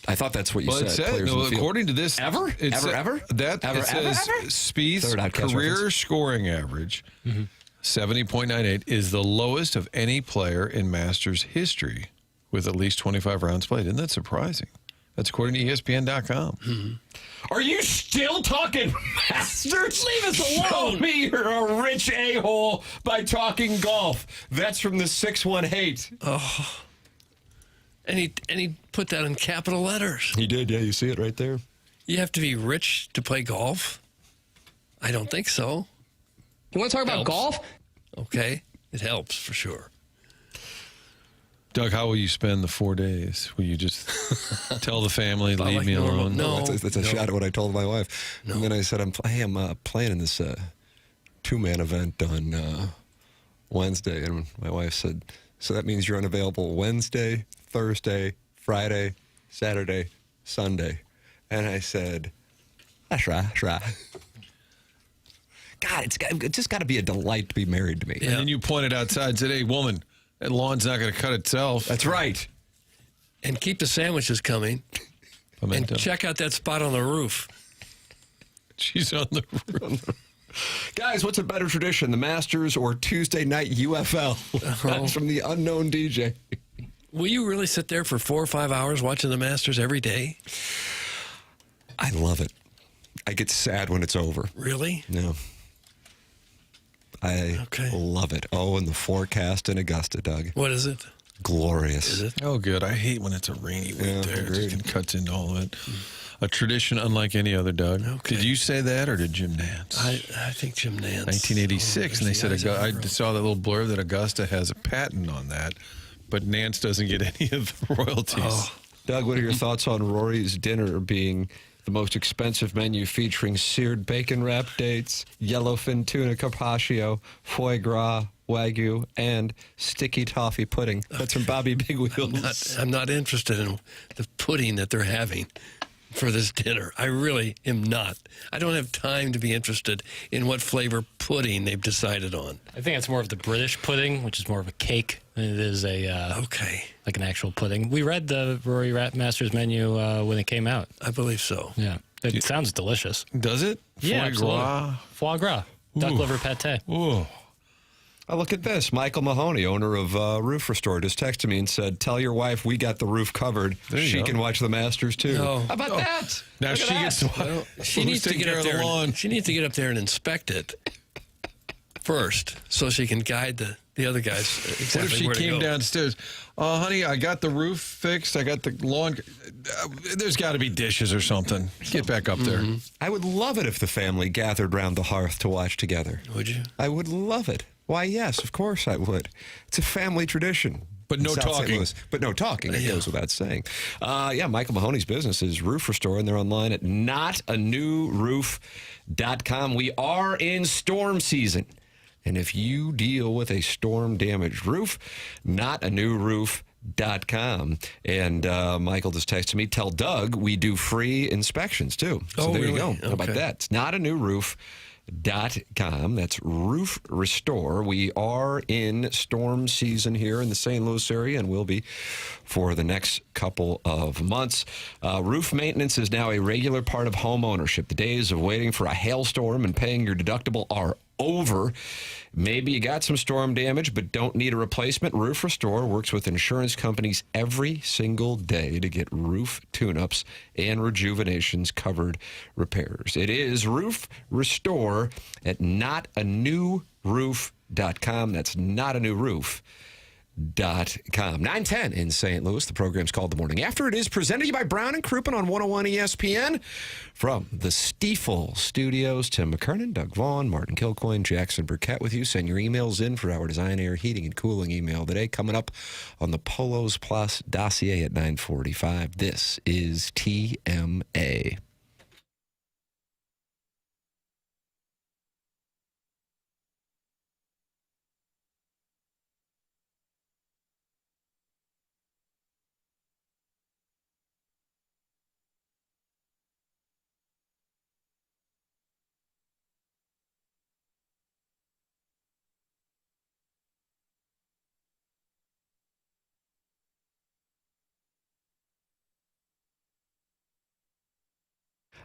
I thought that's what you said. Players in the field. According to this, ever? It says Spieth's career scoring average, 70.98, is the lowest of any player in Masters history with at least 25 rounds played. Isn't that surprising? That's according to ESPN.com. Are you still talking Masters? Leave us alone. Show me you're a rich a-hole by talking golf. That's from the 618. Oh. And he put that in capital letters. He did, yeah. You see it right there. You have to be rich to play golf? I don't think so. You want to talk about golf? Okay. It helps for sure. Doug, how will you spend the 4 days? Will you just tell the family, leave me alone? No. That's a shot at what I told my wife. No. And then I said, I'm playing in this two-man event on Wednesday. And my wife said, so that means you're unavailable Wednesday, Thursday, Friday, Saturday, Sunday. And I said, that's right. God, it's just got to be a delight to be married to me. And then you pointed outside and said, hey, woman, that lawn's not going to cut itself. That's right. And keep the sandwiches coming. Pimento. And check out that spot on the roof. She's on the roof. Guys, what's a better tradition, the Masters or Tuesday night UFL? That's from the unknown DJ. Will you really sit there for 4 or 5 hours watching the Masters every day? I love it. I get sad when it's over. Really? No. I love it. Oh, and the forecast in Augusta, Doug. What is it? Glorious. Is it? Oh, good. I hate when it's a rainy week there. It just cuts into all of it. A tradition unlike any other, Doug. Okay. Did you say that, or did Jim Nance? I think Jim Nance. 1986, and they said I saw that little blurb that Augusta has a patent on that, but Nance doesn't get any of the royalties. Oh. Doug, what are your thoughts on Rory's dinner being the most expensive menu featuring seared bacon wrap dates, yellowfin tuna carpaccio, foie gras, Wagyu, and sticky toffee pudding? That's from Bobby Big Wheels. I'm not interested in the pudding that they're having for this dinner. I really am not. I don't have time to be interested in what flavor pudding they've decided on. I think it's more of the British pudding, which is more of a cake than it is like an actual pudding. We read the Rory Masters menu when it came out. I believe so. Yeah. It sounds delicious. Does it? Yeah, absolutely. Foie gras. Duck liver pate. Ooh. Oh, look at this. Michael Mahoney, owner of Roof Restore, just texted me and said, tell your wife we got the roof covered. She can watch the Masters, too. No. How about that? Now Look she at gets that. to She needs to get up there. She needs to get up there and inspect it first, so she can guide the other guys exactly what if she where to came go. downstairs? Oh, honey, I got the roof fixed. I got the lawn. There's got to be dishes or something. Get back up there. I would love it if the family gathered round the hearth to watch together. Would you? I would love it. Why, yes, of course I would. It's a family tradition. But no in South St. talking. Louis. But no talking. It goes without saying. Michael Mahoney's business is Roof Restore, and they're online at notanewroof.com. We are in storm season. And if you deal with a storm-damaged roof, notanewroof.com. And Michael just texted me, tell Doug we do free inspections, too. So there you go. Okay. How about that? It's notanewroof.com. roofrestore.com. That's Roof Restore. We are in storm season here in the St. Louis area and will be for the next couple of months. Roof maintenance is now a regular part of home ownership. The days of waiting for a hailstorm and paying your deductible are over. Maybe you got some storm damage but don't need a replacement. Roof Restore works with insurance companies every single day to get roof tune-ups and rejuvenations covered repairs. It is Roof Restore at notanewroof.com. That's notanewroof.com. 9:10 in St. Louis. The program's called The Morning After. It is presented to you by Brown and Crouppen on 101 ESPN. From the Stiefel Studios, Tim McKernan, Doug Vaughn, Martin Kilcoyne, Jackson Burkett with you. Send your emails in for our Design, Air, Heating, and Cooling email today. Coming up on the Polos Plus dossier at 9:45. This is TMA.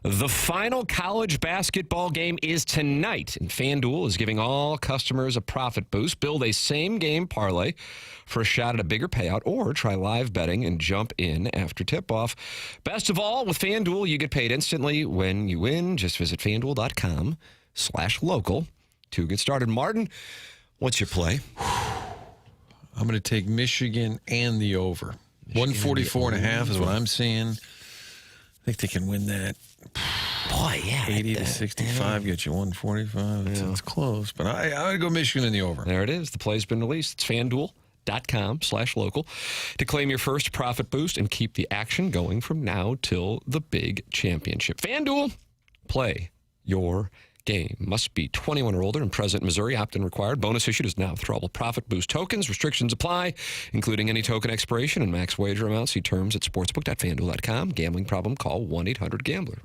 The final college basketball game is tonight, and FanDuel is giving all customers a profit boost. Build a same-game parlay for a shot at a bigger payout, or try live betting and jump in after tip-off. Best of all, with FanDuel, you get paid instantly when you win. Just visit FanDuel.com/local to get started. Martin, what's your play? I'm going to take Michigan and the over. 144.5 is what I'm seeing. I think they can win that. Boy, yeah. 80 to 65 gets you 145. It's close, but I would go Michigan in the over. There it is. The play's been released. It's FanDuel.com/local to claim your first profit boost and keep the action going from now till the big championship. FanDuel, play your game. Must be 21 or older and present in Missouri. Opt-in required. Bonus issued is now withdrawable profit boost tokens. Restrictions apply, including any token expiration and max wager amounts. See terms at sportsbook.fanduel.com. Gambling problem? Call 1-800-GAMBLER.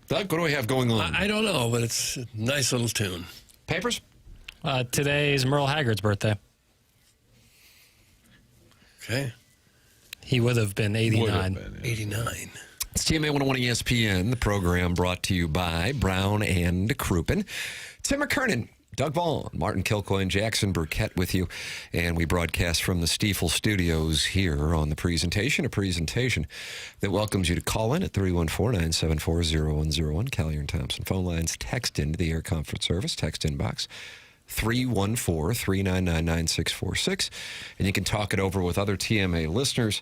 Doug, what do we have going on? I don't know, but it's a nice little tune. Papers? Today's Merle Haggard's birthday. Okay. He would have been 89. 89. It's TMA 101 ESPN, the program brought to you by Brown and Crouppen. Tim McKernan, Doug Vaughn, Martin Kilcoyne, Jackson Burkett with you. And we broadcast from the Stiefel Studios here on the presentation, a presentation that welcomes you to call in at 314-974-0101. Callier and Thompson phone lines. Text into the Air Comfort Service. Text inbox 314-399-9646. And you can talk it over with other TMA listeners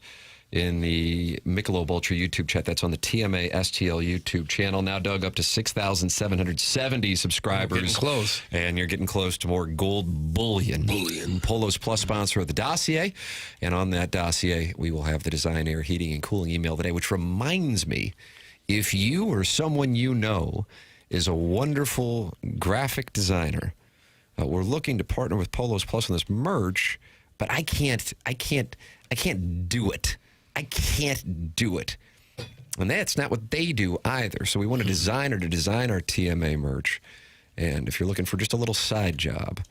in the Michelob Ultra YouTube chat. That's on the TMA STL YouTube channel. Now, Doug, up to 6,770 subscribers. Getting close. And you're getting close to more gold bullion. Polo's Plus sponsor of the dossier. And on that dossier, we will have the Design Air Heating and Cooling email today, which reminds me, if you or someone you know is a wonderful graphic designer, we're looking to partner with Polo's Plus on this merch, but I can't do it. I can't do it. And that's not what they do either. So we want a designer to design our TMA merch. And if you're looking for just a little side job,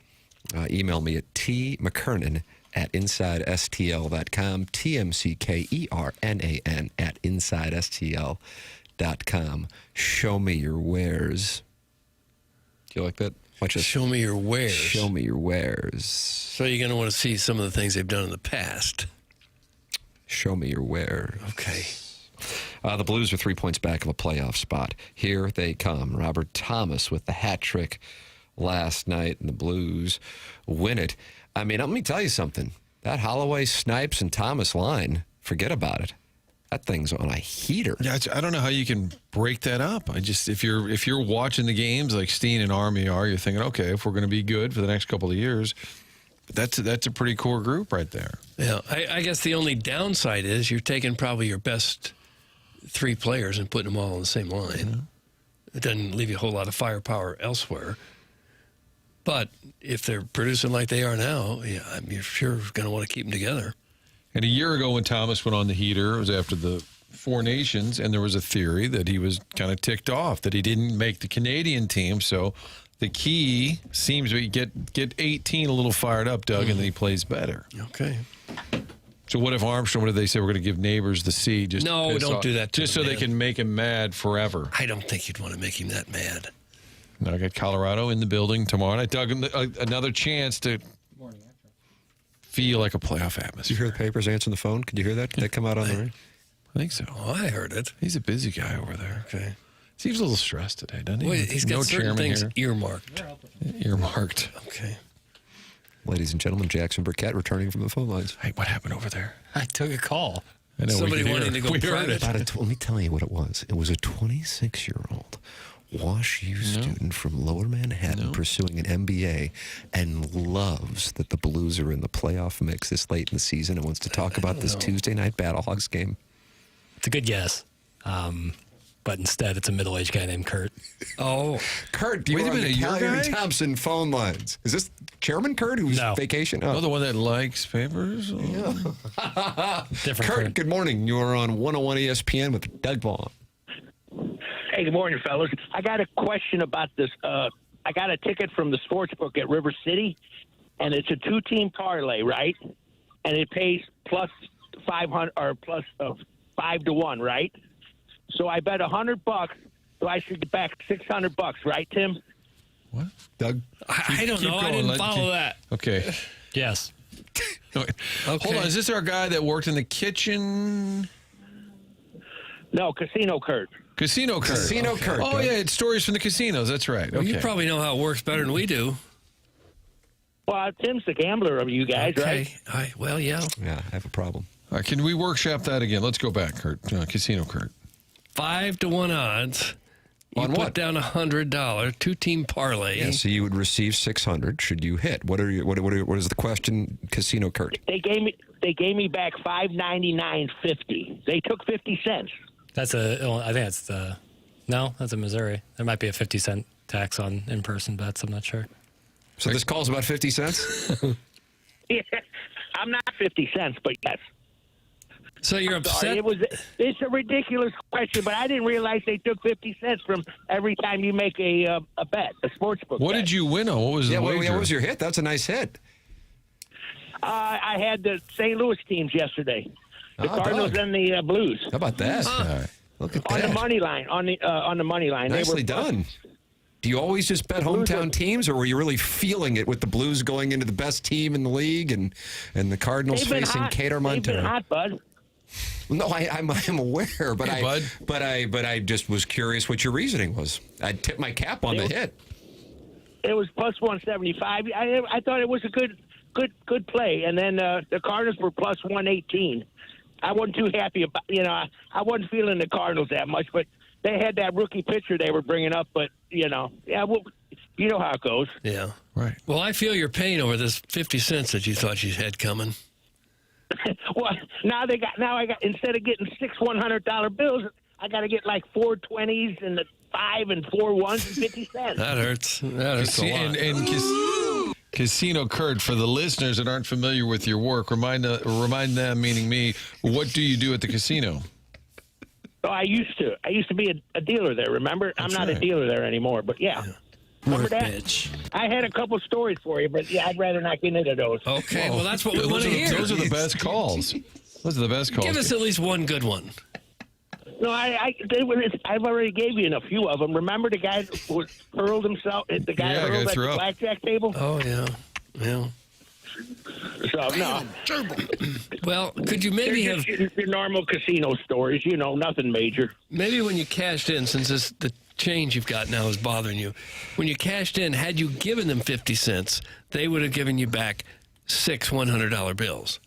email me at tmckernan@insidestl.com, tmckernan@insidestl.com. Show me your wares. Do you like that? Show me your wares. Show me your wares. So you're going to want to see some of the things they've done in the past. Show me your wares. Okay. The Blues are 3 points back of a playoff spot. Here they come. Robert Thomas with the hat trick last night, and the Blues win it. I mean, let me tell you something. That Holloway, Snipes, and Thomas line, forget about it. That thing's on a heater. Yeah, I don't know how you can break that up. If you're watching the games like Steen and Army are, you're thinking, okay, if we're going to be good for the next couple of years, that's a pretty core group right there. Yeah, I guess the only downside is you're taking probably your best three players and putting them all on the same line. Mm-hmm. It doesn't leave you a whole lot of firepower elsewhere. But if they're producing like they are now, yeah, you're sure going to want to keep them together. And a year ago when Thomas went on the heater, it was after the Four Nations, and there was a theory that he was kind of ticked off, that he didn't make the Canadian team. So the key seems to be get 18 a little fired up, Doug, and then he plays better. Okay. So what if Armstrong, what did they say? We're going to give Neighbors the C? Just no, don't do that to just him, so man. they can make him mad forever. I don't think you'd want to make him that mad. Now I got Colorado in the building tomorrow night. Doug, another chance to feel like a playoff atmosphere. Did you hear the Papers answering the phone? Could you hear that? Did that come out on the radio? I think so. Oh, I heard it. He's a busy guy over there. Okay. Seems a little stressed today, doesn't he? Well, he's got certain things earmarked. Earmarked. Okay. Ladies and gentlemen, Jackson Burkett returning from the phone lines. Hey, what happened over there? I took a call. I know, somebody wanting to go private. Let me tell you what it was. It was a 26-year-old Wash U student from Lower Manhattan pursuing an MBA and loves that the Blues are in the playoff mix this late in the season and wants to talk about this Tuesday night Battlehawks game. It's a good guess. But instead, it's a middle-aged guy named Kurt. Oh. Kurt, you are on the Callier and Thompson phone lines. Is this Chairman Kurt who's vacation? Oh, the one that likes papers? Oh. Yeah. Different Kurt, good morning. You are on 101 ESPN with Doug Vaughn. Hey, good morning, fellas. I got a question about this. I got a ticket from the sportsbook at River City, and it's a two-team parlay, right? And it pays plus 500 or plus 5-1, right? So I bet $100, so I should get back $600, right, Tim? What, Doug? I don't know. I didn't follow that. Okay. Yes. Okay. Hold on. Is this our guy that worked in the kitchen? No, Casino Kurt. Casino Kurt. Casino Kurt. Oh, yeah, it's stories from the casinos. That's right. Well, okay. you probably know how it works better than we do. Well, Tim's the gambler of you guys, right? Well, yeah. Yeah, I have a problem. All right, can we workshop that again? Let's go back, Kurt. Casino Kurt. 5-1 odds. You On put what? down $100 two-team parlay. Yeah, so you would receive 600 should you hit. What is the question, Casino Kurt? They gave me back $5.99.50. They took 50 cents. I think that's that's in Missouri. There might be a 50-cent tax on in-person bets. I'm not sure. So this call's about 50 cents? Yeah, I'm not 50 cents, but yes. So you're Sorry, upset? It's a ridiculous question, but I didn't realize they took 50 cents from every time you make a bet, a sports book. What bet. did you win on? What was the wager? What was your hit? That's a nice hit. I had the St. Louis teams yesterday, the Cardinals Doug. and the Blues. How about that? Look at On that. the money line. On the money line. Nicely done. Do you always just bet hometown teams, or were you really feeling it with the Blues going into the best team in the league and the Cardinals facing Cater Montana? They've been hot, bud. No, I'm aware, but I just was curious what your reasoning was. I tipped my cap on the hit. It was plus 175. I thought it was a good play, and then the Cardinals were plus 118. I wasn't too happy about, I wasn't feeling the Cardinals that much, but they had that rookie pitcher they were bringing up, but you know how it goes. Yeah. Right. Well, I feel your pain over this 50 cents that you thought you had coming. Well, now I got instead of getting 6 $100 bills, I got to get like 4 20s and the 5 and 4 1s and 50 cents. That hurts. That hurts a lot. And Casino Kurt, for the listeners that aren't familiar with your work, remind them, meaning me, what do you do at the casino? Oh, I used to be a dealer there. Remember, I'm not a dealer there anymore. But yeah. Remember that? Bitch. I had a couple stories for you, but yeah, I'd rather not get into those. Okay, well, that's what we want to hear. Those are the best calls. Those are the best calls. Give us at least one good one. No, I've already gave you a few of them. Remember the guy who hurled himself? The guy who hurled at the blackjack table? Oh, yeah. Yeah. So, no. Well, could you maybe They're have... just your normal casino stories, nothing major. Maybe when you cashed in, since the change you've got now is bothering you, when you cashed in, had you given them 50 cents, they would have given you back 6 $100 bills.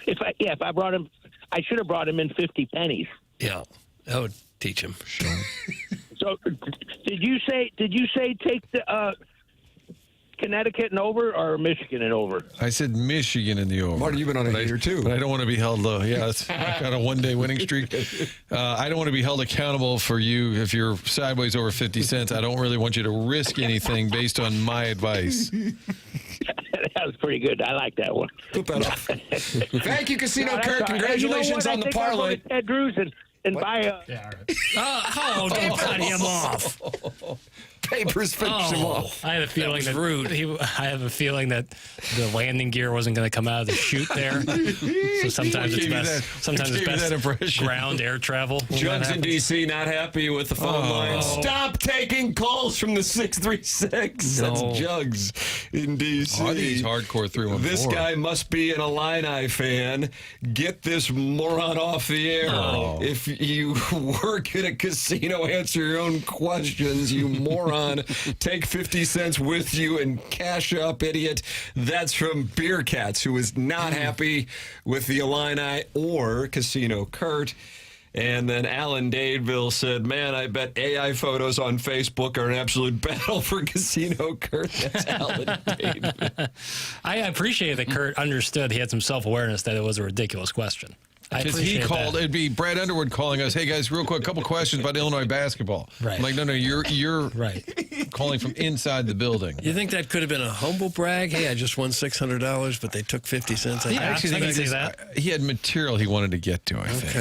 If I brought him, I should have brought him in 50 pennies. Yeah, that would teach him. So, did you say take the Connecticut and over or Michigan and over? I said Michigan in the over. Marty, you've been on a heater too. But I don't want to be held low. Yeah, it's got a one-day winning streak. I don't want to be held accountable for you if you're sideways over 50 cents. I don't really want you to risk anything based on my advice. That was pretty good. I like that one. Put that off. Thank you, Casino Kurt. Congratulations on the parlay. Ted Drews and buy a... Yeah, all right. Don't cut him off. Papers finish him off. I had a feeling that rude. I have a feeling that the landing gear wasn't going to come out of the chute there. So sometimes it's best ground air travel. Jugs in D.C. not happy with the phone line. Stop taking calls from the 636. No. That's Jugs in D.C. Oh, these hardcore 314. This guy must be an Illini fan. Get this moron off the air. Oh. If you work at a casino, answer your own questions, you moron. Take 50 cents with you and cash up, idiot. That's from Beer Cats, who is not happy with the Illini or Casino Kurt. And then Alan Dadeville said, man, I bet AI photos on Facebook are an absolute battle for Casino Kurt. That's Alan Dadeville. I appreciate that Kurt understood. He had some self-awareness that it was a ridiculous question. Because he called, it'd be Brad Underwood calling us, hey guys, real quick, a couple questions about Illinois basketball. Right. I'm like, no, you're right. calling from inside the building. You think that could have been a humble brag? Hey, I just won $600, but they took 50 cents. I actually think he had material he wanted to get to, I think.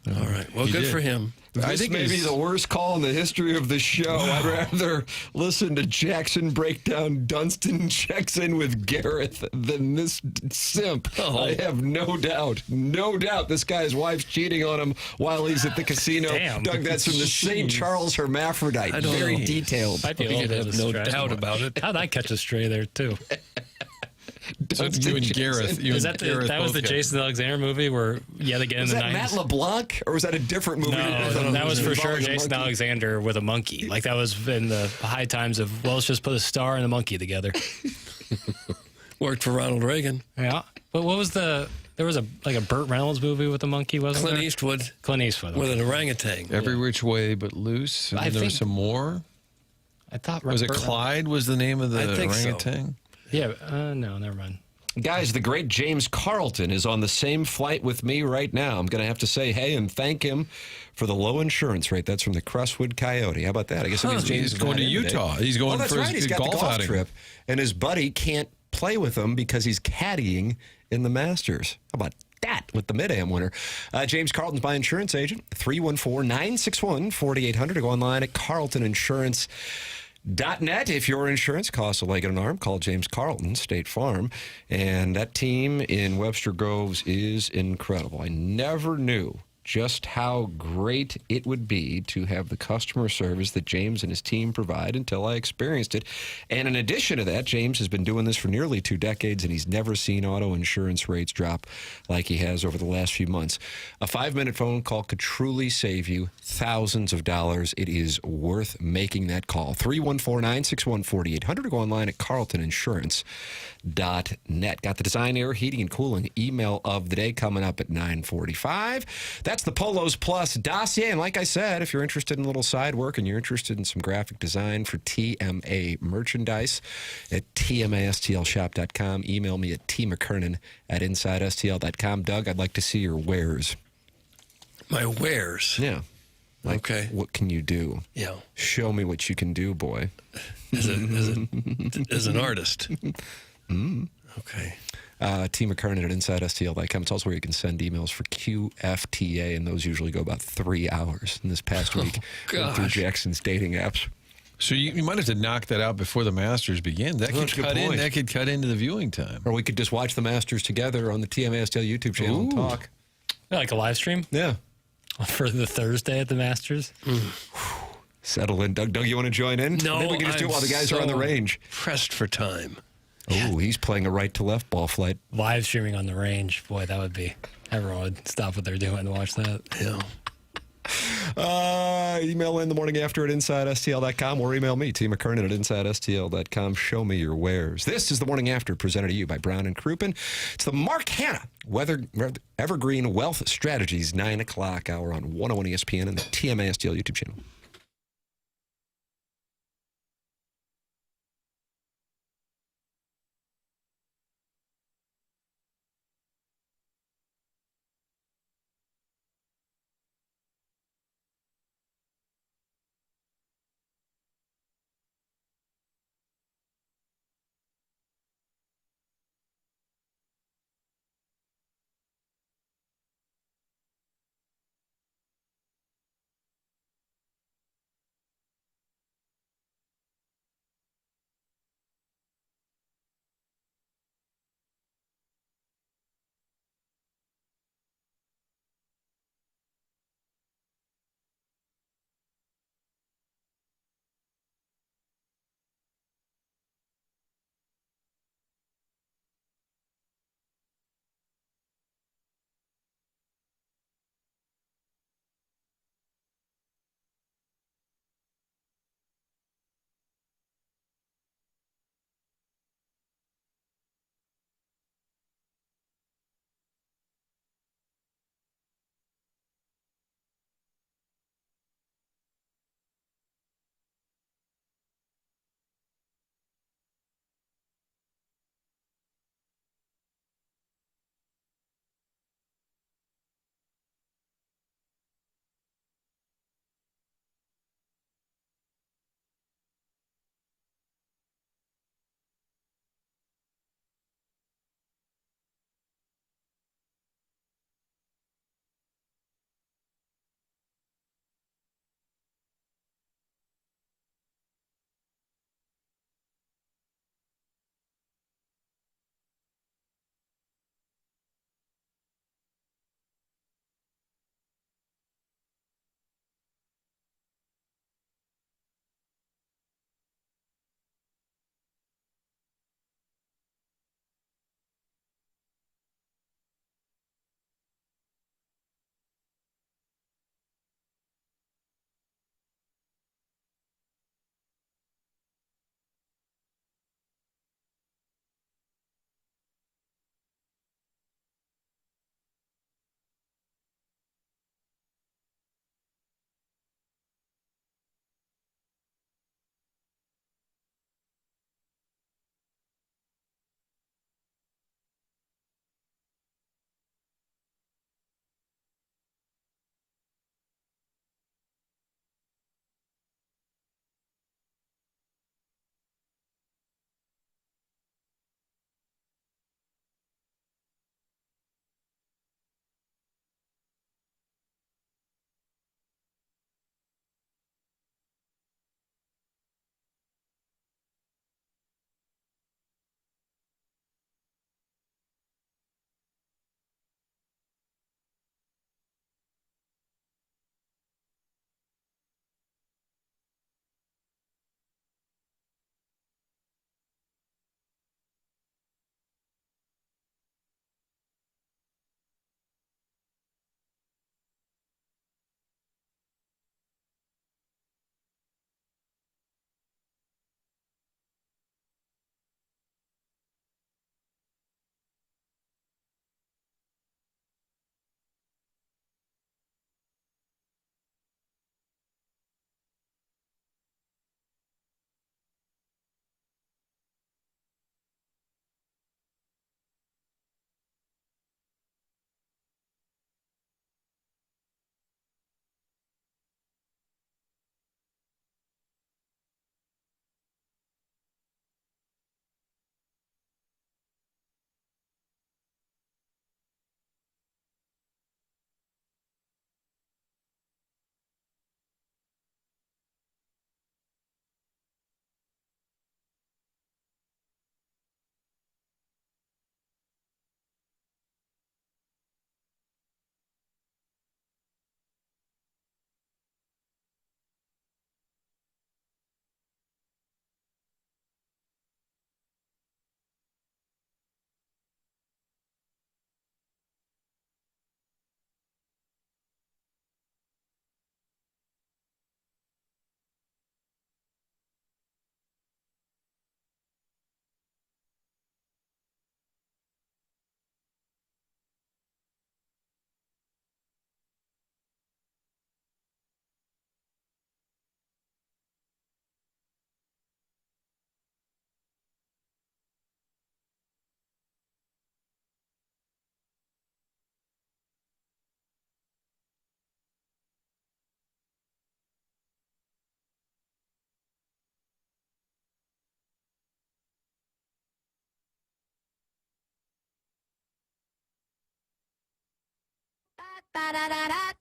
Okay. All right. Well, good for him. This may be the worst call in the history of the show. Wow. I'd rather listen to Jackson break down Dunston checks in with Gareth than this simp. Oh. I have no doubt this guy's wife's cheating on him while he's at the casino. Damn. Doug, that's from the St. Charles Hermaphrodite. I don't Very know. detailed. I'd be a little bit have no distracted. doubt about it. How'd I catch a stray there, too? So you and Gareth. That was the Jason Alexander movie where yet again in the 90s? Was that Matt LeBlanc, or was that a different movie? No, that was for sure Jason Monkey? Alexander with a monkey. Like that was in the high times of, well, let's just put a star and a monkey together. Worked for Ronald Reagan. Yeah. But what was there was a Burt Reynolds movie with a monkey, wasn't Clint there? Eastwood. Clint Eastwood. With an orangutan. Every Which Way But Loose. And then there was some more. I thought was it Clyde was the name of the orangutan? So. Yeah. No, never mind. Guys, the great James Carlton is on the same flight with me right now. I'm going to have to say hey and thank him for the low insurance rate. That's from the Crestwood Coyote. How about that? I guess that means James He's going to Utah. He's going for his He's got golf the golf outing. trip, and his buddy can't play with him because he's caddying in the Masters. How about stat with the Mid-Am winner. James Carlton's my insurance agent, 314-961-4800. Go online at carltoninsurance.net. If your insurance costs a leg and an arm, call James Carlton, State Farm. And that team in Webster Groves is incredible. I never knew just how great it would be to have the customer service that James and his team provide until I experienced it. And in addition to that, James has been doing this for nearly 2 decades, and he's never seen auto insurance rates drop like he has over the last few months. A 5-minute phone call could truly save you thousands of dollars. It is worth making that call. 314-961-4800. Go online at carltoninsurance.net. Got the Design, Air, Heating, and Cooling email of the day coming up at 9:45. That's the Polos Plus dossier. And like I said, if you're interested in a little side work and you're interested in some graphic design for TMA merchandise at tmastlshop.com, email me at tmckernan@insidestl.com. Doug, I'd like to see your wares. My wares? Yeah. Like, okay. What can you do? Yeah. Show me what you can do, boy. As an artist. Okay. TMcKernan at InsideSTL.com. It's also where you can send emails for QFTA, and those usually go about 3 hours. And this past week, went through Jackson's dating apps. So you might have to knock that out before the Masters begin. That could cut in. That could cut into the viewing time. Or we could just watch the Masters together on the TMASTL YouTube channel and talk. Yeah, like a live stream? Yeah. For the Thursday at the Masters? Settle in. Doug, you want to join in? No, Maybe we can just do it while the guys are on the range. Pressed for time. Oh, he's playing a right-to-left ball flight. Live streaming on the range. Boy, that would be... Everyone would stop what they're doing and watch that. Yeah. Email in the morning after at InsideSTL.com or email me, TMcKernan at InsideSTL.com. Show me your wares. This is the Morning After, presented to you by Brown and Crouppen. It's the Mark Hanna Evergreen Wealth Strategies 9 o'clock hour on 101 ESPN and the TMASTL YouTube channel.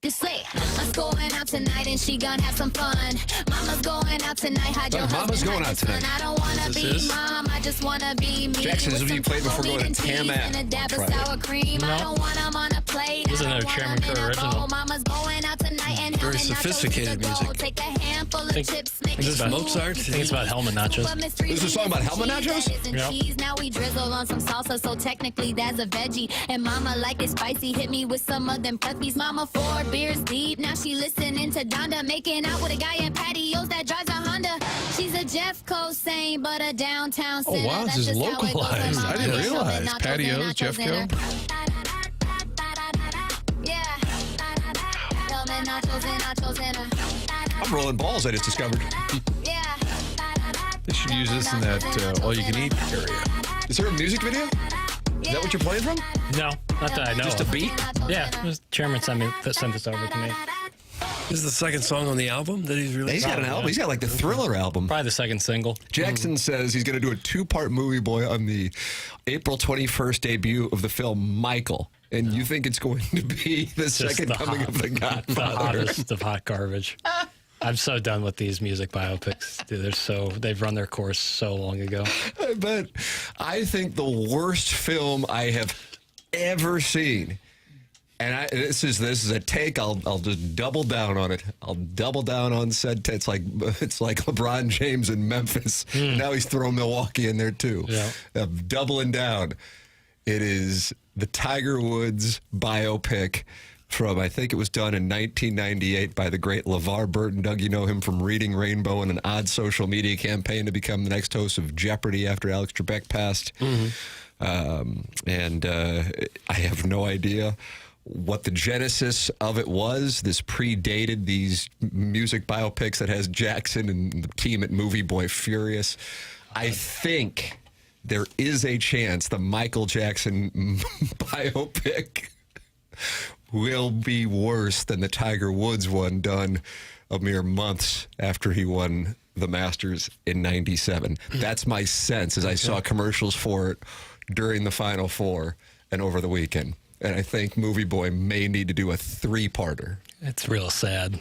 Just say, Mama's going out tonight and she gonna have some fun. Mama's going out tonight. Hide your Mama's going out tonight. I don't wanna be mom, I just wanna be me. Jackson, this is what you played before going to Tam-Am on Friday. I don't want 'em on a plate. This is another Chairman Kerr original. Mama's going out tonight and Very sophisticated music. take a handful of chips, make Is this about Mozart? I think it's about helmet nachos. This is a song about helmet nachos? Cheese. Now we drizzle on some salsa, so technically that's a veggie. And Mama like it spicy, hit me with some of them peppies. Mama 4 beers deep, now she listening to Donda, making out with a guy in patios that drives a Honda. She's a Jeffco same, but a downtown Oh, sinner. wow, this is localized. I didn't realize. Patios, Jeffco. I'm rolling balls, I just discovered. They should use this in that all-you-can-eat area. Is there a music video? Is that what you're playing from? No, not that I know. Just a beat? Yeah, the chairman sent this over to me. This is the second song on the album that he's released? He's got an album. He's got like the Thriller album. Probably the second single. Jackson says he's going to do a 2-part Movie Boy on the April 21st debut of the film Michael. And you think it's going to be the second coming of the Godfather? The hottest of hot garbage. I'm so done with these music biopics. Dude, they've run their course so long ago. But I think the worst film I have ever seen, and this is a take. I'll just double down on it. I'll double down on said. It's like LeBron James in Memphis. And now he's throwing Milwaukee in there too. Yeah. I'm doubling down. It is the Tiger Woods biopic from, I think it was done in 1998 by the great LeVar Burton. Doug, you know him from Reading Rainbow and an odd social media campaign to become the next host of Jeopardy after Alex Trebek passed. And I have no idea what the genesis of it was. This predated these music biopics that has Jackson and the team at Movie Boy furious. I think there is a chance the Michael Jackson biopic will be worse than the Tiger Woods one done a mere months after he won the Masters in '97. That's my sense as I saw commercials for it during the Final Four and over the weekend. And I think Movie Boy may need to do a 3-parter. It's real sad.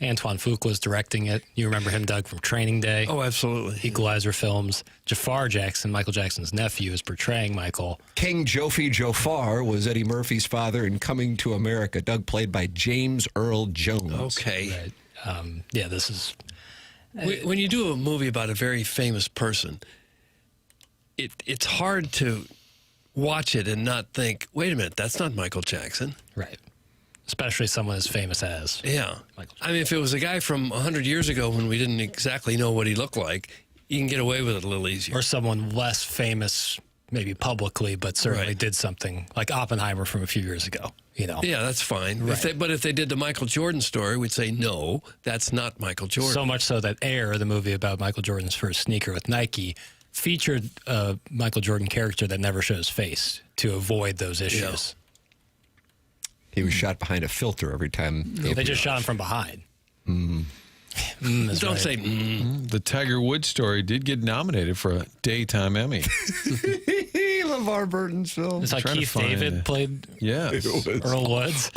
Antoine Fuqua was directing it. You remember him, Doug, from Training Day. Oh, absolutely. Equalizer films. Jafar Jackson, Michael Jackson's nephew, is portraying Michael. King Jofi Jafar was Eddie Murphy's father in Coming to America. Doug, played by James Earl Jones. Okay. Right. Yeah, this is... When you do a movie about a very famous person, it's hard to watch it and not think, wait a minute, that's not Michael Jackson. Right. Especially someone as famous as. Yeah. I mean, if it was a guy from 100 years ago when we didn't exactly know what he looked like, you can get away with it a little easier. Or someone less famous, maybe publicly, but certainly did something like Oppenheimer from a few years ago. You know. Yeah, that's fine. Right. But if they did the Michael Jordan story, we'd say, no, that's not Michael Jordan. So much so that Air, the movie about Michael Jordan's first sneaker with Nike, featured a Michael Jordan character that never showed his face to avoid those issues. He was shot behind a filter every time. They just shot him from behind. Don't say The Tiger Woods story did get nominated for a Daytime Emmy. LeVar Burton's film. It's like Keith David played Earl Woods.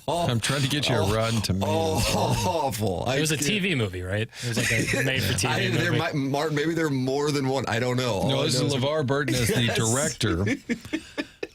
I'm trying to get you a Rotten Tomatoes. Awful. It was a TV movie, right? It was like a made-for-TV movie. Maybe there are more than one. I don't know. No, this is LeVar Burton as the director.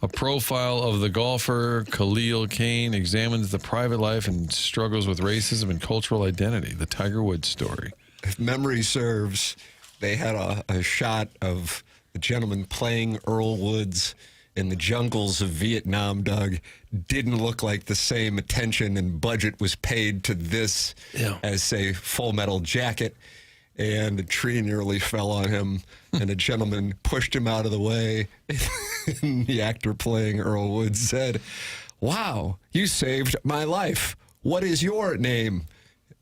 A profile of the golfer Khalil Kane examines the private life and struggles with racism and cultural identity. The Tiger Woods story. If memory serves, they had a shot of the gentleman playing Earl Woods in the jungles of Vietnam, Doug. Didn't look like the same attention and budget was paid to this as, say, Full Metal Jacket. And a tree nearly fell on him, and a gentleman pushed him out of the way. And the actor playing Earl Woods said, "Wow, you saved my life. What is your name?"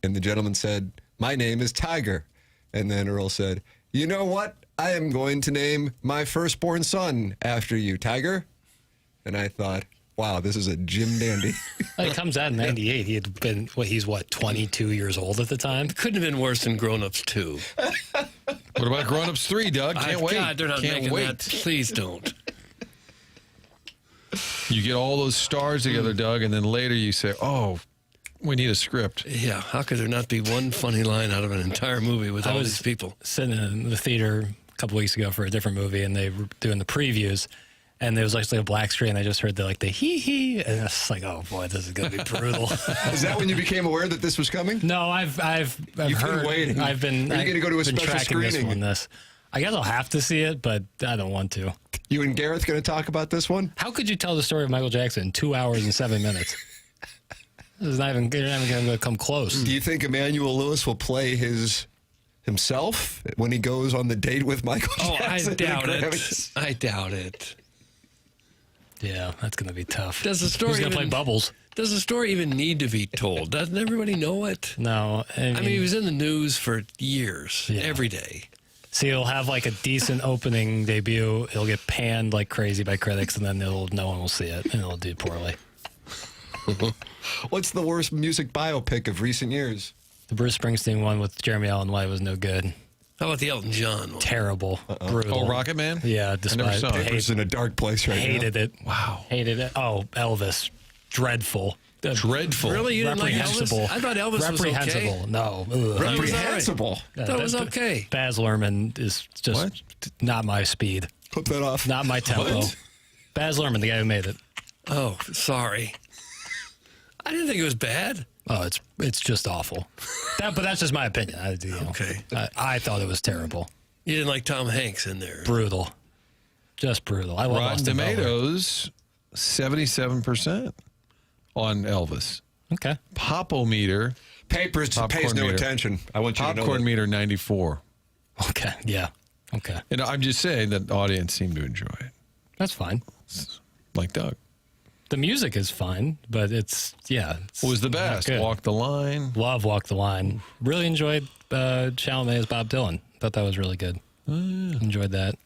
And the gentleman said, "My name is Tiger." And then Earl said, "You know what? I am going to name my firstborn son after you, Tiger." And I thought, wow, this is a Jim Dandy. It comes out in 98. He had been, he's 22 years old at the time? It couldn't have been worse than Grown Ups 2. What about Grown Ups 3, Doug? Can't wait. God, they're not Can't making wait. that. Please don't. You get all those stars together, Doug, and then later you say, "Oh, we need a script." Yeah, how could there not be one funny line out of an entire movie with all these people? Sitting in the theater a couple weeks ago for a different movie, and they were doing the previews, and there was actually a black screen. I just heard the hee hee, and it's like, oh boy, this is gonna be brutal. Is that when you became aware that this was coming? No, I've You've heard. Been waiting. I've been. Are you going to go to a special tracking screening? This. I guess I'll have to see it, but I don't want to. You and Gareth going to talk about this one? How could you tell the story of Michael Jackson in 2 hours and 7 minutes? It's not even going to come close. Do you think Emmanuel Lewis will play himself when he goes on the date with Michael Jackson? I doubt it. I doubt it. Yeah, that's going to be tough. Does the story Who's going to play Bubbles? Does the story even need to be told? Doesn't everybody know it? No. I mean, he was in the news for years, every day. See, he'll have like a decent opening debut. He'll get panned like crazy by critics, and then no one will see it, and it'll do poorly. What's the worst music biopic of recent years? The Bruce Springsteen one with Jeremy Allen White was no good. How about the Elton John one? Terrible. Brutal. Oh, Rocket Man? Yeah, never saw it. It's in a dark place right now. Hated it. Wow. Hated it. Oh, Elvis. Dreadful. Dreadful. Really? You didn't like Elvis? I thought Elvis was okay. Reprehensible. No. Reprehensible. That was okay. Baz Luhrmann is just not my speed. Put that off. Not my tempo. What? Baz Luhrmann, the guy who made it. Oh, sorry. I didn't think it was bad. Oh, it's just awful. But that's just my opinion. Okay. I thought it was terrible. You didn't like Tom Hanks in there. Brutal. Just brutal. I love Rotten Austin Butler. Tomatoes, 77% on Elvis. Okay. Popometer. Papers pays no attention. I want you to know Popcorn that. meter, 94. Okay. Yeah. Okay. And I'm just saying that the audience seemed to enjoy it. That's fine. Like Doug. The music is fine, but it's What was the best? Walk the Line? Love Walk the Line. Really enjoyed Chalamet as Bob Dylan. Thought that was really good. Enjoyed that.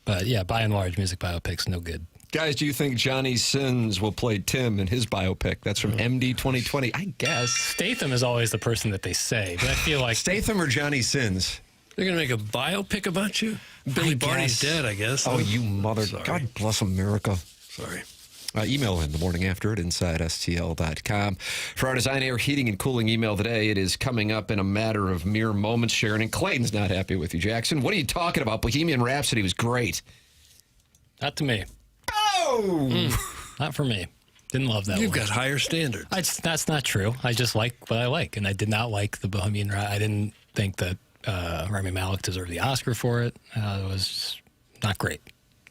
But yeah, by and large, music biopics, no good. Guys, do you think Johnny Sins will play Tim in his biopic? That's from MD 2020. I guess. Statham is always the person that they say, but I feel like... Statham or Johnny Sins? They're going to make a biopic about you? Billy Barty's dead, I guess. Oh, you mother... Sorry. God bless America. Sorry. Email in the morning after at InsideSTL.com. For our Design, Air, Heating, and Cooling email today, it is coming up in a matter of mere moments, Sharon. And Clayton's not happy with you, Jackson. What are you talking about? Bohemian Rhapsody was great. Not to me. Oh! Not for me. Didn't love that You've one. got higher standards. That's not true. I just like what I like, and I did not like the Bohemian Rhapsody. I didn't think that Rami Malek deserved the Oscar for it. It was not great.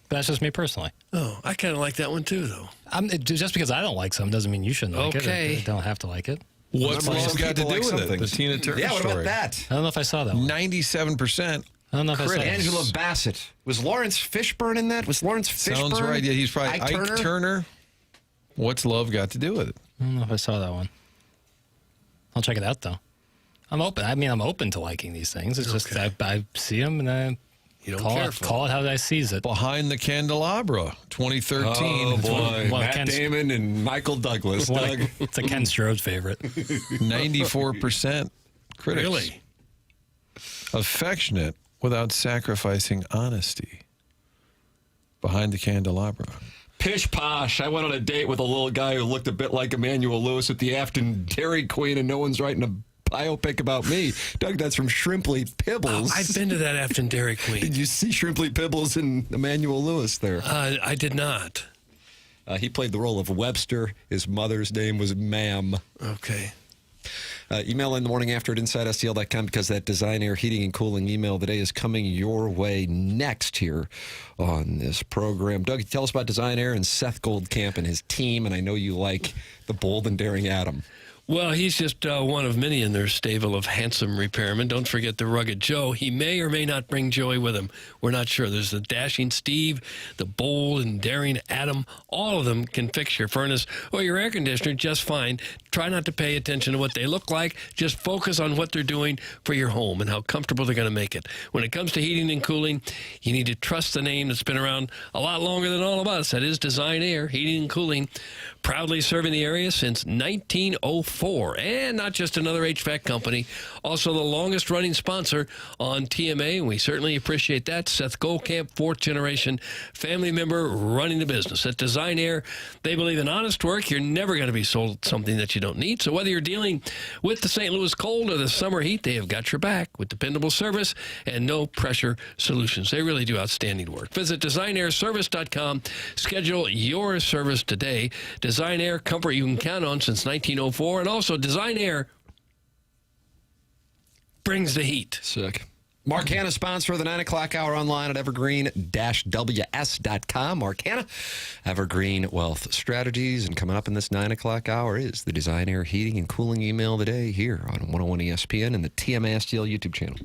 But that's just me personally. Oh, I kind of like that one too, though. Just because I don't like something doesn't mean you shouldn't like it. I don't have to like it. What's love got to do like with something. it? The Tina Turner Yeah, what story. about that? I don't know if I saw that one. 97%. I don't know if I saw that. Angela Bassett. Was Lawrence Fishburne in that? Was Lawrence Fishburne? Sounds right. Yeah, he's probably Ike Turner. What's love got to do with it? I don't know if I saw that one. I'll check it out, though. I'm open. I mean, I'm open to liking these things. It's just I see them and I call it how I sees it. Behind the Candelabra, 2013. Oh, boy. Well, Matt Damon and Michael Douglas. Doug. It's a Ken Strode's favorite. 94% critics. Really? Affectionate without sacrificing honesty. Behind the Candelabra. Pish posh. I went on a date with a little guy who looked a bit like Emmanuel Lewis at the Afton Dairy Queen, and no one's writing a biopic about me. Doug, that's from Shrimply Pibbles. I've been to that Afton Dairy Queen. Did you see Shrimply Pibbles and Emmanuel Lewis there? I did not. He played the role of Webster. His mother's name was Ma'am. Okay. Email in the morning after at InsideSTL.com because that Design, Air, Heating, and Cooling email today is coming your way next here on this program. Doug, tell us about Design Air and Seth Goldcamp and his team, and I know you like the bold and daring Adam. Well, he's just one of many in their stable of handsome repairmen. Don't forget the rugged Joe. He may or may not bring joy with him. We're not sure. There's the dashing Steve, the bold and daring Adam. All of them can fix your furnace or your air conditioner just fine. try not to pay attention to what they look like. Just focus on what they're doing for your home and how comfortable they're going to make it. When it comes to heating and cooling, you need to trust the name that's been around a lot longer than all of us. That is Design Air Heating and Cooling, proudly serving the area since 1904. And not just another HVAC company, also the longest running sponsor on TMA. And we certainly appreciate that. Seth Goldcamp, fourth generation family member running the business. At Design Air, they believe in honest work. You're never going to be sold something that you don't need. So whether you're dealing with the St. Louis cold or the summer heat, they have got your back with dependable service and no pressure solutions. They really do outstanding work. Visit designairservice.com. Schedule your service today. Design Air, comfort you can count on since 1904. And also Design Air brings the heat. Sick. Mark Hanna, sponsor of the 9 o'clock hour online at evergreen-ws.com. Mark Hanna, Evergreen Wealth Strategies. And coming up in this 9 o'clock hour is the Design Air Heating and Cooling email of the day here on 101 ESPN and the TMA STL YouTube channel.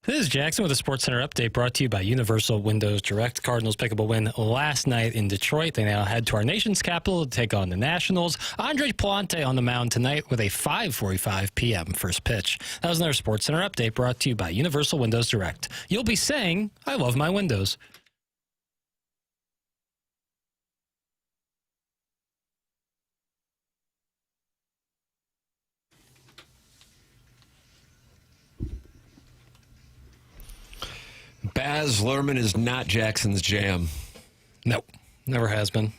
This is Jackson with a SportsCenter update brought to you by Universal Windows Direct. Cardinals pick up a win last night in Detroit. They now head to our nation's capital to take on the Nationals. Andre Plante on the mound tonight with a 5:45 p.m. first pitch. That was another SportsCenter update brought to you by Universal Windows Direct. You'll be saying, I love my windows. Baz Luhrmann is not Jackson's jam. Nope, never has been.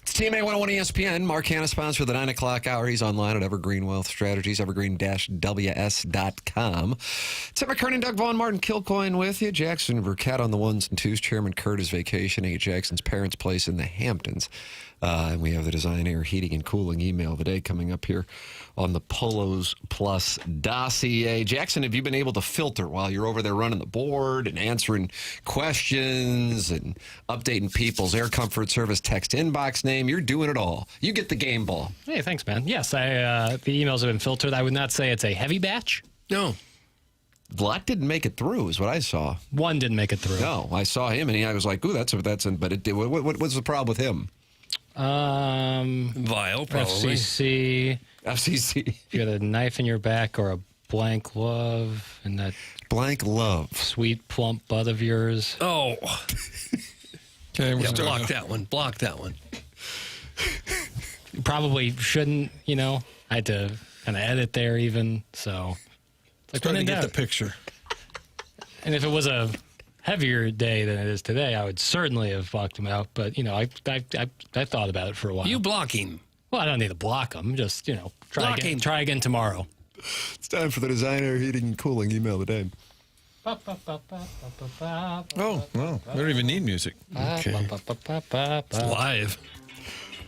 It's Team A101 ESPN. Mark Hanna sponsor the 9 o'clock hour. He's online at Evergreen Wealth Strategies, evergreen-ws.com. It's McKernan, Doug Vaughn, Martin Kilcoyne with you. Jackson Burkett on the ones and twos. Chairman Kurt is vacationing at Jackson's parents' place in the Hamptons. And we have the Design Air Heating and Cooling email of the day coming up here on the Polos Plus dossier. Jackson, have you been able to filter while you're over there running the board and answering questions and updating people's air comfort service text inbox name? You're doing it all. You get the game ball. Hey, thanks, man. Yes, the emails have been filtered. I would not say it's a heavy batch. No. A lot didn't make it through, is what I saw. One didn't make it through. No, I saw him, and I was like, ooh, but it did. What was the problem with him? Vile, probably. FCC. If you had a knife in your back or a blank love and that blank love, sweet plump butt of yours. Oh, okay, block that one. Block that one. Probably shouldn't. I had to kind of edit there even. So, starting to get the picture. And if it was a heavier day than it is today, I would certainly have blocked him out. But, I thought about it for a while. You block him. Well, I don't need to block him. Just, try again tomorrow. It's time for the Design Air Heating and Cooling email of the day. Oh, well, we don't even need music. Okay. It's live.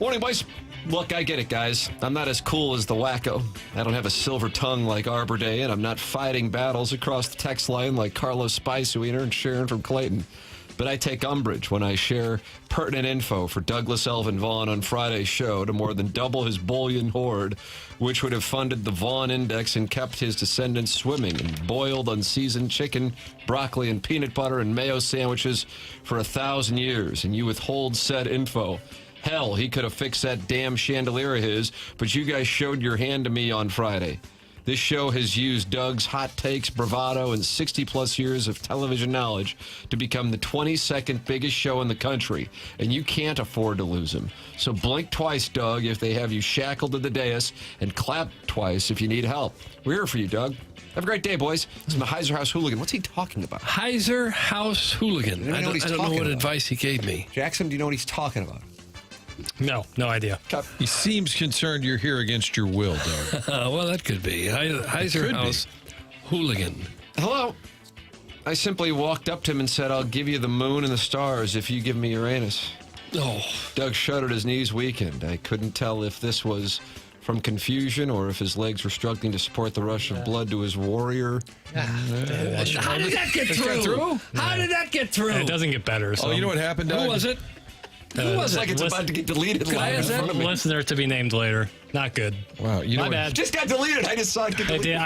Morning, boys. Look, I get it, guys. I'm not as cool as the wacko. I don't have a silver tongue like Arbor Day, and I'm not fighting battles across the text line like Carlos Spiceweiner and Sharon from Clayton. But I take umbrage when I share pertinent info for Douglas Elvin Vaughn on Friday's show to more than double his bullion hoard, which would have funded the Vaughn Index and kept his descendants swimming in boiled, unseasoned chicken, broccoli, and peanut butter and mayo sandwiches for 1,000 years. And you withhold said info. Hell, he could have fixed that damn chandelier of his, but you guys showed your hand to me on Friday. This show has used Doug's hot takes, bravado, and 60-plus years of television knowledge to become the 22nd biggest show in the country, and you can't afford to lose him. So blink twice, Doug, if they have you shackled to the dais, and clap twice if you need help. We're here for you, Doug. Have a great day, boys. This is the Heiser House Hooligan. What's he talking about? Heiser House Hooligan. I don't know what advice he gave me. Jackson, do you know what he's talking about? No idea. He seems concerned you're here against your will, Doug. Well, that could be. Heiser House Hooligan. Hello. I simply walked up to him and said, I'll give you the moon and the stars if you give me Uranus. Oh. Doug shuddered. His knees weakened. I couldn't tell if this was from confusion or if his legs were struggling to support the rush of blood to his warrior. How did that get through? How did that get through? It doesn't get better. So. Oh, you know what happened, Doug? Who was it? Who was it? Like it's about to get deleted live in front of me. Listener to be named later. Not good. Wow. My bad. Just got deleted. I just saw it get deleted.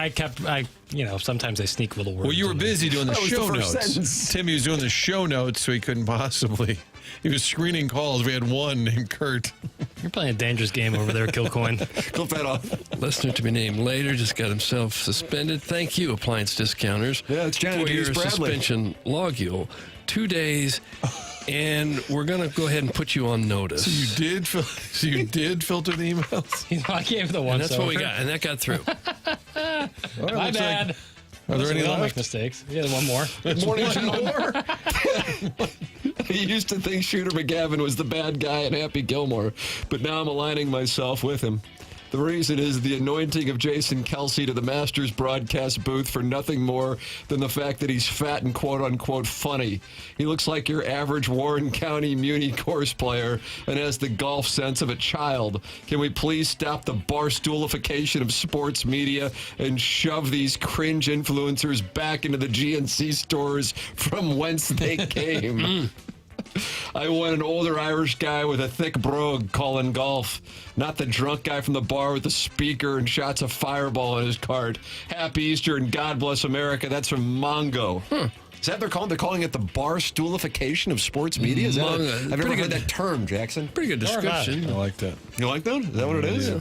Sometimes they sneak little words. Well, you were busy doing the show notes. Sentence. Timmy was doing the show notes, so he couldn't possibly. He was screening calls. We had one named Kurt. You're playing a dangerous game over there, Kilcoyne. Clip that off. Listener to be named later just got himself suspended. Thank you, appliance discounters. Yeah, it's Johnny 4 years Bradley. suspension, logule, 2 days, and we're gonna go ahead and put you on notice. So you did filter the emails? I gave the one. And that's what we got, and that got through. Well, My bad. Are there any we all left? make mistakes. Yeah, one more. Morning, more. I used to think Shooter McGavin was the bad guy in Happy Gilmore, but now I'm aligning myself with him. The reason is the anointing of Jason Kelsey to the Masters broadcast booth for nothing more than the fact that he's fat and quote-unquote funny. He looks like your average Warren County Muni course player and has the golf sense of a child. Can we please stop the barstoolification of sports media and shove these cringe influencers back into the GNC stores from whence they came? I want an older Irish guy with a thick brogue calling golf, not the drunk guy from the bar with the speaker and shots of Fireball in his cart. Happy Easter and God bless America. That's from Mongo. Is that what they're calling? They're calling it the bar stoolification of sports media? Is that I've never heard that term, Jackson. Pretty good description. I like that. You like that? Is that what it is? Yeah.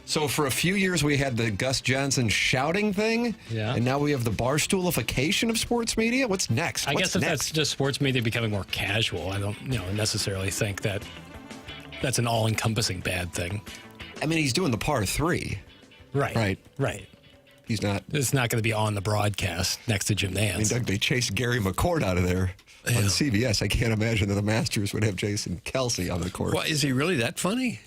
So for a few years we had the Gus Johnson shouting thing, and now we have the bar stoolification of sports media. What's next? I What's guess if next? that's just sports media becoming more casual, I don't necessarily think that that's an all-encompassing bad thing. I mean, he's doing the par 3. Right. He's not. It's not going to be on the broadcast next to Jim Nantz. I mean, Doug, they chased Gary McCord out of there on CBS. I can't imagine that the Masters would have Jason Kelsey on the court. Why, is he really that funny?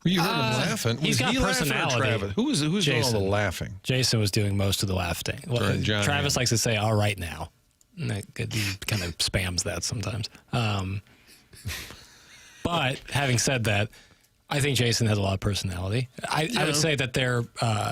Well, you heard him laughing. He's got he personality. Laughing or Travis? Who's doing all the laughing? Jason was doing most of the laughing. Well, Right, Jon Travis Hamm. likes to say, all right now. And he kind of spams that sometimes. But having said that, I think Jason has a lot of personality. I would say that they're,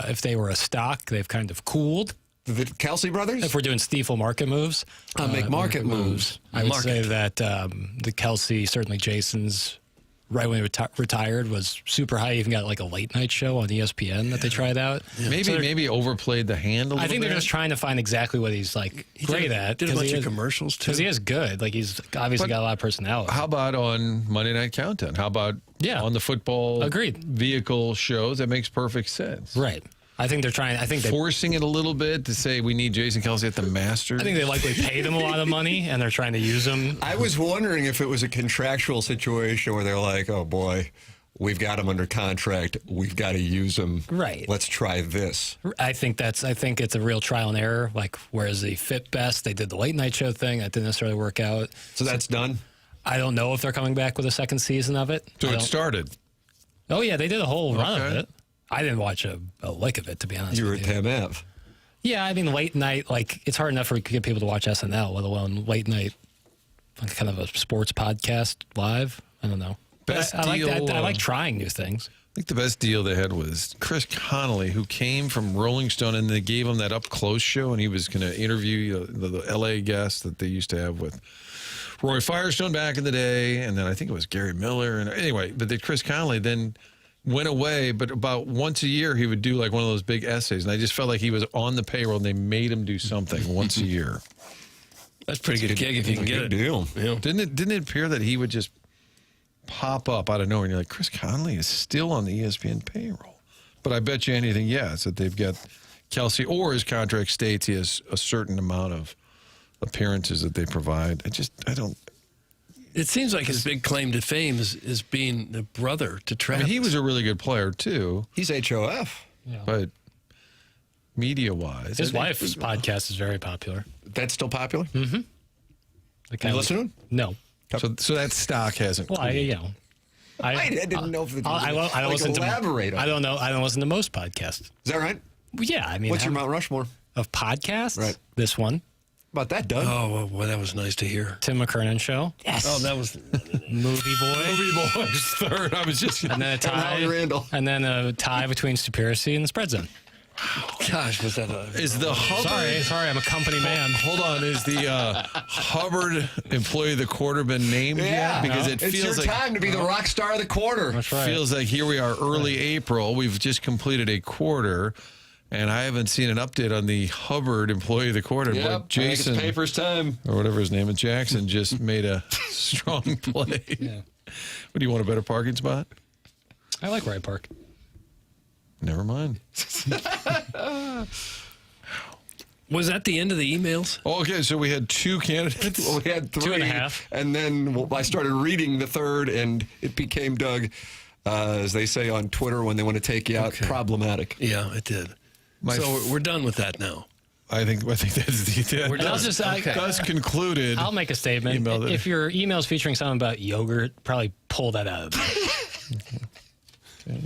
if they were a stock, they've kind of cooled. The Kelsey brothers? If we're doing Stiefel market moves. Make market moves. I would say that the Kelsey, certainly Jason's, right when he retired, was super high. He even got like a late night show on ESPN that they tried out. Yeah. Maybe overplayed the hand a little bit. I think they're just trying to find exactly what he's like great at. Did a bunch of commercials too. Because he is good. Like he's obviously got a lot of personality. How about on Monday Night Countdown? How about on the football vehicle shows? That makes perfect sense. Right. I think they're trying. I think they're forcing it a little bit to say we need Jason Kelsey at the Masters. I think they likely paid him a lot of money, and they're trying to use him. I was wondering if it was a contractual situation where they're like, "Oh boy, we've got him under contract. We've got to use him. Right. Let's try this." I think it's a real trial and error. Like whereas they fit best, they did the late night show thing. That didn't necessarily work out. So that's done. I don't know if they're coming back with a second season of it. So it started. Oh yeah, they did a whole run of it. I didn't watch a lick of it, to be honest. You were at Tam Ave. Yeah, I mean, late night, like, it's hard enough to get people to watch SNL, let alone late night, like kind of a sports podcast live. I don't know. Best I deal. I like trying new things. I think the best deal they had was Chris Connolly, who came from Rolling Stone, and they gave him that up close show, and he was going to interview the L.A. guests that they used to have with Roy Firestone back in the day, and then I think it was Gary Miller. And anyway, but then Chris Connolly then went away, but about once a year he would do like one of those big essays, and I just felt like he was on the payroll, and they made him do something once a year. That's a pretty good gig if you can get it. Deal. Yeah. Didn't it appear that he would just pop up out of nowhere, and you're like, Chris Connolly is still on the ESPN payroll? But I bet you anything, yes, that they've got Kelsey, or his contract states he has a certain amount of appearances that they provide. I don't. It seems like his big claim to fame is being the brother to Travis. I mean, he was a really good player, too. He's HOF. Yeah. But media-wise. His wife's podcast is very popular. That's still popular? Mm-hmm. You listen to him? No. So that stock hasn't. Well, I didn't know if the I don't listen elaborate to. on I don't know. I don't listen to most podcasts. Is that right? Well, yeah, I mean, What's your Mount Rushmore of podcasts? Right. This one. About that, Doug? Oh, well, that was nice to hear. Tim McKernan show. Yes. Oh, that was Movie Boy. Movie Boy's third. I was just. And then a tie. Randall. And then a tie between Stupiracy and the Spread Zone. Gosh, was that Is the Hubbard? Sorry, I'm a company man. Hold on, is the Hubbard employee of the quarter been named yet? Because it it's feels your like time to be the rock star of the quarter. That's right. feels like here we are, early April. We've just completed a quarter, and I haven't seen an update on the Hubbard employee of the quarter. Yep, But Jason, it's papers time. or whatever his name is, Jackson, just made a strong play. Yeah. What do you want, a better parking spot? I like Wright Park. Never mind. Was that the end of the emails? Oh, okay, so we had two candidates. Well, we had 3. 2.5. And then I started reading the third, and it became, Doug, as they say on Twitter when they want to take you out, problematic. Yeah, it did. So we're done with that now. I think that's the We're done. That's concluded. I'll make a statement. Email that. If your email's featuring something about yogurt, probably pull that out of there.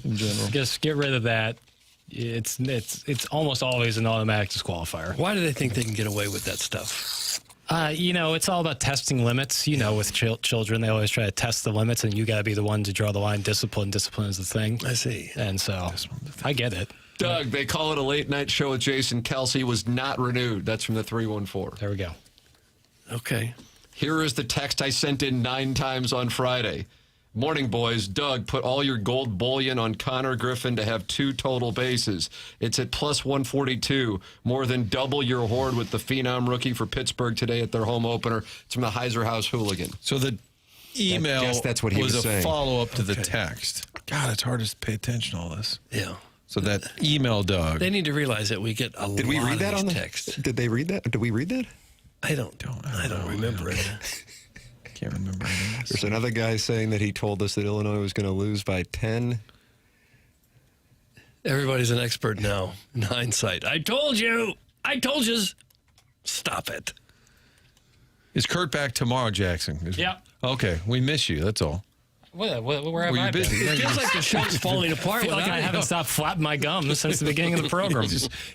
In general. Just get rid of that. It's almost always an automatic disqualifier. Why do they think they can get away with that stuff? It's all about testing limits. With children, they always try to test the limits, and you got to be the one to draw the line. Discipline is the thing. I see. And so I get it. Doug, they call it a late night show with Jason Kelsey, was not renewed. That's from the 314. There we go. Okay. Here is the text I sent in 9 times on Friday. Morning, boys. Doug, put all your gold bullion on Connor Griffin to have 2 total bases. It's at plus 142, more than double your hoard with the Phenom rookie for Pittsburgh today at their home opener. It's from the Heiser House Hooligan. So the email that's what he was a saying. follow-up to the text. God, it's hard to pay attention to all this. Yeah. So that email, Doug. They need to realize that we get a lot Did we read of that these on the texts. Did they read that? Did we read that? I don't remember it. Can't remember it. There's another guy saying that he told us that Illinois was going to lose by 10. Everybody's an expert now in hindsight. I told you. Stop it. Is Kurt back tomorrow, Jackson? Yeah. Okay, we miss you. That's all. Where have Were you I been? busy? It feels like the show's falling apart. I feel like I haven't stopped flapping my gums since the beginning of the program.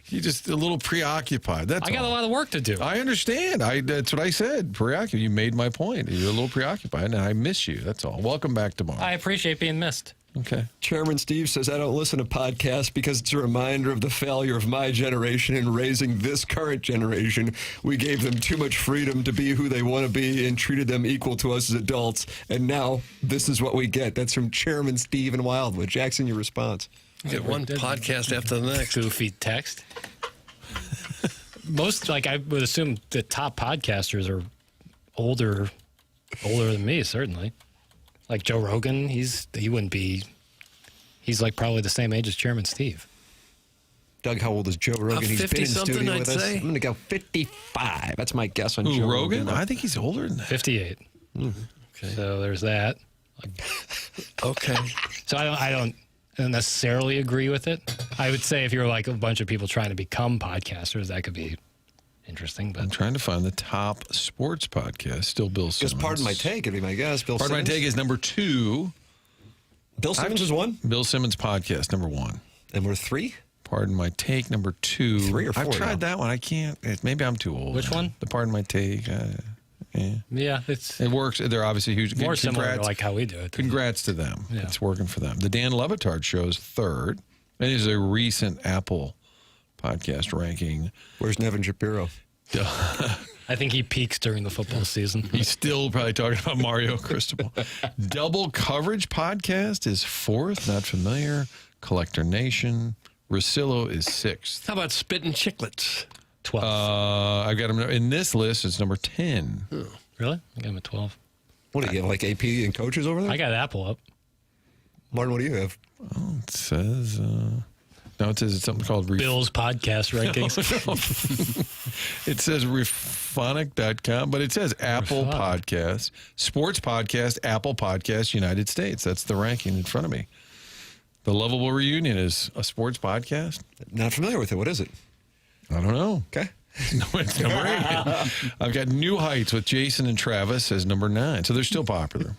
You just a little preoccupied. That's I got all. a lot of work to do. I understand. That's what I said. Preoccupied. You made my point. You're a little preoccupied, and I miss you. That's all. Welcome back tomorrow. I appreciate being missed. Okay. Chairman Steve says, I don't listen to podcasts because it's a reminder of the failure of my generation in raising this current generation. We gave them too much freedom to be who they want to be and treated them equal to us as adults. And now this is what we get. That's from Chairman Steve in Wildwood. Jackson, your response. You get one podcast after the next. Goofy text. Most, I would assume the top podcasters are older than me, certainly. Like Joe Rogan, he wouldn't be. He's probably the same age as Chairman Steve. Doug, how old is Joe Rogan? He's been in studio with us. I'd say. I'm going to go 55. That's my guess on Who, Joe Rogan? Rogan. I think he's older than that. 58. Okay. So there's that. Okay. So I don't necessarily agree with it. I would say if you're a bunch of people trying to become podcasters, that could be interesting. But I'm trying to find the top sports podcast. Still Bill Simmons. Because Pardon My Take would be my guess. Bill Pardon Simmons. My Take is number 2. Bill Simmons is 1? Bill Simmons podcast, number 1. And we're 3? Pardon My Take, number 2. 3 or 4 I've tried now. that one. I can't. Maybe I'm too old. Which one? The Pardon My Take. yeah, It works. They're obviously huge. more similar Congrats. to how we do it. Congrats to them. Yeah. It's working for them. The Dan Levitard show is 3rd. It is a recent Apple podcast ranking. Where's Nevin Shapiro? I think he peaks during the football season. He's still probably talking about Mario Cristobal. Double Coverage podcast is 4th. Not familiar. Collector Nation. Rosillo is 6th. How about Spittin' Chicklets? 12. I've got him in this list. It's number 10. Oh, really? I got him at 12. What do you get, AP and coaches over there? I got Apple up. Martin, what do you have? Oh, it says... No, it says it's something called... Bill's podcast rankings. It says Rephonic.com, but it says Apple Podcast, Sports Podcast, Apple Podcast, United States. That's the ranking in front of me. The Lovable Reunion is a sports podcast? Not familiar with it. What is it? I don't know. Okay. No, it's number 8. I've got New Heights with Jason and Travis as number 9, so they're still popular.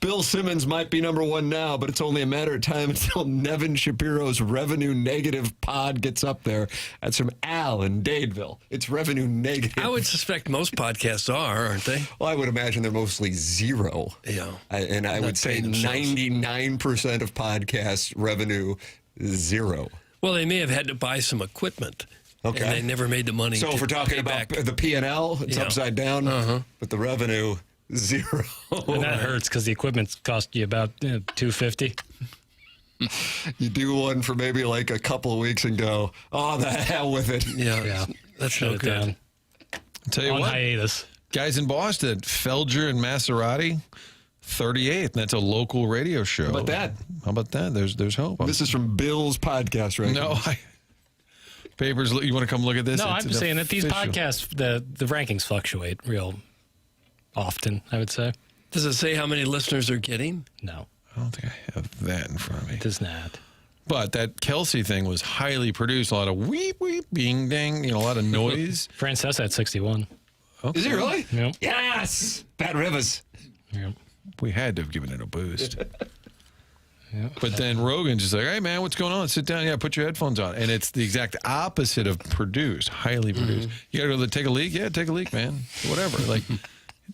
Bill Simmons might be number 1 now, but it's only a matter of time until Nevin Shapiro's revenue negative pod gets up there. That's from Al in Dadeville. It's revenue negative. I would suspect most podcasts are, aren't they? Well, I would imagine they're mostly 0. Yeah. And I would say 99% of podcast revenue is 0. Well, they may have had to buy some equipment. Okay. And they never made the money. So if we're talking about the P&L, it's upside down, but the revenue, 0. And that hurts because the equipment cost you about $250. You do one for maybe a couple of weeks and go, oh, the hell with it. Yeah. That's no good. Down. I'll tell you On what. hiatus. Guys in Boston, Felger and Maserati, 38th. And that's a local radio show. How about that? How about that? There's hope. This is from Bill's podcast, right? No, Papers, you want to come look at this? No, It's I'm just saying that these official. podcasts, the rankings fluctuate real often, I would say. Does it say how many listeners they're getting? No. I don't think I have that in front of me. It does not. But that Kelsey thing was highly produced. A lot of weep, weep, bing, ding, a lot of noise. Francesa at 61. Okay. Is he really? Yep. Yes! Pat Rivers. Yep. We had to have given it a boost. But then Rogan's just like, hey, man, what's going on? Sit down. Yeah, put your headphones on. And it's the exact opposite of produced, highly produced. You got to go take a leak? Yeah, take a leak, man. Whatever.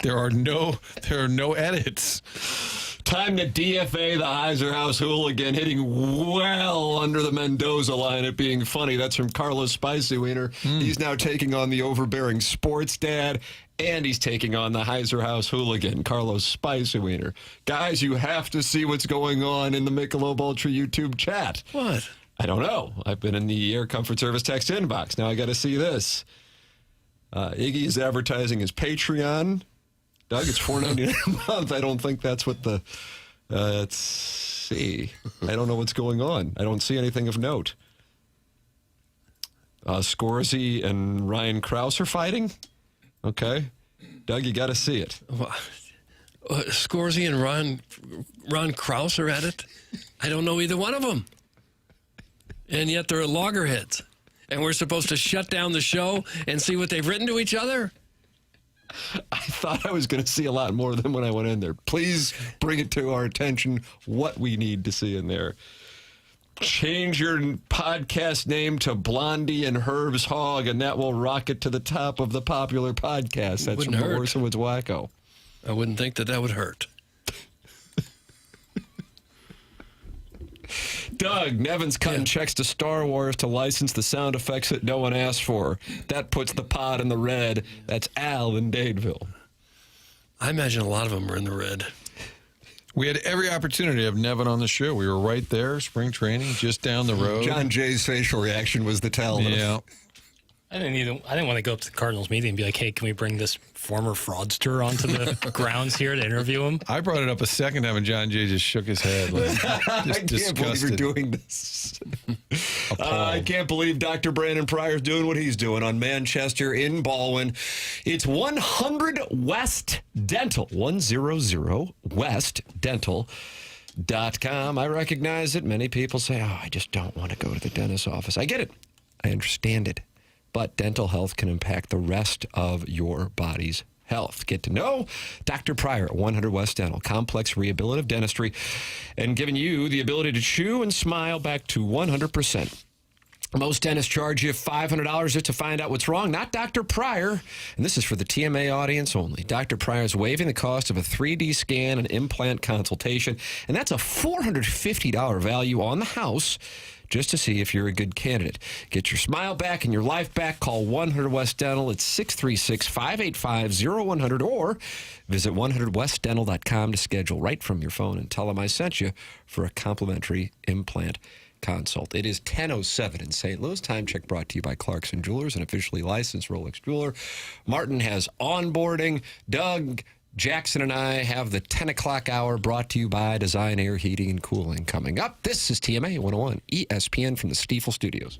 There are no edits. Time to DFA the Heiser House hooligan, hitting well under the Mendoza line at being funny. That's from Carlos Spicy Wiener. He's now taking on the overbearing sports dad, and he's taking on the Heiser House hooligan, Carlos Spicy Wiener. Guys, you have to see what's going on in the Michelob Ultra YouTube chat. What? I don't know. I've been in the Air Comfort Service text inbox. Now I got to see this. Iggy is advertising his Patreon. Doug, it's $4.99 a month. I don't think that's what the... let's see. I don't know what's going on. I don't see anything of note. Scorsese and Ryan Krause are fighting? Okay. Doug, you got to see it. Scorsese and Ron Krause are at it? I don't know either one of them. And yet they're loggerheads. And we're supposed to shut down the show and see what they've written to each other? I thought I was going to see a lot more than when I went in there. Please bring it to our attention what we need to see in there. Change your podcast name to Blondie and Herb's Hog, and that will rocket to the top of the popular podcast. That's from Morrison Woods Wacko. I wouldn't think that would hurt. Doug, Nevin's cutting checks to Star Wars to license the sound effects that no one asked for. That puts the pod in the red. That's Al in Dadeville. I imagine a lot of them are in the red. We had every opportunity to have Nevin on the show. We were right there, spring training, just down the road. John Jay's facial reaction was the tell. Yeah. I didn't want to go up to the Cardinals meeting and be like, hey, can we bring this former fraudster onto the grounds here to interview him? I brought it up a second time, and John Jay just shook his head. Like, I can't believe you're doing this. I can't believe Dr. Brandon Pryor's doing what he's doing on Manchester in Baldwin. It's 100 West Dental, 100 West Dental.com. I recognize it. Many people say, I just don't want to go to the dentist's office. I get it. I understand it. But dental health can impact the rest of your body's health. Get to know Dr. Pryor at 100 West Dental, complex rehabilitative dentistry, and giving you the ability to chew and smile back to 100%. Most dentists charge you $500 just to find out what's wrong. Not Dr. Pryor. And this is for the TMA audience only. Dr. Pryor is waiving the cost of a 3D scan and implant consultation, and that's a $450 value on the house just to see if you're a good candidate. Get your smile back and your life back. Call 100 West Dental at 636-585-0100 or visit 100westdental.com to schedule right from your phone and tell them I sent you for a complimentary implant consult. It is 10:07 in St. Louis. Time check brought to you by Clarkson Jewelers, an officially licensed Rolex jeweler. Martin has onboarding. Doug, Jackson and I have the 10 o'clock hour brought to you by Design Air Heating and Cooling. Coming up, this is TMA 101 ESPN from the Stiefel Studios.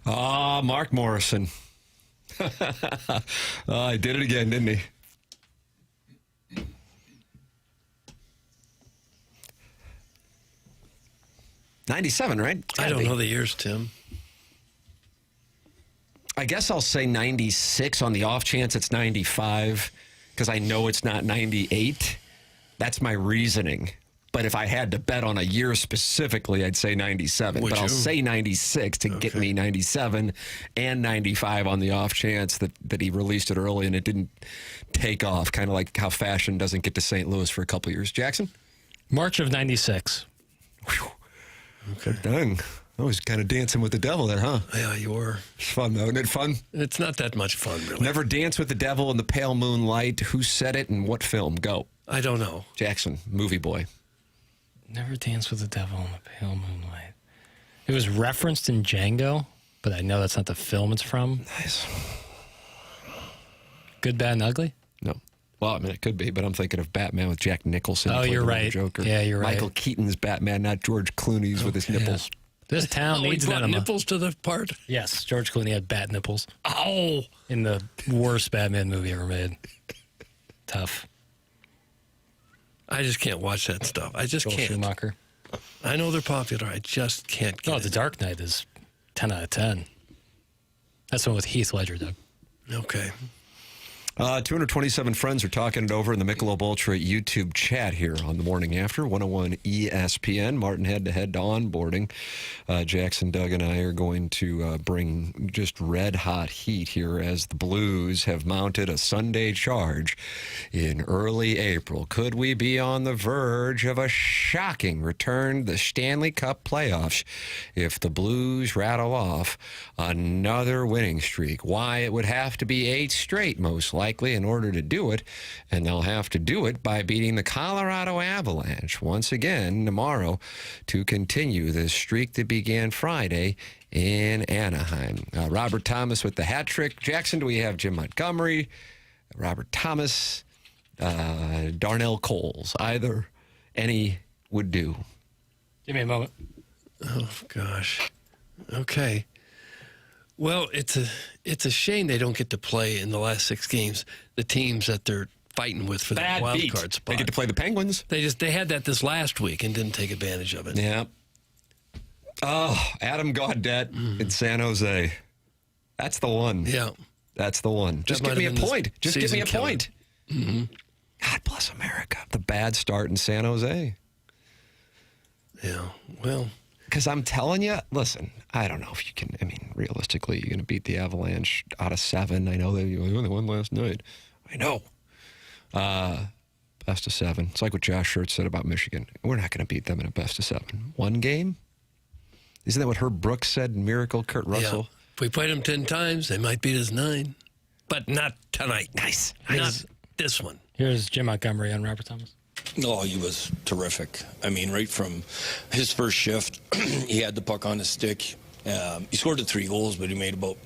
Mark Morrison. He did it again, didn't he? '97, right? I don't know the years, Tim. I guess I'll say 96 on the off chance it's 95 because I know it's not 98. That's my reasoning. But if I had to bet on a year specifically, I'd say 97. Would but I'll you? say 96 to get me 97 and 95 on the off chance that he released it early and it didn't take off. Kind of like how fashion doesn't get to St. Louis for a couple years. Jackson? March of 96. Okay. Dang. I was kind of dancing with the devil there, huh? Yeah, you were. It's fun, though. Isn't it fun? It's not that much fun, really. Never dance with the devil in the pale moonlight. Who said it and what film? Go. I don't know. Jackson, movie boy. Never Dance with the Devil in the Pale Moonlight. It was referenced in Django, but I know that's not the film it's from. Nice. Good, Bad, and Ugly? No. Well, I mean, it could be, but I'm thinking of Batman with Jack Nicholson. Oh, played you're the right. Joker. Yeah, you're right. Michael Keaton's Batman, not George Clooney's with his nipples. This town he needs brought enema. nipples to the part? Yes, George Clooney had bat nipples. Oh! In the worst Batman movie ever made. Tough. I just can't watch that stuff. I just Joel can't. Schumacher. I know they're popular. I just can't get Oh, The Dark Knight is 10 out of 10. That's the one with Heath Ledger, Doug. Okay. 227 friends are talking it over in the Michelob Ultra YouTube chat here on the Morning After 101 ESPN. Martin head-to-head to onboarding. Jackson, Doug, and I are going to bring just red-hot heat here as the Blues have mounted a Sunday charge in early April. Could we be on the verge of a shocking return to the Stanley Cup playoffs if the Blues rattle off another winning streak? Why, it would have to be 8 straight, most likely, in order to do it, and they'll have to do it by beating the Colorado Avalanche once again tomorrow to continue the streak that began Friday in Anaheim. Robert Thomas with the hat trick. Jackson, do we have Jim Montgomery, Robert Thomas, Darnell Coles? Any would do. Give me a moment. Oh, gosh. Okay. Well, it's a shame they don't get to play in the last 6 games the teams that they're fighting with for the wild card spot. They get to play the Penguins. They had that this last week and didn't take advantage of it. Yeah. Oh, Adam Gaudette in San Jose. That's the one. Yeah. That's the one. Just give me a point. Just give me a point. Mm-hmm. God bless America. The bad start in San Jose. Yeah. Well, because I'm telling you, listen, I don't know if you can, I mean, realistically, you're going to beat the Avalanche out of 7. I know they only won last night. I know. Best of 7. It's like what Josh Schertz said about Michigan. We're not going to beat them in a best of 7. One game? Isn't that what Herb Brooks said in Miracle, Kurt Russell? Yeah. If we played them 10 times, they might beat us 9. But not tonight. Nice. Not this one. Here's Jim Montgomery on Robert Thomas. Oh, he was terrific. I mean, right from his first shift, he had the puck on his stick. He scored the 3 goals, but he made about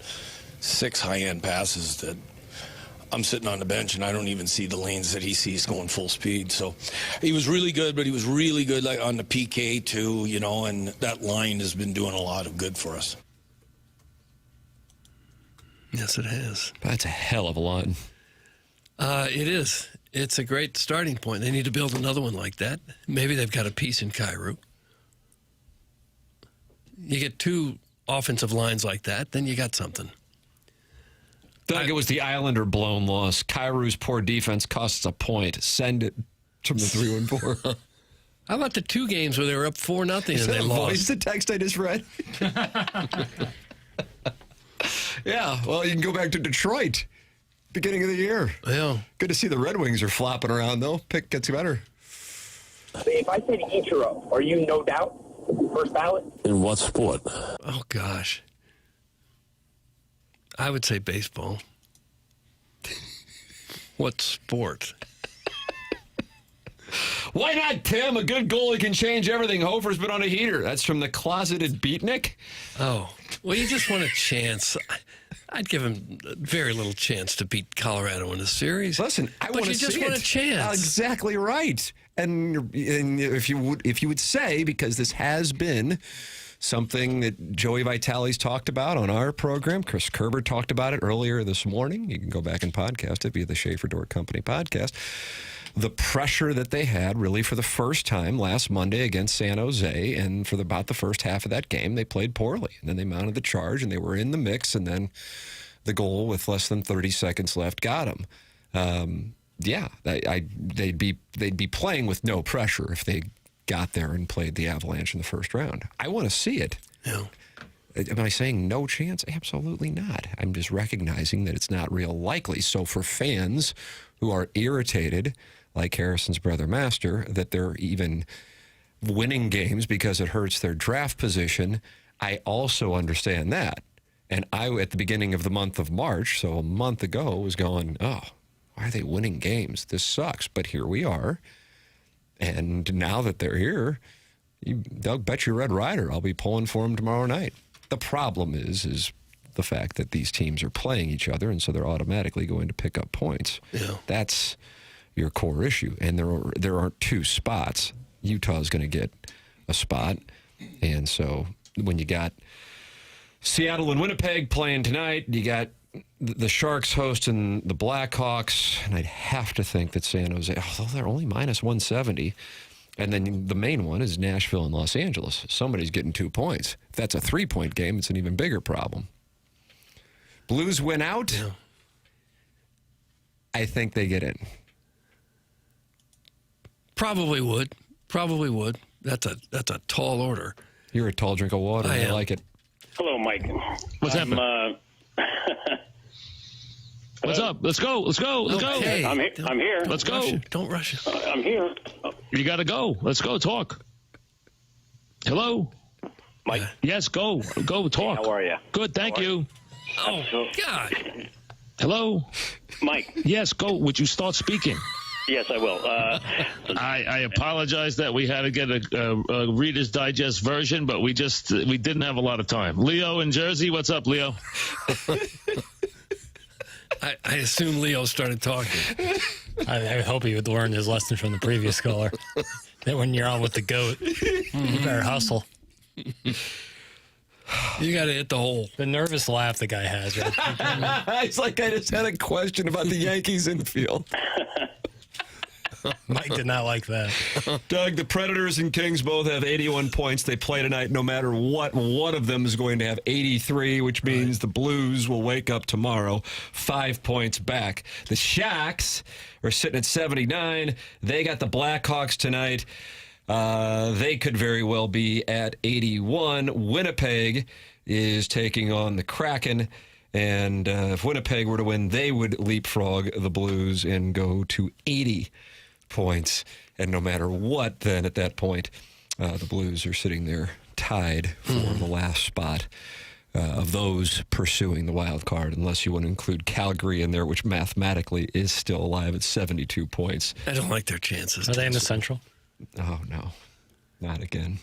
6 high-end passes that I'm sitting on the bench, and I don't even see the lanes that he sees going full speed. So he was really good, but he was really good like on the PK too, you know, and that line has been doing a lot of good for us. Yes, it has. That's a hell of a line. It is. It's a great starting point. They need to build another one like that. Maybe they've got a piece in Kyrou. You get 2 offensive lines like that, then you got something. Doug, it was the Islander blown loss. Kyrou's poor defense costs a point. Send it from the 3-1-4. How about the 2 games where they were up 4-0 and they lost? Voice the text I just read. Yeah, well, you can go back to Detroit. Beginning of the year. Yeah. Good to see the Red Wings are flopping around, though. Pick gets better. If I said Ichiro, are you no doubt first ballot? In what sport? Oh, gosh. I would say baseball. What sport? Why not, Tim? A good goalie can change everything. Hofer's been on a heater. That's from the closeted beatnik. Oh, well, you just want a chance. I'd give him very little chance to beat Colorado in a series. Listen, I want to see it. But you just want a chance. Exactly right. And if you would say, because this has been something that Joey Vitale's talked about on our program. Chris Kerber talked about it earlier this morning. You can go back and podcast it via the Schaefer Door Company podcast. The pressure that they had really for the first time last Monday against San Jose, and for about the first half of that game, they played poorly. And then they mounted the charge, and they were in the mix, and then the goal with less than 30 seconds left got them. They'd be playing with no pressure if they got there and played the Avalanche in the first round. I want to see it. Yeah. Am I saying no chance? Absolutely not. I'm just recognizing that it's not real likely. So for fans who are irritated, like Harrison's brother Master, that they're even winning games because it hurts their draft position, I also understand that. And I, at the beginning of the month of March, so a month ago, was going, oh, why are they winning games? This sucks. But here we are. And now that they're here, they'll bet you Red Ryder I'll be pulling for them tomorrow night. The problem is the fact that these teams are playing each other, and so they're automatically going to pick up points. Yeah. That's your core issue. And there aren't two spots. Utah's going to get a spot. And so when you got Seattle and Winnipeg playing tonight, you got the Sharks hosting the Blackhawks, and I'd have to think that San Jose, although they're only minus 170, and then the main one is Nashville and Los Angeles. Somebody's getting 2 points. If that's a 3-point game, it's an even bigger problem. Blues win out. Yeah. I think they get in. Probably would. That's a tall order. You're a tall drink of water. I like it. Hello, Mike. What's happening? What's up? Let's go. Okay. I'm here. Let's go. Don't rush it. I'm here. You got to go. Let's go. Talk. Hello? Mike. Yes, go. Go talk. How are you? Good, thank you. Oh, God. Hello? Mike. Yes, go. Would you start speaking? Yes, I will. I apologize that we had to get a Reader's Digest version, but we didn't have a lot of time. Leo in Jersey, what's up, Leo? I assume Leo started talking. I hope he would learn his lesson from the previous caller. That when you're on with the goat, you better hustle. You got to hit the hole. The nervous laugh the guy has, right? It's like I just had a question about the Yankees infield. Mike did not like that. Doug, the Predators and Kings both have 81 points. They play tonight no matter what. One of them is going to have 83, which means the Blues will wake up tomorrow 5 points back. The Sharks are sitting at 79. They got the Blackhawks tonight. They could very well be at 81. Winnipeg is taking on the Kraken. And if Winnipeg were to win, they would leapfrog the Blues and go to 80 points. And no matter what, then at that point, the Blues are sitting there tied for the last spot of those pursuing the wild card, unless you want to include Calgary in there, which mathematically is still alive at 72 points. I don't like their chances. Are they in the Central? Oh, no. Not again.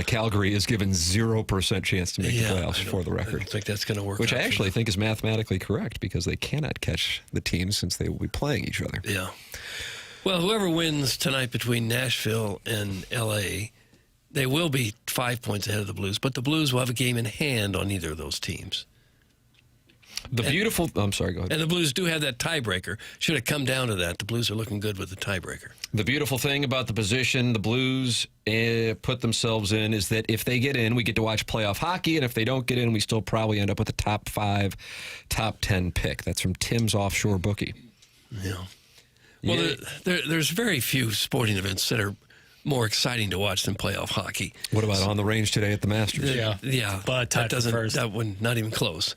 Calgary is given 0% chance to make the playoffs, for the record. I don't think that's going to work. Which out I actually think is mathematically correct, because they cannot catch the teams since they will be playing each other. Yeah. Well, whoever wins tonight between Nashville and L.A., they will be 5 points ahead of the Blues, but the Blues will have a game in hand on either of those teams. I'm sorry, go ahead. And the Blues do have that tiebreaker. Should it come down to that, the Blues are looking good with the tiebreaker. The beautiful thing about the position the Blues put themselves in is that if they get in, we get to watch playoff hockey, and if they don't get in, we still probably end up with a top 5, top 10 pick. That's from Tim's Offshore Bookie. Yeah. Well, there's very few sporting events that are more exciting to watch than playoff hockey. What about on the range today at the Masters? Yeah. But that one, not even close.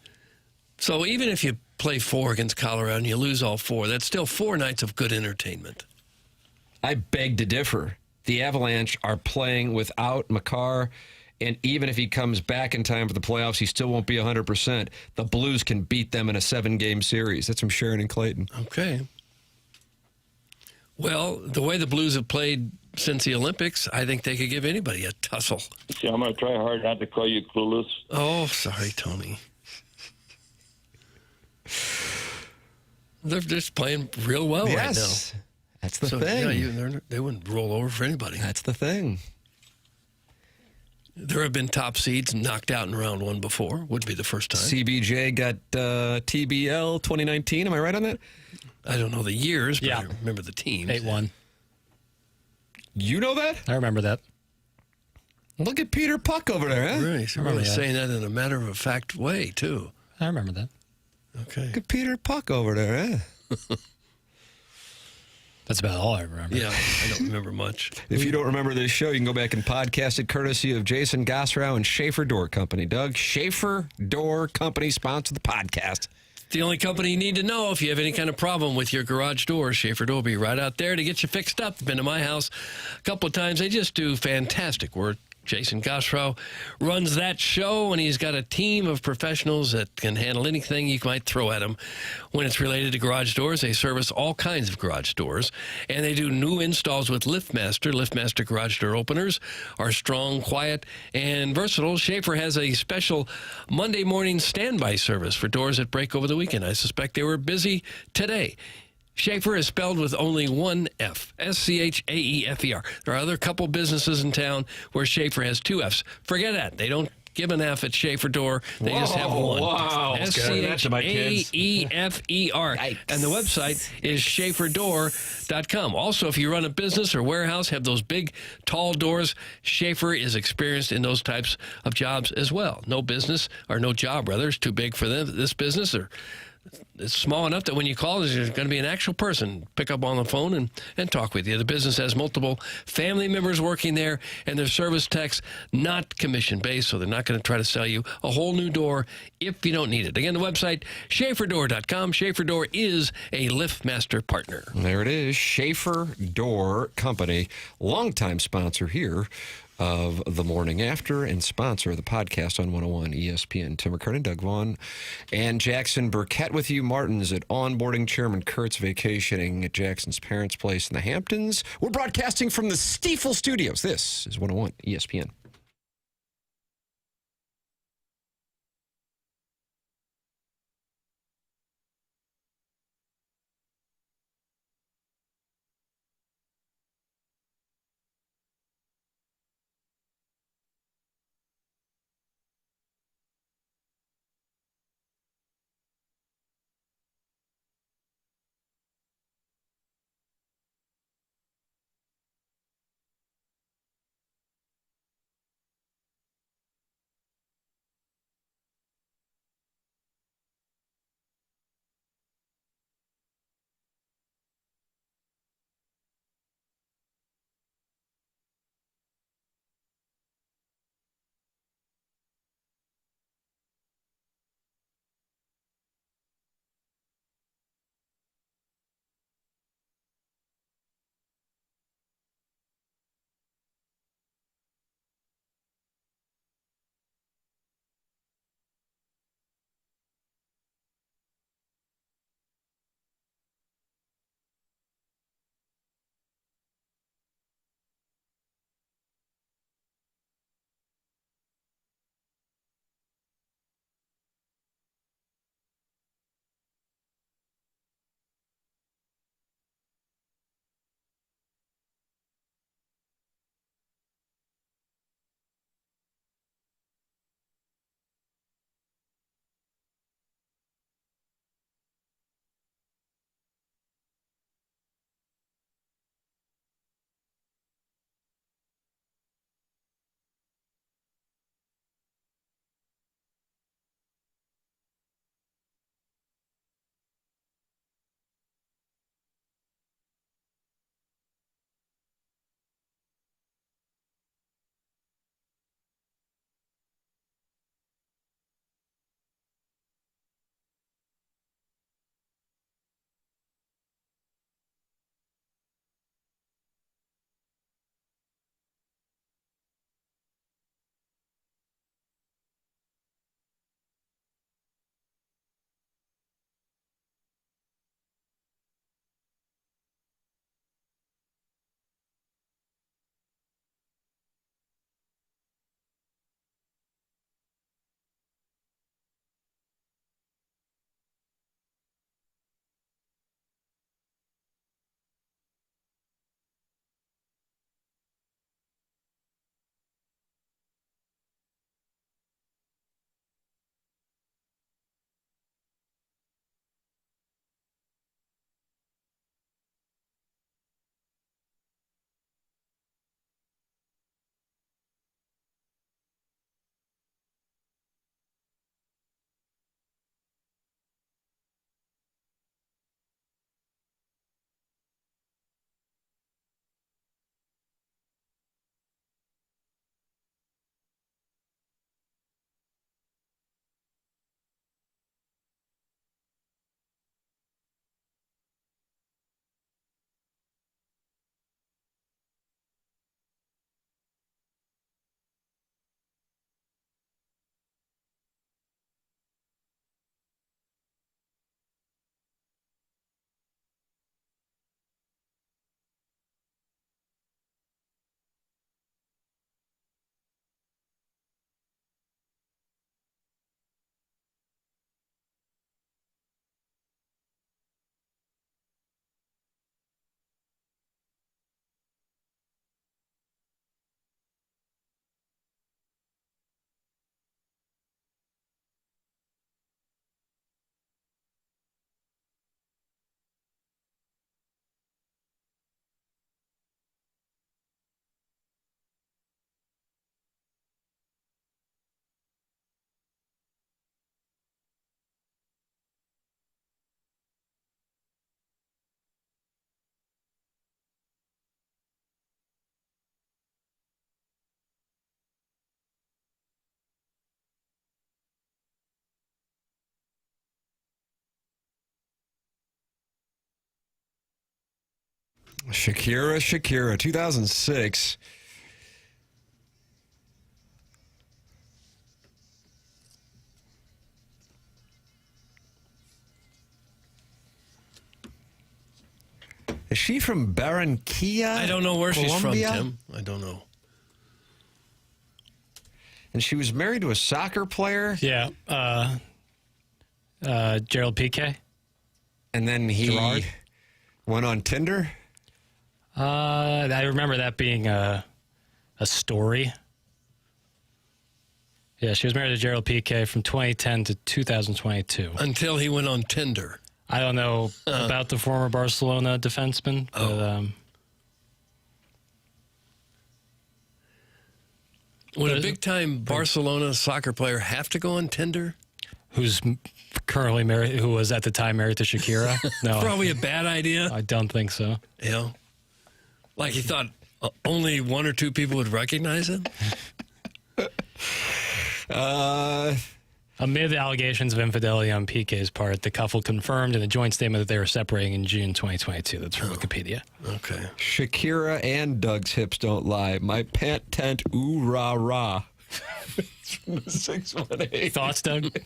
So even if you play 4 against Colorado and you lose all 4, that's still 4 nights of good entertainment. I beg to differ. The Avalanche are playing without Makar, and even if he comes back in time for the playoffs, he still won't be 100%. The Blues can beat them in a 7-game series. That's from Sharon and Clayton. Okay. Well, the way the Blues have played since the Olympics, I think they could give anybody a tussle. See, I'm going to try hard not to call you clueless. Oh, sorry, Tony. They're just playing real well right now. That's the thing. Yeah, they wouldn't roll over for anybody. That's the thing. There have been top seeds knocked out in round one before. Would be the first time. CBJ got TBL 2019. Am I right on that? I don't know the years, but Yeah. I remember the teams. 8-1. You know that? I remember that. Look at Peter Puck over there, huh? Right. You're really saying that in a matter-of-fact way, too. I remember that. Okay. Look at Peter Puck over there, huh? That's about all I remember. Yeah, I don't remember much. If you don't remember this show, you can go back and podcast it courtesy of Jason Gosrow and Schaefer Door Company. Doug, Schaefer Door Company sponsor the podcast. The only company you need to know if you have any kind of problem with your garage door. Schaefer Door will be right out there to get you fixed up. Been to my house a couple of times. They just do fantastic work. Jason Gosrow runs that show, and he's got a team of professionals that can handle anything you might throw at them when it's related to garage doors. They service all kinds of garage doors, and they do new installs with LiftMaster. LiftMaster garage door openers are strong, quiet, and versatile. Schaefer has a special Monday morning standby service for doors that break over the weekend. I suspect they were busy today. Schaefer is spelled with only one F, Schaefer. There are other couple businesses in town where Schaefer has two Fs. Forget that. They don't give an F at Schaefer Door. They just have one. Wow. Schaefer. And the website is schaeferdoor.com. Also, if you run a business or warehouse, have those big, tall doors, Schaefer is experienced in those types of jobs as well. No business, or no job, rather, is too big for this business, or it's small enough that when you call, there's going to be an actual person pick up on the phone and talk with you. The business has multiple family members working there, and their service techs not commission-based, so they're not going to try to sell you a whole new door if you don't need it. Again, the website, schaeferdoor.com. Schaefer Door is a LiftMaster partner. There it is, Schaefer Door Company, longtime sponsor here of The Morning After and sponsor of the podcast on 101 ESPN. Tim McKernan, Doug Vaughn, and Jackson Burkett with you. Martin's at onboarding. Chairman Kurt's vacationing at Jackson's parents' place in the Hamptons. We're broadcasting from the Stiefel Studios. This is 101 ESPN. Shakira, 2006. Is she from Barranquilla? I don't know where Colombia? she's from, Tim. I don't know. And she was married to a soccer player? Yeah. Gerald Piqué. And then he Gerard? went on Tinder? I remember that being a story. Yeah, she was married to Gerald Piqué from 2010 to 2022. Until he went on Tinder. I don't know about the former Barcelona defenseman, but would a big-time Barcelona soccer player have to go on Tinder? Who's currently married, who was at the time married to Shakira? No. Probably a bad idea. I don't think so. Yeah. Like he thought only one or two people would recognize him? Amid the allegations of infidelity on Piqué's part, the couple confirmed in a joint statement that they were separating in June 2022. That's from Wikipedia. Okay. Shakira and Doug's hips don't lie. My pant tent, ooh rah rah. 618. Thoughts, Doug?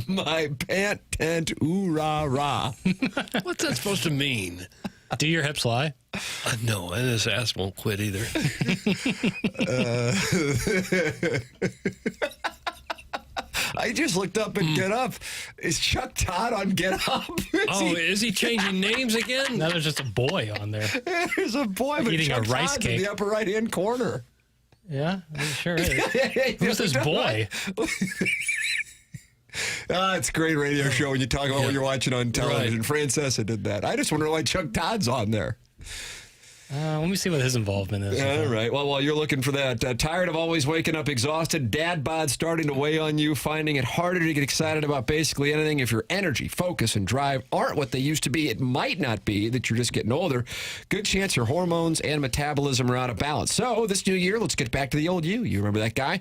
My pant tent, ooh rah rah. What's that supposed to mean? Do your hips lie? No, and his ass won't quit either. I just looked up and Get Up. Is Chuck Todd on Get Up? Is he changing names again? Now there's just a boy on there. There's a boy, but eating Chuck a rice Todd's cake in the upper right-hand corner. Yeah, it sure is. Who's this boy? It's a great radio show when you talk about what you're watching on television. Right. Francesa did that. I just wonder why Chuck Todd's on there. Let me see what his involvement is. All right. Well, while you're looking for that, tired of always waking up exhausted, dad bod starting to weigh on you, finding it harder to get excited about basically anything. If your energy, focus, and drive aren't what they used to be, it might not be that you're just getting older. Good chance your hormones and metabolism are out of balance. So this new year, let's get back to the old you. You remember that guy?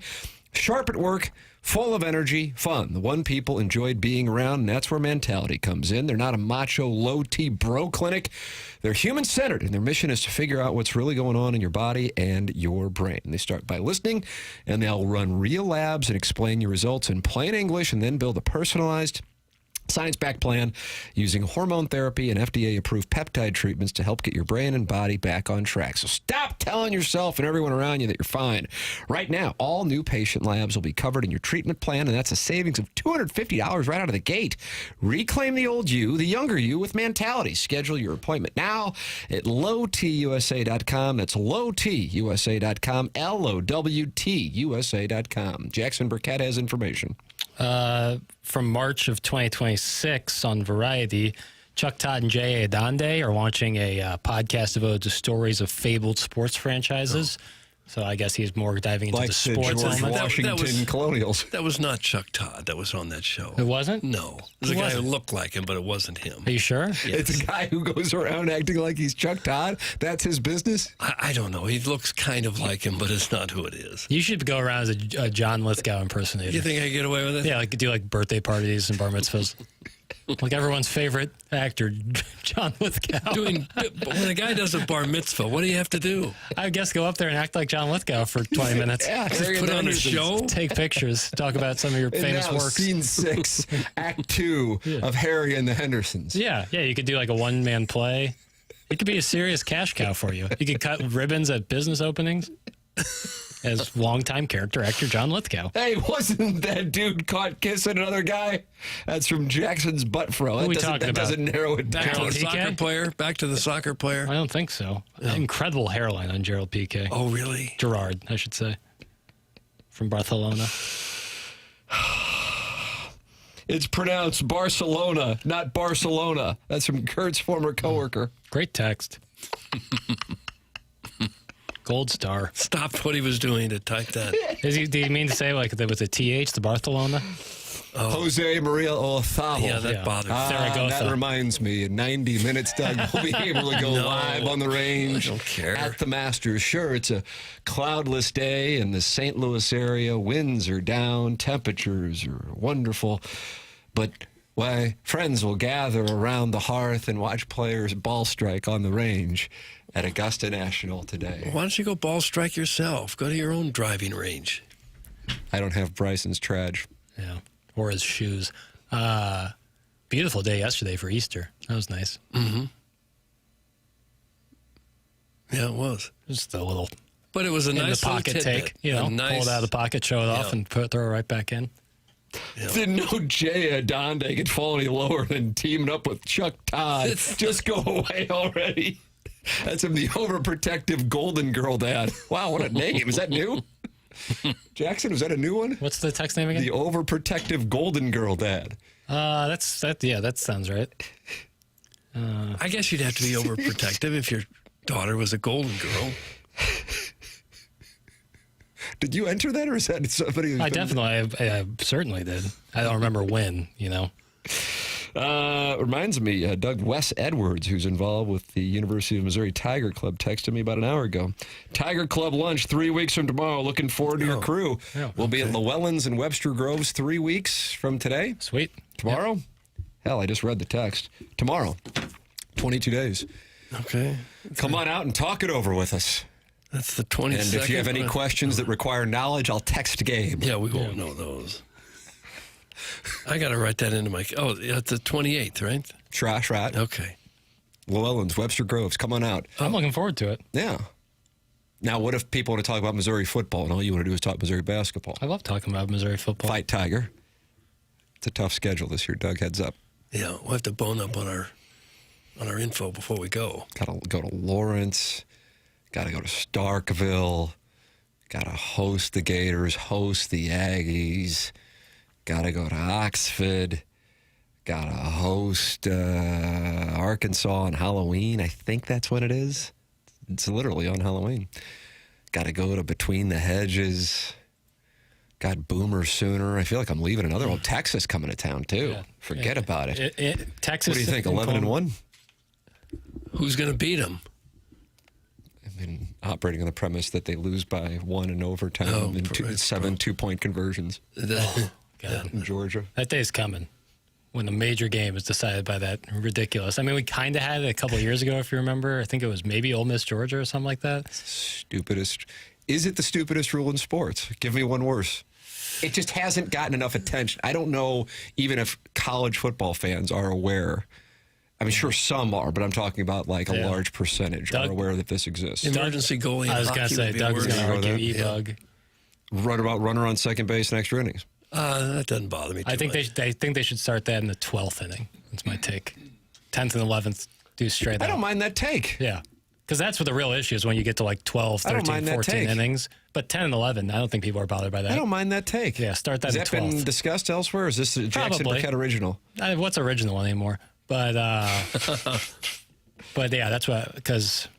Sharp at work, full of energy, fun. The one people enjoyed being around, and that's where mentality comes in. They're not a macho, low-T bro clinic. They're human-centered, and their mission is to figure out what's really going on in your body and your brain. They start by listening, and they'll run real labs and explain your results in plain English, and then build a personalized science-backed plan using hormone therapy and FDA-approved peptide treatments to help get your brain and body back on track. So stop telling yourself and everyone around you that you're fine. Right now, all new patient labs will be covered in your treatment plan, and that's a savings of $250 right out of the gate. Reclaim the old you, the younger you, with mentality. Schedule your appointment now at lowtusa.com. That's lowtusa.com, LOWTUSA.com. Jackson Burkett has information. From March of 2026 on Variety, Chuck Todd and Jay Adande are launching a podcast devoted to stories of fabled sports franchises. So I guess he's more diving into like the sports George element. Washington Colonials. That was not Chuck Todd that was on that show. It wasn't? No. It was a guy who looked like him, but it wasn't him. Are you sure? Yes. It's a guy who goes around acting like he's Chuck Todd. That's his business? I don't know. He looks kind of like him, but it's not who it is. You should go around as a John Lithgow impersonator. You think I could get away with it? Yeah, like do like birthday parties and bar mitzvahs. Like everyone's favorite actor, John Lithgow. But when a guy does a bar mitzvah, what do you have to do? I guess go up there and act like John Lithgow for 20 minutes. Yeah, just put on a show? Take pictures. Talk about some of your famous now, works. Scene 6, Act 2 of Harry and the Hendersons. Yeah, you could do like a one-man play. It could be a serious cash cow for you. You could cut ribbons at business openings as longtime character actor John Lithgow. Hey, wasn't that dude caught kissing another guy? That's from Jackson's butt fro. That doesn't narrow it down. Back to the soccer player? Back to the soccer player? I don't think so. Incredible hairline on Gerald Piqué. Oh, really? Gerard, I should say. From Barcelona. It's pronounced Barcelona, not Barcelona. That's from Kurt's former coworker. Great text. Gold star. Stopped what he was doing to type that. Did he mean to say like there was a TH, the Barcelona? Oh. Jose Maria Olazabal. Yeah, that bothered me. That reminds me, in 90 minutes, Doug, we'll be able to go live on the range. I don't care. At the Masters. Sure, it's a cloudless day in the St. Louis area. Winds are down. Temperatures are wonderful. But Why, friends will gather around the hearth and watch players ball strike on the range at Augusta National today. Why don't you go ball strike yourself? Go to your own driving range. I don't have Bryson's trudge. Yeah, or his shoes. Beautiful day yesterday for Easter. That was nice. Mm-hmm. Yeah, it was. Just a little. But it was a in nice the pocket little take. tidbit. You know, Nice, pull it out of the pocket, show it off, and throw it right back in. Didn't know Jay Adonde could fall any lower than teaming up with Chuck Todd. Just go away already. That's him, the overprotective Golden Girl dad. Wow, what a name. Is that new? Jackson, is that a new one? What's the text name again? The overprotective Golden Girl dad. Yeah, that sounds right. I guess you'd have to be overprotective if your daughter was a golden girl. Did you enter that, or is that somebody who's I certainly did. I don't remember when, Reminds me, Doug Wes Edwards, who's involved with the University of Missouri Tiger Club, texted me about an hour ago. Tiger Club lunch 3 weeks from tomorrow. Looking forward to your crew. Yeah, we'll be at Llewellyn's and Webster Groves 3 weeks from today. Sweet. Tomorrow? Yep. Hell, I just read the text. Tomorrow. 22 days. Okay. Come on out and talk it over with us. That's the 22nd. And if you have any questions that require knowledge, I'll text Gabe. Yeah, we won't know those. I got to write that into my... Oh, it's the 28th, right? Trash rat. Okay. Llewellyn's, Webster Groves, come on out. I'm looking forward to it. Yeah. Now, what if people want to talk about Missouri football and all you want to do is talk Missouri basketball? I love talking about Missouri football. Fight Tiger. It's a tough schedule this year, Doug. Heads up. Yeah, we'll have to bone up on our info before we go. Got to go to Lawrence. Got to go to Starkville. Got to host the Gators, host the Aggies. Got to go to Oxford. Got to host Arkansas on Halloween. I think that's what it is. It's literally on Halloween. Got to go to Between the Hedges. Got Boomer Sooner. I feel like I'm leaving another one. Texas coming to town, too. Yeah. Forget about it. Texas. What do you think, 11-1? Who's going to beat them? I mean, operating on the premise that they lose by 1 in overtime and 7 2-point conversions. God. In Georgia. That day's coming when the major game is decided by that ridiculous. I mean, we kind of had it a couple of years ago, if you remember. I think it was maybe Ole Miss, Georgia or something like that. Stupidest. Is it the stupidest rule in sports? Give me one worse. It just hasn't gotten enough attention. I don't know even if college football fans are aware. I mean, sure, some are, but I'm talking about like a large percentage are aware that this exists. Emergency goalie. I was going to say, Doug's going to argue E-Bug. Runner on second base in extra innings. That doesn't bother me too much. I think they should start that in the 12th inning. That's my take. 10th and 11th, do straight I out. don't mind that take. Yeah. Because that's what the real issue is when you get to like 12, 13, 14 innings. But 10 and 11, I don't think people are bothered by that. I don't mind that take. Yeah, start that in 12th. Has that been discussed elsewhere? Or is this a Jackson Burkett original? What's original anymore? But but yeah, that's what, because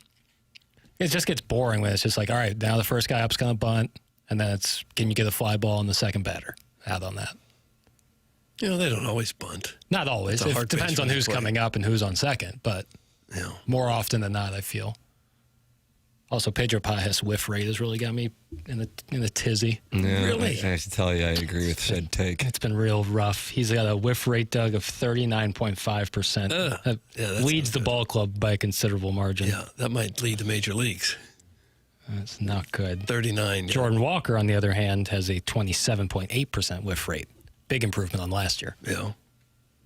it just gets boring when it's just like, all right, now the first guy up's going to bunt, and then it's, can you get a fly ball on the second batter? Out on that. You know, they don't always bunt. Not always. It depends on who's coming up and who's on second, but more often than not, I feel. Also, Pedro Pajas' whiff rate has really got me in a tizzy. Yeah, really? I have to tell you, I agree with said take. It's been real rough. He's got a whiff rate, Doug, of 39.5%. That leads the ball club by a considerable margin. Yeah, that might lead the major leagues. That's not good. 39. Yeah. Jordan Walker, on the other hand, has a 27.8% whiff rate. Big improvement on last year. Yeah.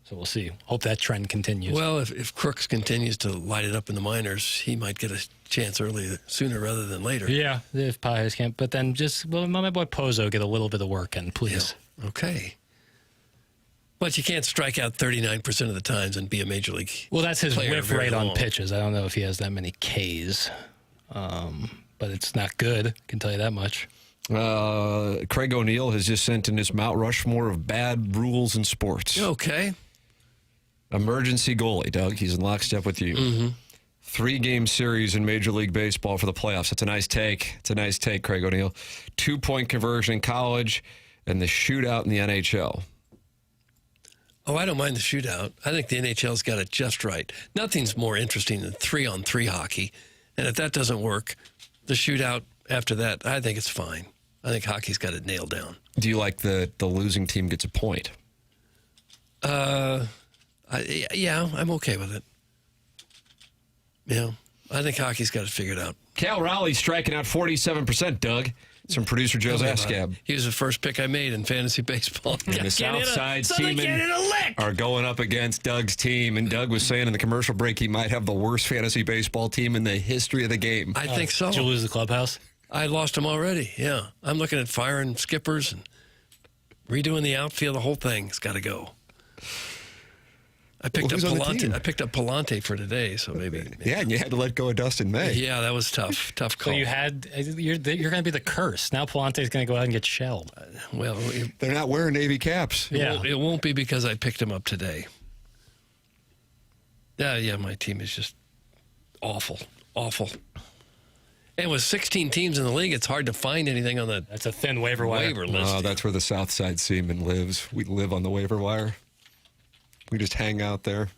So we'll see. Hope that trend continues. Well, if Crooks continues to light it up in the minors, he might get a chance sooner rather than later. Yeah, if Pajas can't. But then my boy Pozo get a little bit of work in, please. Yeah. Okay. But you can't strike out 39% of the times and be a major league. Well, that's his whiff rate on long. pitches. I don't know if he has that many Ks. But it's not good, I can tell you that much. Craig O'Neill has just sent in his Mount Rushmore of bad rules in sports. Okay. Emergency goalie, Doug. He's in lockstep with you. Mm-hmm. 3-game series in Major League Baseball for the playoffs. It's a nice take. It's a nice take, Craig O'Neill. 2-point conversion in college and the shootout in the NHL. Oh, I don't mind the shootout. I think the NHL's got it just right. Nothing's more interesting than 3-on-3 hockey. And if that doesn't work, the shootout after that, I think it's fine. I think hockey's got it nailed down. Do you like the losing team gets a point? Yeah, I'm okay with it. Yeah, I think hockey's got it figured out. Cal Raleigh striking out 47%, Doug. It's from producer Joe Zascab. He was the first pick I made in fantasy baseball. And the Southside Seamen Seamen are going up against Doug's team. And Doug was saying in the commercial break he might have the worst fantasy baseball team in the history of the game. I think so. Did you lose the clubhouse? I lost him already, yeah. I'm looking at firing skippers and redoing the outfield. The whole thing's got to go. I picked up Palante. I picked up Palante for today, so maybe. Yeah, and you had to let go of Dustin May. Yeah, that was tough. Tough call. So you're going to be the curse. Now Palante's going to go out and get shelled. Well, they're not wearing Navy caps. Yeah. It won't be because I picked him up today. Yeah, my team is just awful. And with 16 teams in the league, it's hard to find anything on the That's a thin waiver wire. list. Oh, that's where the Southside Seaman lives. We live on the waiver wire. We just hang out there.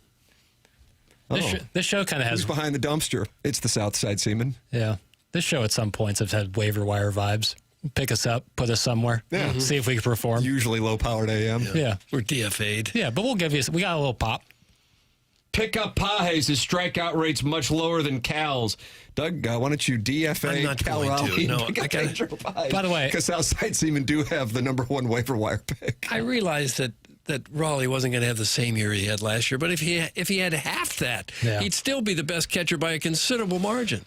This show kind of has... Who's behind the dumpster? It's the Southside Seaman. Yeah. This show at some points have had waiver wire vibes. Pick us up, put us somewhere. Yeah. See if we can perform. Usually low-powered AM. Yeah. We're DFA'd. Yeah, but we'll give you... We got a little pop. Pick up Pajes. His strikeout rate's much lower than Cal's. Doug, why don't you DFA I'm not Cal going to. Raleigh? No, Pick up I gotta- Pedro Pajes. By the way- because Southside Seamen do have the #1 waiver wire pick. I realized that Raleigh wasn't going to have the same year he had last year, but if he had half that, Yeah. he'd still be the best catcher by a considerable margin.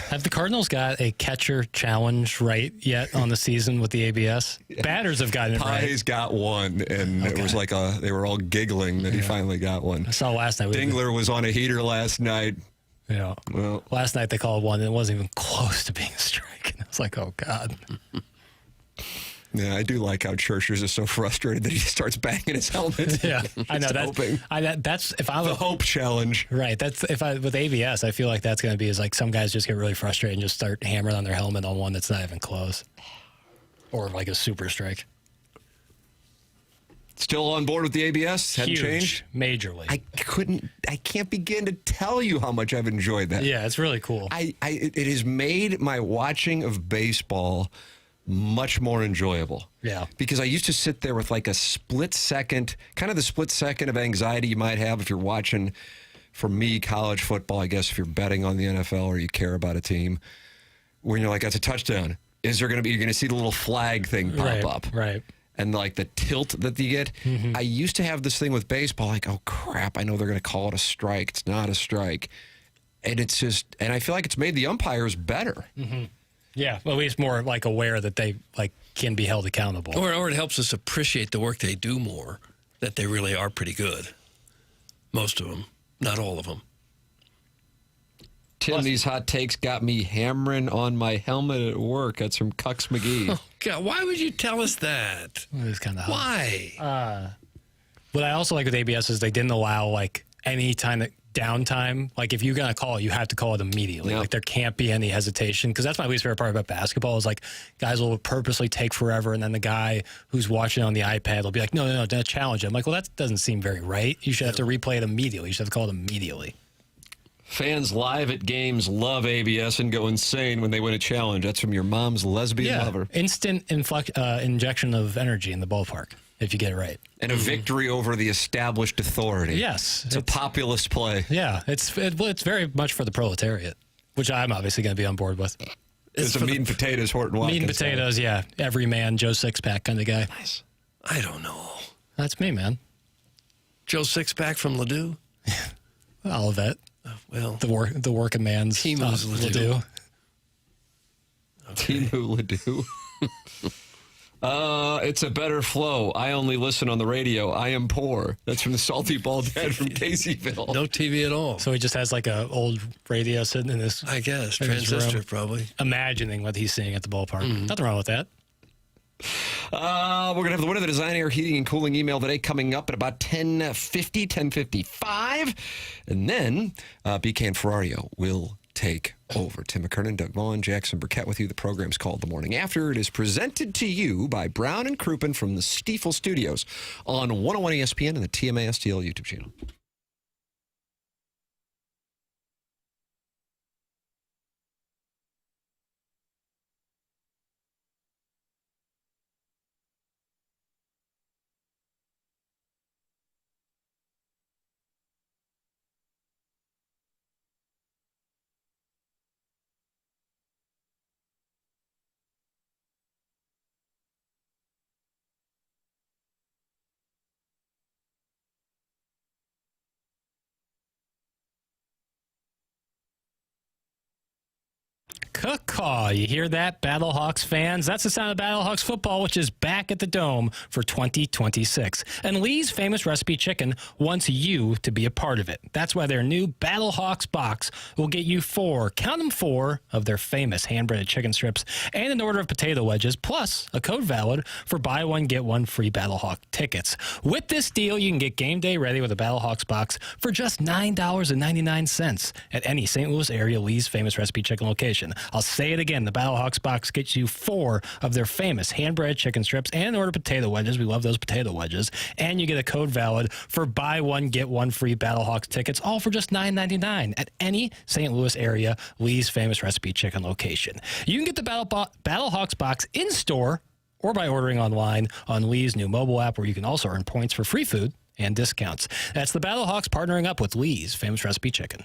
Have the Cardinals got a catcher challenge right yet on the season with the ABS? Batters have gotten it right. Pajes got one, and it was like they were all giggling that he finally got one. I saw last night. Dingler was on a heater last night. Yeah. Well, last night they called one, and it wasn't even close to being a strike. And I was like, oh, God. Yeah, I do like how Scherzer's is so frustrated that he starts banging his helmet. Yeah, I know. Hoping. That's if I the hope challenge. Right. That's with ABS. I feel like that's going to be is like some guys just get really frustrated and just start hammering on their helmet on one that's not even close, or like a super strike. Still on board with the ABS? Hadn't Huge, changed? majorly. I can't begin to tell you how much I've enjoyed that. Yeah, it's really cool. It has made my watching of baseball much more enjoyable. Yeah. Because I used to sit there with like a split second, kind of the split second of anxiety you might have if you're watching, for me, college football, I guess, if you're betting on the NFL or you care about a team, when you're like, that's a touchdown. Is there going to be, you're going to see the little flag thing pop up. Right. And like the tilt that you get. Mm-hmm. I used to have this thing with baseball, like, oh crap, I know they're going to call it a strike. It's not a strike. And it's just, and I feel like it's made the umpires better. Mm-hmm. Yeah, well, at least more like aware that they like can be held accountable. Or it helps us appreciate the work they do more, that they really are pretty good. Most of them, not all of them. Tim, these hot takes got me hammering on my helmet at work. That's from Cucks McGee. Oh, God, why would you tell us that? It was kind of Why? What I also like with ABS is they didn't allow like any time that downtime. Like if you're gonna call it, you have to call it immediately. Yep. Like there can't be any hesitation, because that's my least favorite part about basketball is like guys will purposely take forever, and then the guy who's watching on the iPad will be like, no, don't challenge it. I'm like, well, that doesn't seem very right. You should have to replay it immediately. You should have to call it immediately. Fans live at games love ABS and go insane when they win a challenge. That's from your mom's lesbian lover. Instant injection of energy in the ballpark if you get it right. And a victory over the established authority. Yes. It's a populist play. Yeah, it's very much for the proletariat, which I'm obviously going to be on board with. It's a meat and potatoes, Horton Watkins. Meat and potatoes, yeah. Every man, Joe Sixpack kind of guy. Nice. I don't know. That's me, man. Joe Sixpack from Ladue? All of it. Well, the working man's Timu's Ladue. Timu Ladue. It's a better flow. I only listen on the radio. I am poor. That's from the Salty Bald Dad from Caseyville. No TV at all. So he just has like a old radio sitting in his, I guess, in his transistor room, probably. Imagining what he's seeing at the ballpark. Nothing wrong with that. We're going to have the winner of the Design Air Heating and Cooling email today coming up at about 10:50, 10:55. And then BK and Ferrario will take over. Tim McKernan, Doug Vaughn, Jackson Burkett with you. The program's called The Morning After. It is presented to you by Brown and Crouppen from the Stiefel Studios on 101 ESPN and the TMA STL YouTube channel. Caw. You hear that, Battlehawks fans? That's the sound of Battlehawks football, which is back at the Dome for 2026. And Lee's Famous Recipe Chicken wants you to be a part of it. That's why their new Battlehawks box will get you count them four, of their famous hand-breaded chicken strips and an order of potato wedges, plus a code valid for buy one, get one free Battlehawk tickets. With this deal, you can get game day ready with a Battlehawks box for just $9.99 at any St. Louis area Lee's Famous Recipe Chicken location. I'll say it again. The Battlehawks box gets you four of their famous hand-breaded chicken strips and an order of potato wedges. We love those potato wedges. And you get a code valid for buy one, get one free Battlehawks tickets, all for just $9.99 at any St. Louis area Lee's Famous Recipe Chicken location. You can get the Battlehawks box in-store or by ordering online on Lee's new mobile app, where you can also earn points for free food and discounts. That's the Battlehawks partnering up with Lee's Famous Recipe Chicken.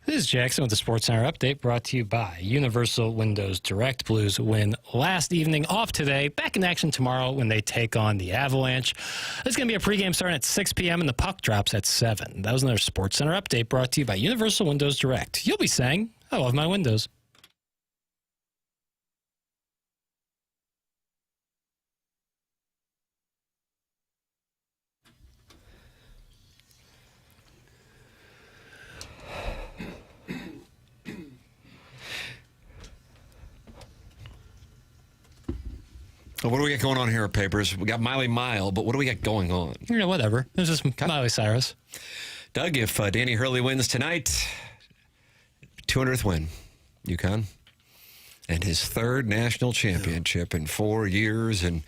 This is Jackson with the Sports Center update brought to you by Universal Windows Direct. Blues win last evening, off today. Back in action tomorrow when they take on the Avalanche. There's going to be a pregame starting at 6 p.m. and the puck drops at 7. That was another Sports Center update brought to you by Universal Windows Direct. You'll be saying, I love my windows. So what do we got going on here at Papers? We got Miley Mile, but what do we got going on? Yeah, whatever. This is Miley Cyrus. Doug, if Danny Hurley wins tonight, 200th win, UConn, and his third national championship in 4 years, and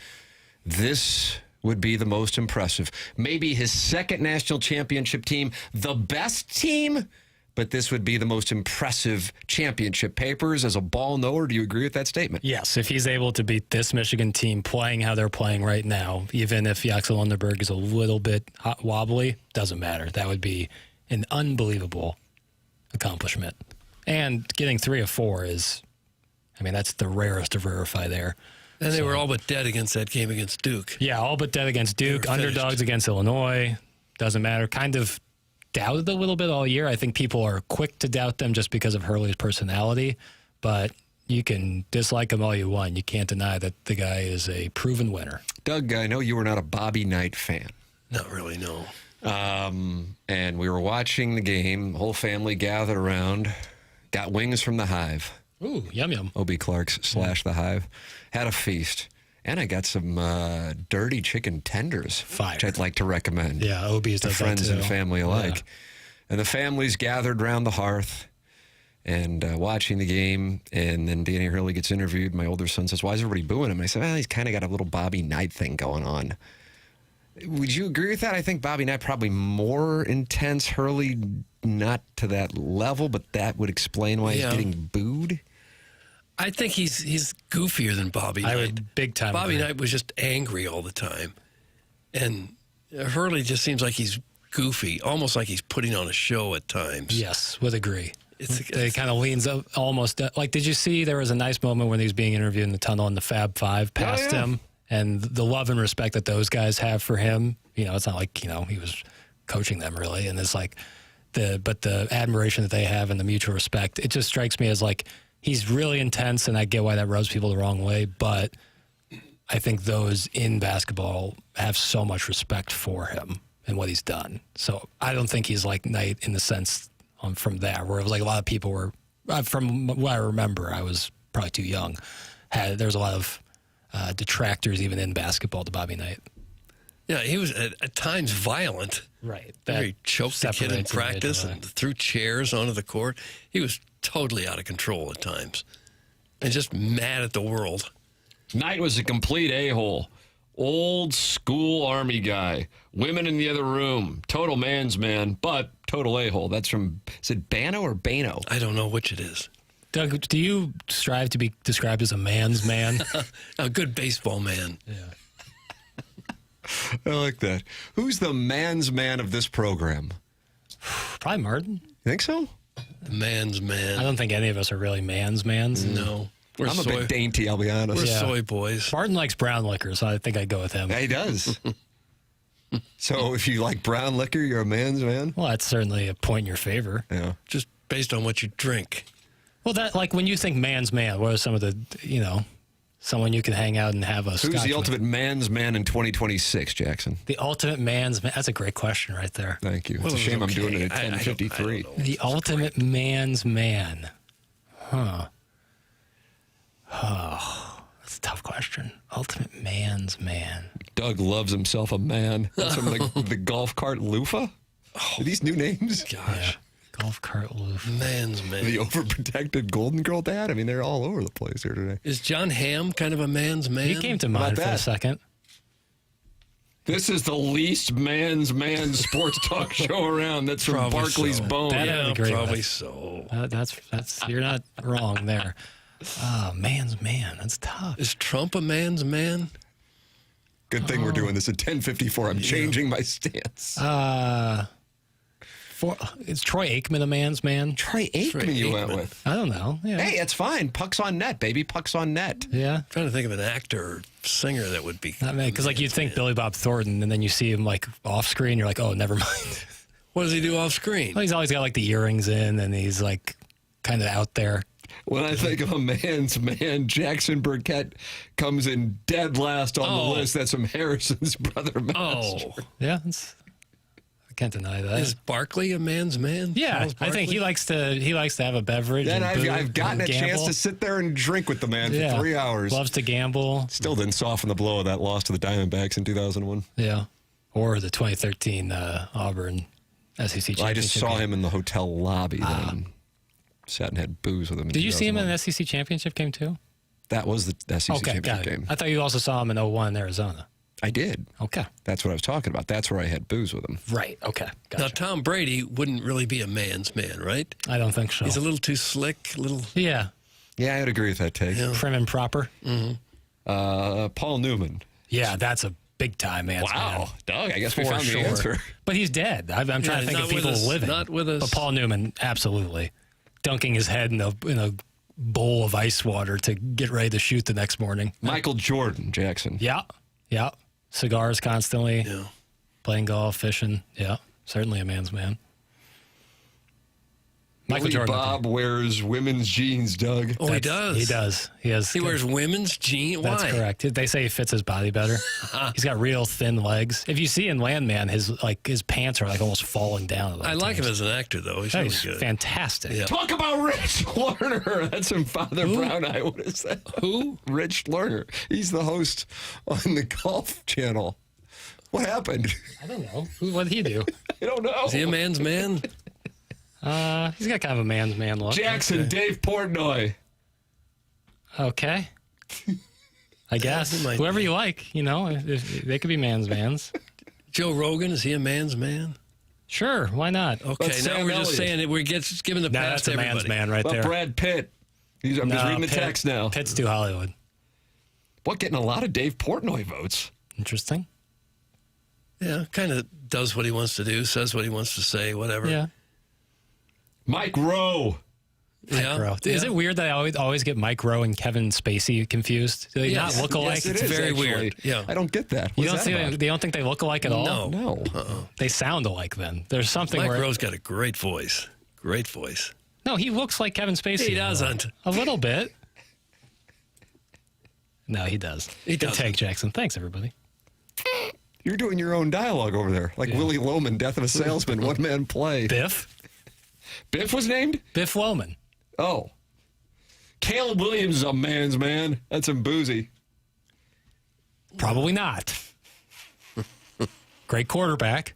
this would be the most impressive. Maybe his second national championship team, the best team, but this would be the most impressive championship. Papers, as a ball knower, do you agree with that statement? Yes, if he's able to beat this Michigan team playing how they're playing right now, even if Jackson Lundeberg is a little bit wobbly, doesn't matter. That would be an unbelievable accomplishment. And getting 3 of 4 is, I mean, that's the rarest to verify there. And they were all but dead against that game against Duke. Yeah, all but dead against Duke. Underdogs against Illinois. Doesn't matter. Kind of doubted a little bit all year. I think people are quick to doubt them just because of Hurley's personality, but you can dislike him all you want. You can't deny that the guy is a proven winner. Doug, I know you were not a Bobby Knight fan. Not really, no. And we were watching the game, whole family gathered around, got wings from the Hive. Ooh, yum yum. O.B. Clark's / the Hive. Had a feast. And I got some dirty chicken tenders, which I'd like to recommend. Yeah, OB's to does friends that too. and family alike. Yeah. And the families gathered around the hearth and watching the game. And then Danny Hurley gets interviewed. My older son says, "Why is everybody booing him?" I said, "Well, he's kind of got a little Bobby Knight thing going on." Would you agree with that? I think Bobby Knight probably more intense. Hurley not to that level, but that would explain why he's getting booed. I think he's goofier than Bobby Knight. I would big time Bobby agree. Knight was just angry all the time. And Hurley just seems like he's goofy, almost like he's putting on a show at times. Yes, would agree. It kind of leans up almost. Like, did you see there was a nice moment when he was being interviewed in the tunnel and the Fab Five passed him? And the love and respect that those guys have for him, it's not like, he was coaching them really. And it's like but the admiration that they have and the mutual respect, it just strikes me as like, he's really intense, and I get why that rubs people the wrong way, but I think those in basketball have so much respect for him and what he's done. So I don't think he's like Knight in the sense from that, where it was like a lot of people were, from what I remember, I was probably too young, there was a lot of detractors even in basketball to Bobby Knight. Yeah, he was at times violent. Right. He choked the kid in practice and threw chairs onto the court. He was totally out of control at times and just mad at the world. Knight was a complete a-hole. Old school Army guy. Women in the other room. Total man's man, but total a-hole. That's from, is it Bano or Bano? I don't know which it is. Doug, do you strive to be described as a man's man? A good baseball man. Yeah. I like that. Who's the man's man of this program? Probably Martin. You think so? Man's man. I don't think any of us are really man's mans. No. I'm a bit dainty, I'll be honest. We're soy boys. Martin likes brown liquor, so I think I'd go with him. Yeah, he does. So if you like brown liquor, you're a man's man? Well, that's certainly a point in your favor. Yeah. Just based on what you drink. Well, that like when you think man's man, what are some of the, someone you can hang out and have a Who's scotch the with? ultimate man's man in 2026, Jackson? The ultimate man's man. That's a great question right there. Thank you. It's a shame I'm doing it at 10:53. The ultimate man's man. Huh. Oh, that's a tough question. Ultimate man's man. Doug loves himself a man. That's from the golf cart loofah? Are these new names? Gosh. Yeah. Golf cart loofah. Man's man. The overprotected Golden Girl dad? I mean, they're all over the place here today. Is Jon Hamm kind of a man's man? He came to mind for a second. This is the least man's man sports talk show around. That's from Probably Barkley's so. Bone. That I would agree Probably with. so. That's you're not wrong there. Man's man. That's tough. Is Trump a man's man? Good thing we're doing this at 10:54. I'm changing my stance. Is Troy Aikman a man's man? Troy Aikman you went with. I don't know. Yeah. Hey, it's fine. Pucks on net, baby. Pucks on net. Yeah. I'm trying to think of an actor or singer that would be. Not me, because like you'd think Billy Bob Thornton, and then you see him like off screen, you're like, oh, never mind. What does he do off screen? Well, he's always got like the earrings in, and he's like kind of out there. When I think of a man's man, Jackson Burkett comes in dead last on the list. That's from Harrison's brother, Master. Yeah, I can't deny that. Is Barkley a man's man? Yeah, I think he likes to have a beverage. Then and I've gotten a chance to sit there and drink with the man for 3 hours. Loves to gamble. Still didn't soften the blow of that loss to the Diamondbacks in 2001. Yeah, or the 2013 Auburn SEC championship. Well, I just saw game. him in the hotel lobby. Then sat and had booze with him. Did you see him in the SEC championship game too? That was the SEC championship game. I thought you also saw him in 01 in Arizona. I did. Okay. That's what I was talking about. That's where I had booze with him. Right. Okay. Gotcha. Now, Tom Brady wouldn't really be a man's man, right? I don't think so. He's a little too slick, Yeah. Yeah, I'd agree with that take. Yeah. Prim and proper. Mm-hmm. Paul Newman. Yeah, that's a big time man's man. Wow. Doug, I guess we found the answer. But he's dead. I'm trying to think of people living. Not with us. But Paul Newman, absolutely. Dunking his head in a bowl of ice water to get ready to shoot the next morning. Michael Jordan, Jackson. Yeah. Yeah. Cigars constantly. Yeah. Playing golf, fishing. Yeah. Certainly a man's man. Michael Billy Jordan. Bob wears women's jeans, Doug. Oh, he does. He does. He wears women's jeans. Why? That's correct. They say he fits his body better. He's got real thin legs. If you see in Landman, his pants are like almost falling down. I like him as an actor, though. He's really good. Fantastic. Yeah. Talk about Rich Lerner. That's from Father Brown Eye. What is that? Who? Rich Lerner. He's the host on the Golf Channel. What happened? I don't know. What did he do? I don't know. Is he a man's man? He's got kind of a man's man look. Jackson, Okay. Dave Portnoy. Okay. I guess. might Whoever be. you like, if they could be man's mans. Joe Rogan, is he a man's man? Sure, why not? Okay, But now Sam we're just Elliott. saying that we're giving the No, pass that's to a man's everybody. man right But there. Brad Pitt. I'm just reading the text now. Pitt's too Hollywood. What, getting a lot of Dave Portnoy votes? Interesting. Yeah, kind of does what he wants to do, says what he wants to say, whatever. Yeah. Mike Rowe. Yeah. Rowe. Is it weird that I always get Mike Rowe and Kevin Spacey confused? Do they Yes. not look alike? Yes, it It's is, very actually. weird. Yeah. I don't get that. You What's don't that see about? they don't think they look alike at all? No. No. They sound alike then. There's something Mike where Rowe's got a great voice. Great voice. No, he looks like Kevin Spacey. He doesn't. A little bit. No, he does. He Good doesn't. take, Jackson. Thanks, everybody. You're doing your own dialogue over there. Like Willie Loman, Death of a Salesman, one man play. Biff? Biff was named? Biff Loman. Oh. Caleb Williams is a man's man. That's him boozy. Probably not. Great quarterback.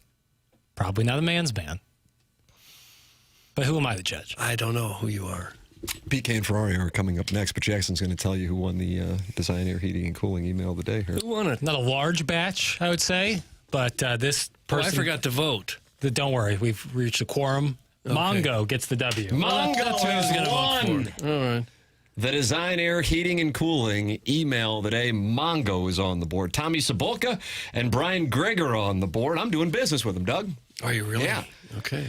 Probably not a man's man. But who am I to judge? I don't know who you are. PK and Ferrari are coming up next, but Jackson's going to tell you who won the Design Air Heating and Cooling email of the day here. Who won it? Not a large batch, I would say, but this person... I forgot to vote. Don't worry, we've reached a quorum. Okay. Mongo gets the W. Mongo That's who I was has going to won. vote for. All right. The Design Air Heating and Cooling email of the day. Mongo is on the board. Tommy Cibulka and Brian Gregg are on the board. I'm doing business with them, Doug. Are you really? Yeah. Okay.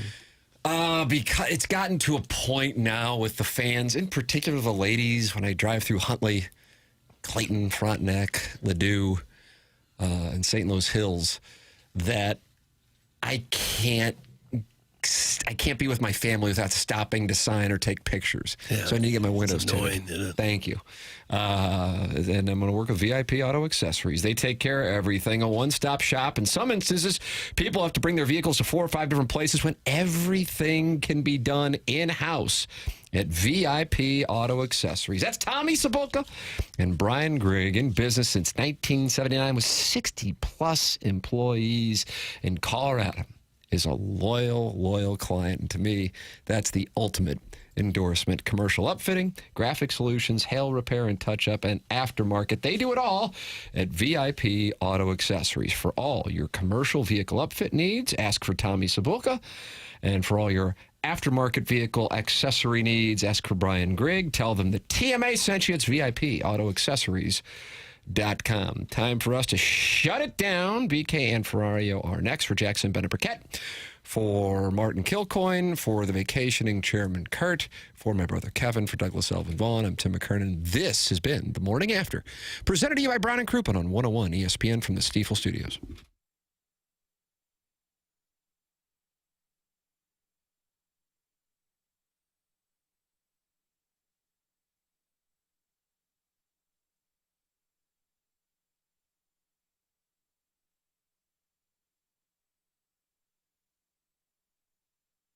Because it's gotten to a point now with the fans, in particular the ladies, when I drive through Huntley, Clayton, Frontenac, Ladue, and St. Louis Hills, that I can't be with my family without stopping to sign or take pictures. Yeah, so I need to get my windows annoying, tinted. isn't it? Thank you. And I'm going to work with VIP Auto Accessories. They take care of everything, a one-stop shop. In some instances, people have to bring their vehicles to 4 or 5 different places when everything can be done in-house at VIP Auto Accessories. That's Tommy Cibulka and Brian Gregg, in business since 1979 with 60-plus employees in Colorado. Is a loyal client. And to me, that's the ultimate endorsement. Commercial upfitting, graphic solutions, hail repair and touch-up, and aftermarket. They do it all at VIP Auto Accessories. For all your commercial vehicle upfit needs, ask for Tommy Cibulka. And for all your aftermarket vehicle accessory needs, ask for Brian Gregg. Tell them the TMA sent you. It's VIP Auto Accessories. .com. Time for us to shut it down. BK and Ferrario are next. For Jackson Burkett, For Martin Kilcoyne, for the vacationing Chairman Kurt, for my brother Kevin, for Douglas Elvin Vaughn, I'm Tim McKernan. This has been The Morning After, presented to you by Brown & Crouppen on 101 ESPN from the Stiefel Studios.